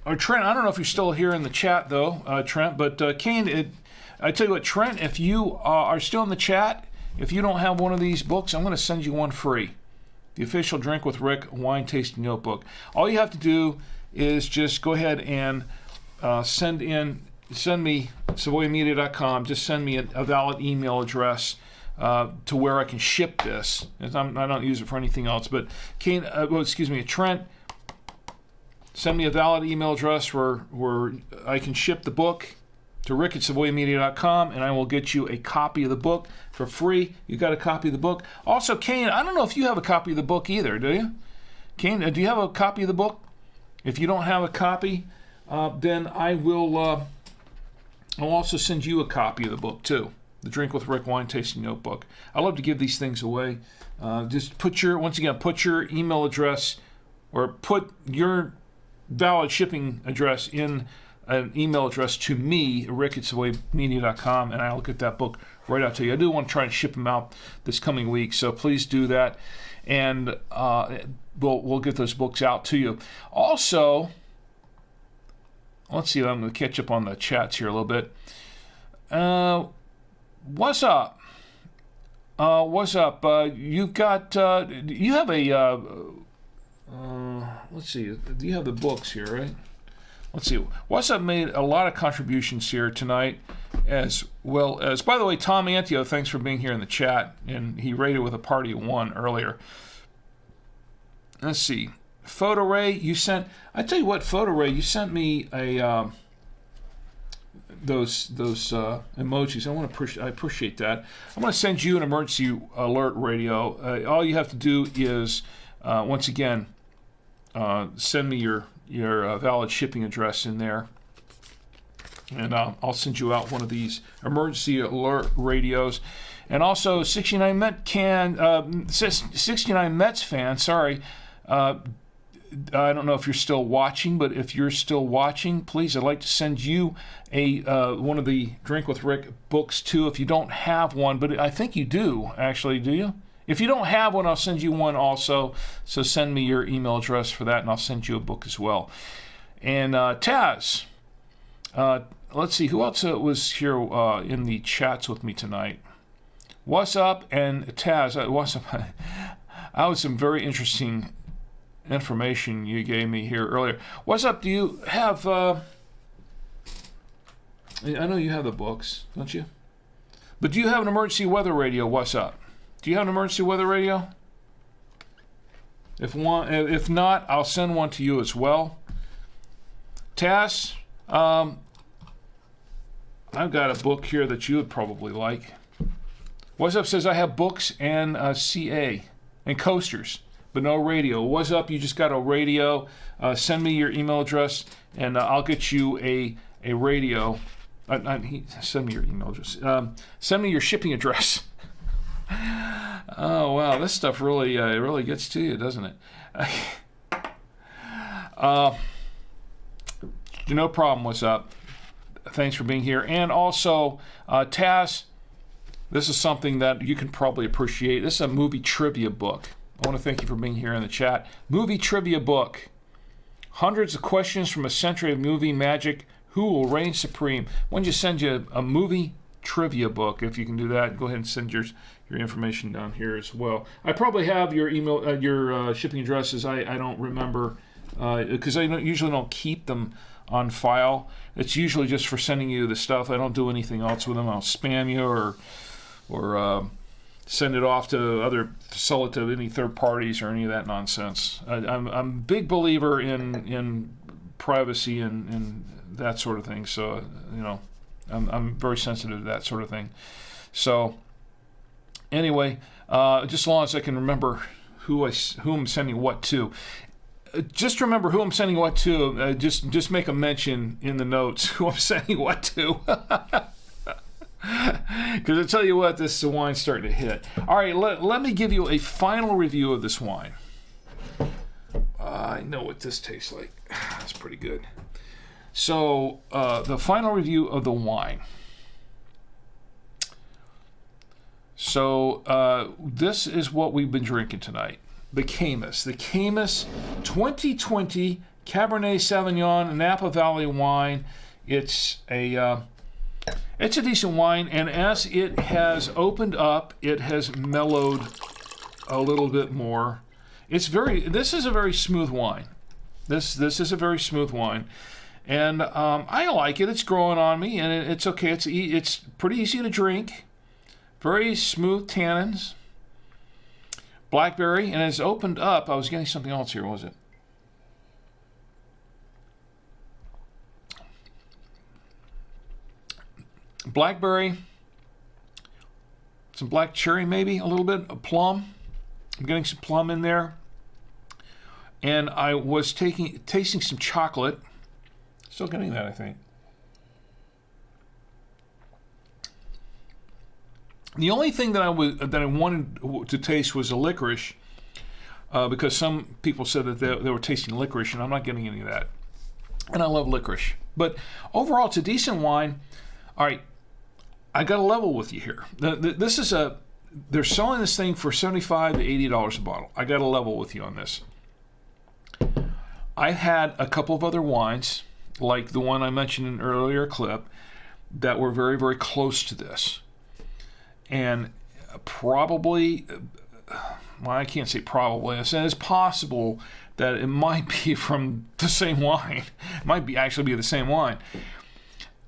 Or Trent, I don't know if you're still here in the chat, though, Trent, but Kane, I tell you what, Trent, if you are still in the chat, if you don't have one of these books, I'm going to send you one free. The official Drink with Rick Wine Tasting Notebook. All you have to do is just go ahead and send me, savoymedia.com, just send me a valid email address to where I can ship this. I don't use it for anything else, but Kane, Trent, send me a valid email address where I can ship the book to rick@savoymedia.com, and I will get you a copy of the book for free. You got a copy of the book. Also, Kane, I don't know if you have a copy of the book either, do you? Kane, do you have a copy of the book? If you don't have a copy, then I will I'll also send you a copy of the book too. The Drink with Rick Wine Tasting Notebook. I love to give these things away. Just put your email address, or put your valid shipping address in an email address to me, rick@savoymedia.com, and I'll get that book right out to you. I do want to try and ship them out this coming week, so please do that, and we'll get those books out to you. Also, let's see, I'm going to catch up on the chats here a little bit. What's up? What's up? You've got, you have a, let's see, you have the books here, right? Let's see. What's Up made a lot of contributions here tonight, as well as, by the way, Tom Antio, thanks for being here in the chat, and he rated with a party of one earlier. Let's see. Photo Ray, you sent, I tell you what, Photo Ray, you sent me a, those emojis. I appreciate that. I'm going to send you an emergency alert radio. All you have to do is, once again, send me your valid shipping address in there, and I'll send you out one of these emergency alert radios. And also 69 Mets fan, sorry, I don't know if you're still watching, but if you're still watching, please, I'd like to send you a one of the Drink with Rick books too, if you don't have one, but I think you do, actually. Do you? If you don't have one, I'll send you one also. So send me your email address for that, and I'll send you a book as well. And Taz, let's see, who else was here in the chats with me tonight? What's Up and Taz, What's Up? I was some very interesting information you gave me here earlier. What's Up? Do you have, I know you have the books, don't you? But do you have an emergency weather radio? What's Up? Do you have an emergency weather radio? If not, I'll send one to you as well. Taz, I've got a book here that you would probably like. What's Up says I have books and CA and coasters, but no radio. What's Up? You just got a radio. Send me your email address, and I'll get you a radio. Send me your email address. Send me your shipping address. Oh wow, this stuff really gets to you, doesn't it? No problem. What's Up? thanks for being here. And also, Taz, this is something that you can probably appreciate. This is a movie trivia book. I want to thank you for being here in the chat. Movie trivia book. Hundreds of questions from a century of movie magic. Who will reign supreme? Why don't you send you a movie trivia book? If you can do that, go ahead and send your information down here as well. I probably have your email, your shipping addresses. I don't remember because I usually don't keep them on file. It's usually just for sending you the stuff. I don't do anything else with them. I'll spam you or send it off to sell it to any third parties or any of that nonsense. I'm a big believer in privacy and that sort of thing. So I'm very sensitive to that sort of thing. So anyway, just as long as I can remember who I'm sending what to. Just remember who I'm sending what to. Just make a mention in the notes who I'm sending what to. Because I tell you what, this wine's starting to hit. All right, let me give you a final review of this wine. I know what this tastes like. It's pretty good. So, the final review of the wine. So, this is what we've been drinking tonight. The Caymus 2020 Cabernet Sauvignon Napa Valley wine. It's a decent wine, and as it has opened up, it has mellowed a little bit more. This is a very smooth wine. This is a very smooth wine, and I like it. It's growing on me, and it's okay. It's pretty easy to drink. Very smooth tannins. Blackberry, and it's opened up. I was getting something else here. What was it? Blackberry, some black cherry, maybe a little bit, a plum. I'm getting some plum in there, and I was tasting some chocolate. Still getting that, I think. The only thing that I wanted to taste was a licorice, because some people said that they were tasting licorice, and I'm not getting any of that. And I love licorice, but overall, it's a decent wine. All right. I got to level with you here. They're selling this thing for $75 to $80 a bottle. I got to level with you on this. I've had a couple of other wines, like the one I mentioned in an earlier clip, that were very, very close to this. And probably, well, I can't say probably, it's possible that it might be from the same wine. It might actually be the same wine.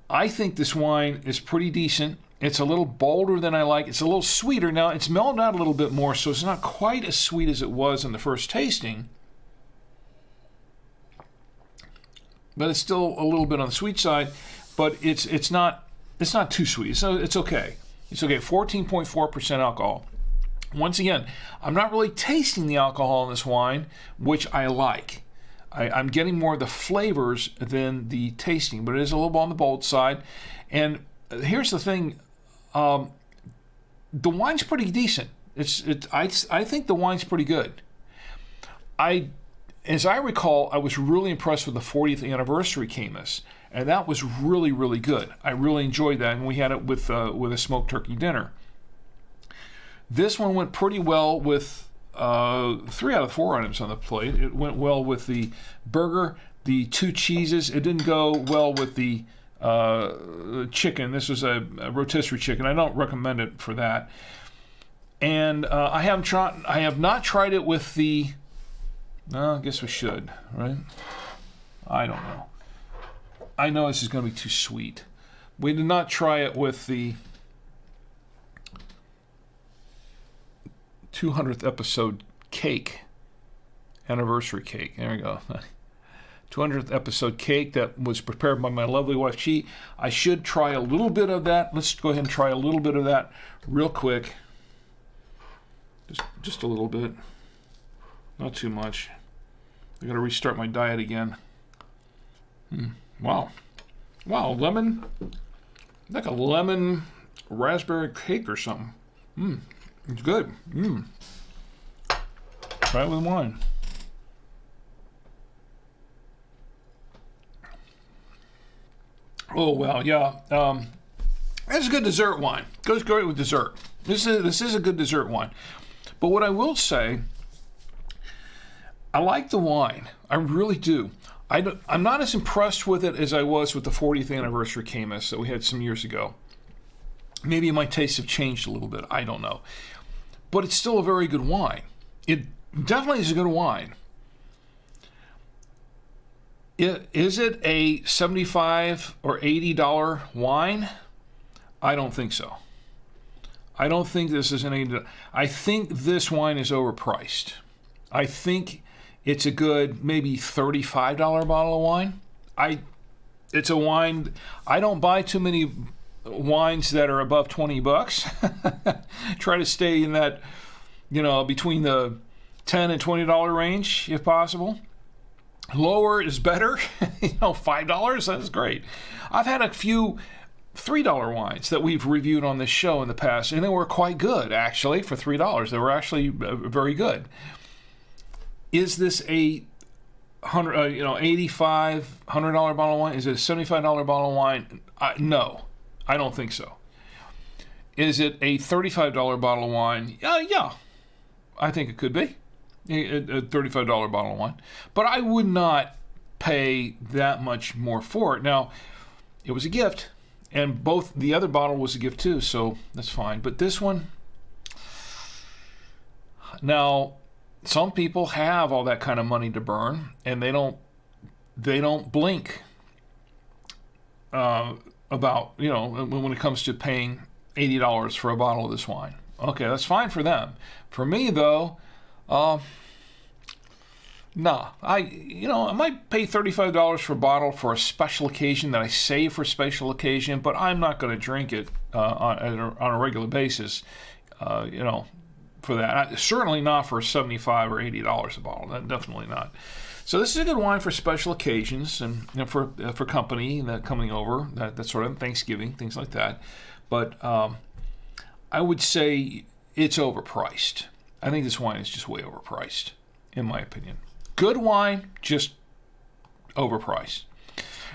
I think this wine is pretty decent. It's a little bolder than I like. It's a little sweeter. Now, it's mellowed out a little bit more, so it's not quite as sweet as it was in the first tasting. But it's still a little bit on the sweet side. But it's not too sweet. So it's okay. It's okay. 14.4% alcohol. Once again, I'm not really tasting the alcohol in this wine, which I like. I'm getting more of the flavors than the tasting, but it is a little bit on the bold side. And here's the thing, the wine's pretty decent. I think the wine's pretty good. As I recall, I was really impressed with the 40th anniversary Caymus, and that was really, really good. I really enjoyed that, and we had it with a smoked turkey dinner. This one went pretty well with 3 out of 4 items on the plate. It went well with the burger, the 2 cheeses. It didn't go well with the chicken. This was a rotisserie chicken. I don't recommend it for that. And I have not tried it with the. I guess we should, right? I don't know. I know this is going to be too sweet. We did not try it with the 200th episode cake, anniversary cake. There we go. 200th episode cake that was prepared by my lovely wife. I should try a little bit of that. Let's go ahead and try a little bit of that real quick. Just a little bit. Not too much. I got to restart my diet again. Wow, lemon. Like a lemon raspberry cake or something. It's good. Try it with wine. Oh, well, yeah. It's a good dessert wine. Goes great with dessert. This is a good dessert wine. But what I will say, I like the wine. I really do. I'm not as impressed with it as I was with the 40th anniversary Caymus that we had some years ago. Maybe my tastes have changed a little bit. I don't know. But it's still a very good wine. It definitely is a good wine. Is it a $75 or $80 wine? I don't think so. I don't think this is I think this wine is overpriced. I think it's a good maybe $35 bottle of wine. It's a wine. I don't buy too many wines that are above $20. Try to stay in that, between the $10 and $20 range if possible. Lower is better. $5, that's great. I've had a few $3 wines that we've reviewed on this show in the past, and they were quite good, actually, for $3. They were actually very good. Is this a $85, $100 bottle of wine? Is it a $75 bottle of wine? No, I don't think so. Is it a $35 bottle of wine? Yeah, I think it could be. A $35 bottle of wine. But I would not pay that much more for it. Now, it was a gift, and the other bottle was a gift too, so that's fine. But this one, now, some people have all that kind of money to burn, and they don't blink about, when it comes to paying $80 for a bottle of this wine. Okay, that's fine for them. For me, though, I might pay $35 for a bottle for a special occasion that I save for a special occasion, but I'm not going to drink it on a regular basis, for that. Certainly not for $75 or $80 a bottle. Definitely not. So this is a good wine for special occasions and for company that coming over, that sort of Thanksgiving, things like that. But I would say it's overpriced. I think this wine is just way overpriced, in my opinion. Good wine, just overpriced.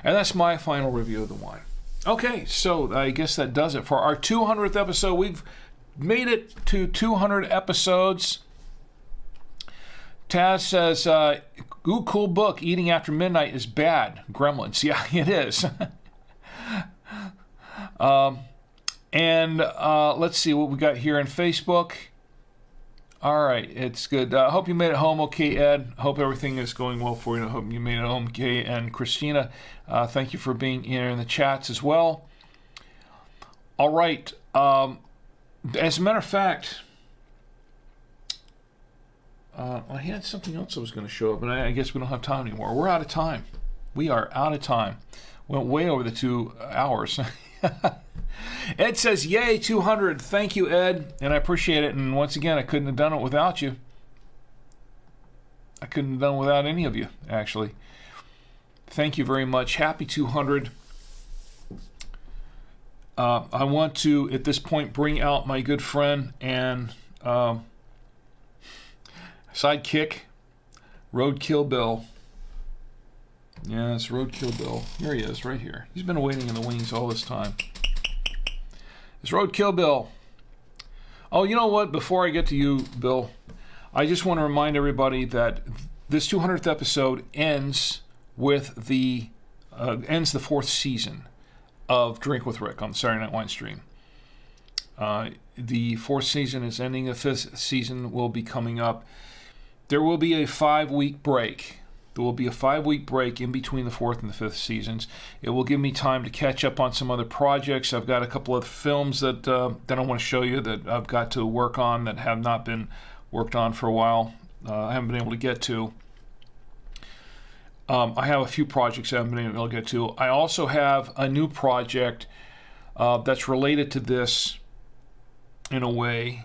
And that's my final review of the wine. Okay, so I guess that does it for our 200th episode. We've made it to 200 episodes. Taz says, ooh, cool book. Eating After Midnight is bad. Gremlins. Yeah, it is. And let's see what we got here on Facebook. All right, it's good. I hope you made it home okay, Ed. Hope everything is going well for you. I hope you made it home okay. And Christina, thank you for being here in the chats as well. All right. As a matter of fact, I had something else I was going to show up, but I guess we don't have time anymore. We're out of time. We are out of time. Went way over the 2 hours. Ed says, yay, 200. Thank you, Ed, and I appreciate it. And once again, I couldn't have done it without you. I couldn't have done it without any of you, actually. Thank you very much. Happy 200. I want to, at this point, bring out my good friend and sidekick, Roadkill Bill. Yes, Roadkill Bill. Here he is, right here. He's been waiting in the wings all this time. It's Roadkill Bill. Oh, you know what? Before I get to you, Bill, I just want to remind everybody that this 200th episode ends with the 4th season of Drink with Rick on Saturday Night Winestream. The 4th season is ending. The 5th season will be coming up. There will be a 5-week break. There will be a 5-week break in between the 4th and the 5th seasons. It will give me time to catch up on some other projects. I've got a couple of films that I want to show you that I've got to work on that have not been worked on for a while. I haven't been able to get to. I have a few projects I haven't been able to get to. I also have a new project that's related to this in a way,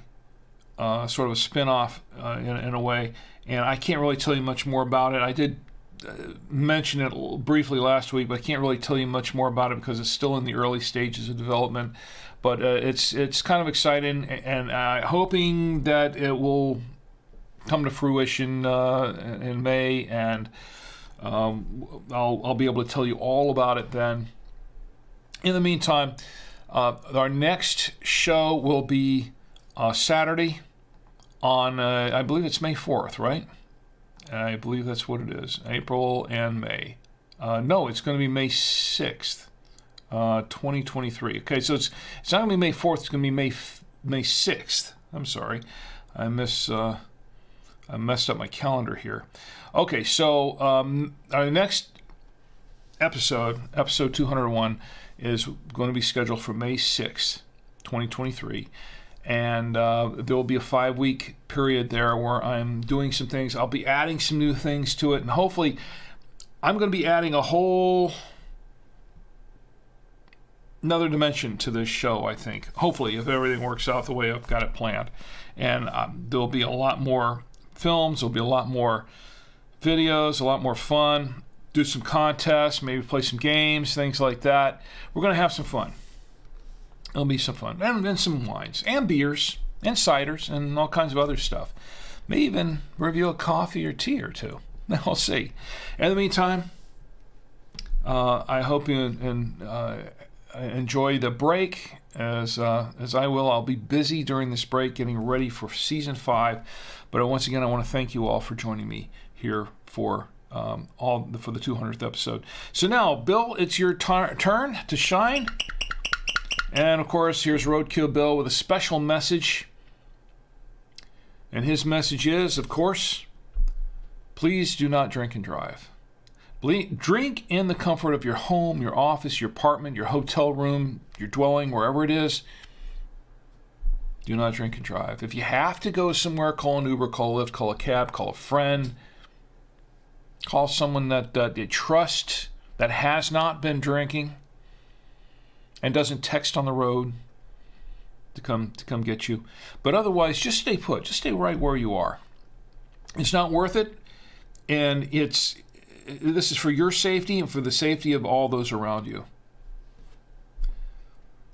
sort of a spin-off in a way. And I can't really tell you much more about it. I did mention it briefly last week, but I can't really tell you much more about it because it's still in the early stages of development. But it's kind of exciting, and hoping that it will come to fruition in May, and I'll be able to tell you all about it then. In the meantime, our next show will be Saturday on, I believe it's May 4th, right? I believe that's what it is. April and May. No, it's going to be May 6th, 2023. Okay, so it's not going to be May 4th. It's going to be May 6th. I'm sorry. I messed up my calendar here. Okay, so our next episode 201, is going to be scheduled for May 6th, 2023. And there will be a 5-week period there where I'm doing some things. I'll be adding some new things to it. And hopefully, I'm going to be adding another dimension to this show, I think. Hopefully, if everything works out the way I've got it planned. And there'll be a lot more films. There'll be a lot more videos, a lot more fun. Do some contests, maybe play some games, things like that. We're going to have some fun. It'll be some fun. And some wines, and beers, and ciders, and all kinds of other stuff. Maybe even review a coffee or tea or two. We'll see. In the meantime, I hope you enjoy the break, as I will. I'll be busy during this break getting ready for Season 5. But once again, I want to thank you all for joining me here for the 200th episode. So now, Bill, it's your turn to shine. And of course, here's Roadkill Bill with a special message. And his message is, of course, please do not drink and drive. Drink in the comfort of your home, your office, your apartment, your hotel room, your dwelling, wherever it is. Do not drink and drive. If you have to go somewhere, call an Uber, call a Lyft, call a cab, call a friend. Call someone that you trust, that has not been drinking and doesn't text on the road to come get you. But otherwise, just stay put. Just stay right where you are. It's not worth it, and this is for your safety and for the safety of all those around you.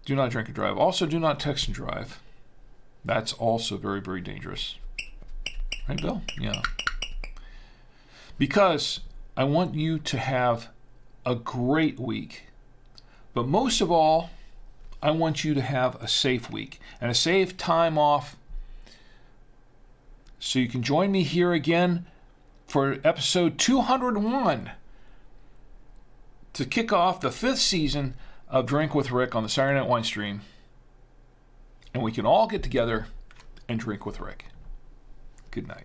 Do not drink and drive. Also, do not text and drive. That's also very, very dangerous. Right, Bill? Yeah. Because I want you to have a great week. But most of all, I want you to have a safe week and a safe time off, so you can join me here again for episode 201 to kick off the 5th season of Drink with Rick on the Saturday Night Winestream. And we can all get together and drink with Rick. Good night.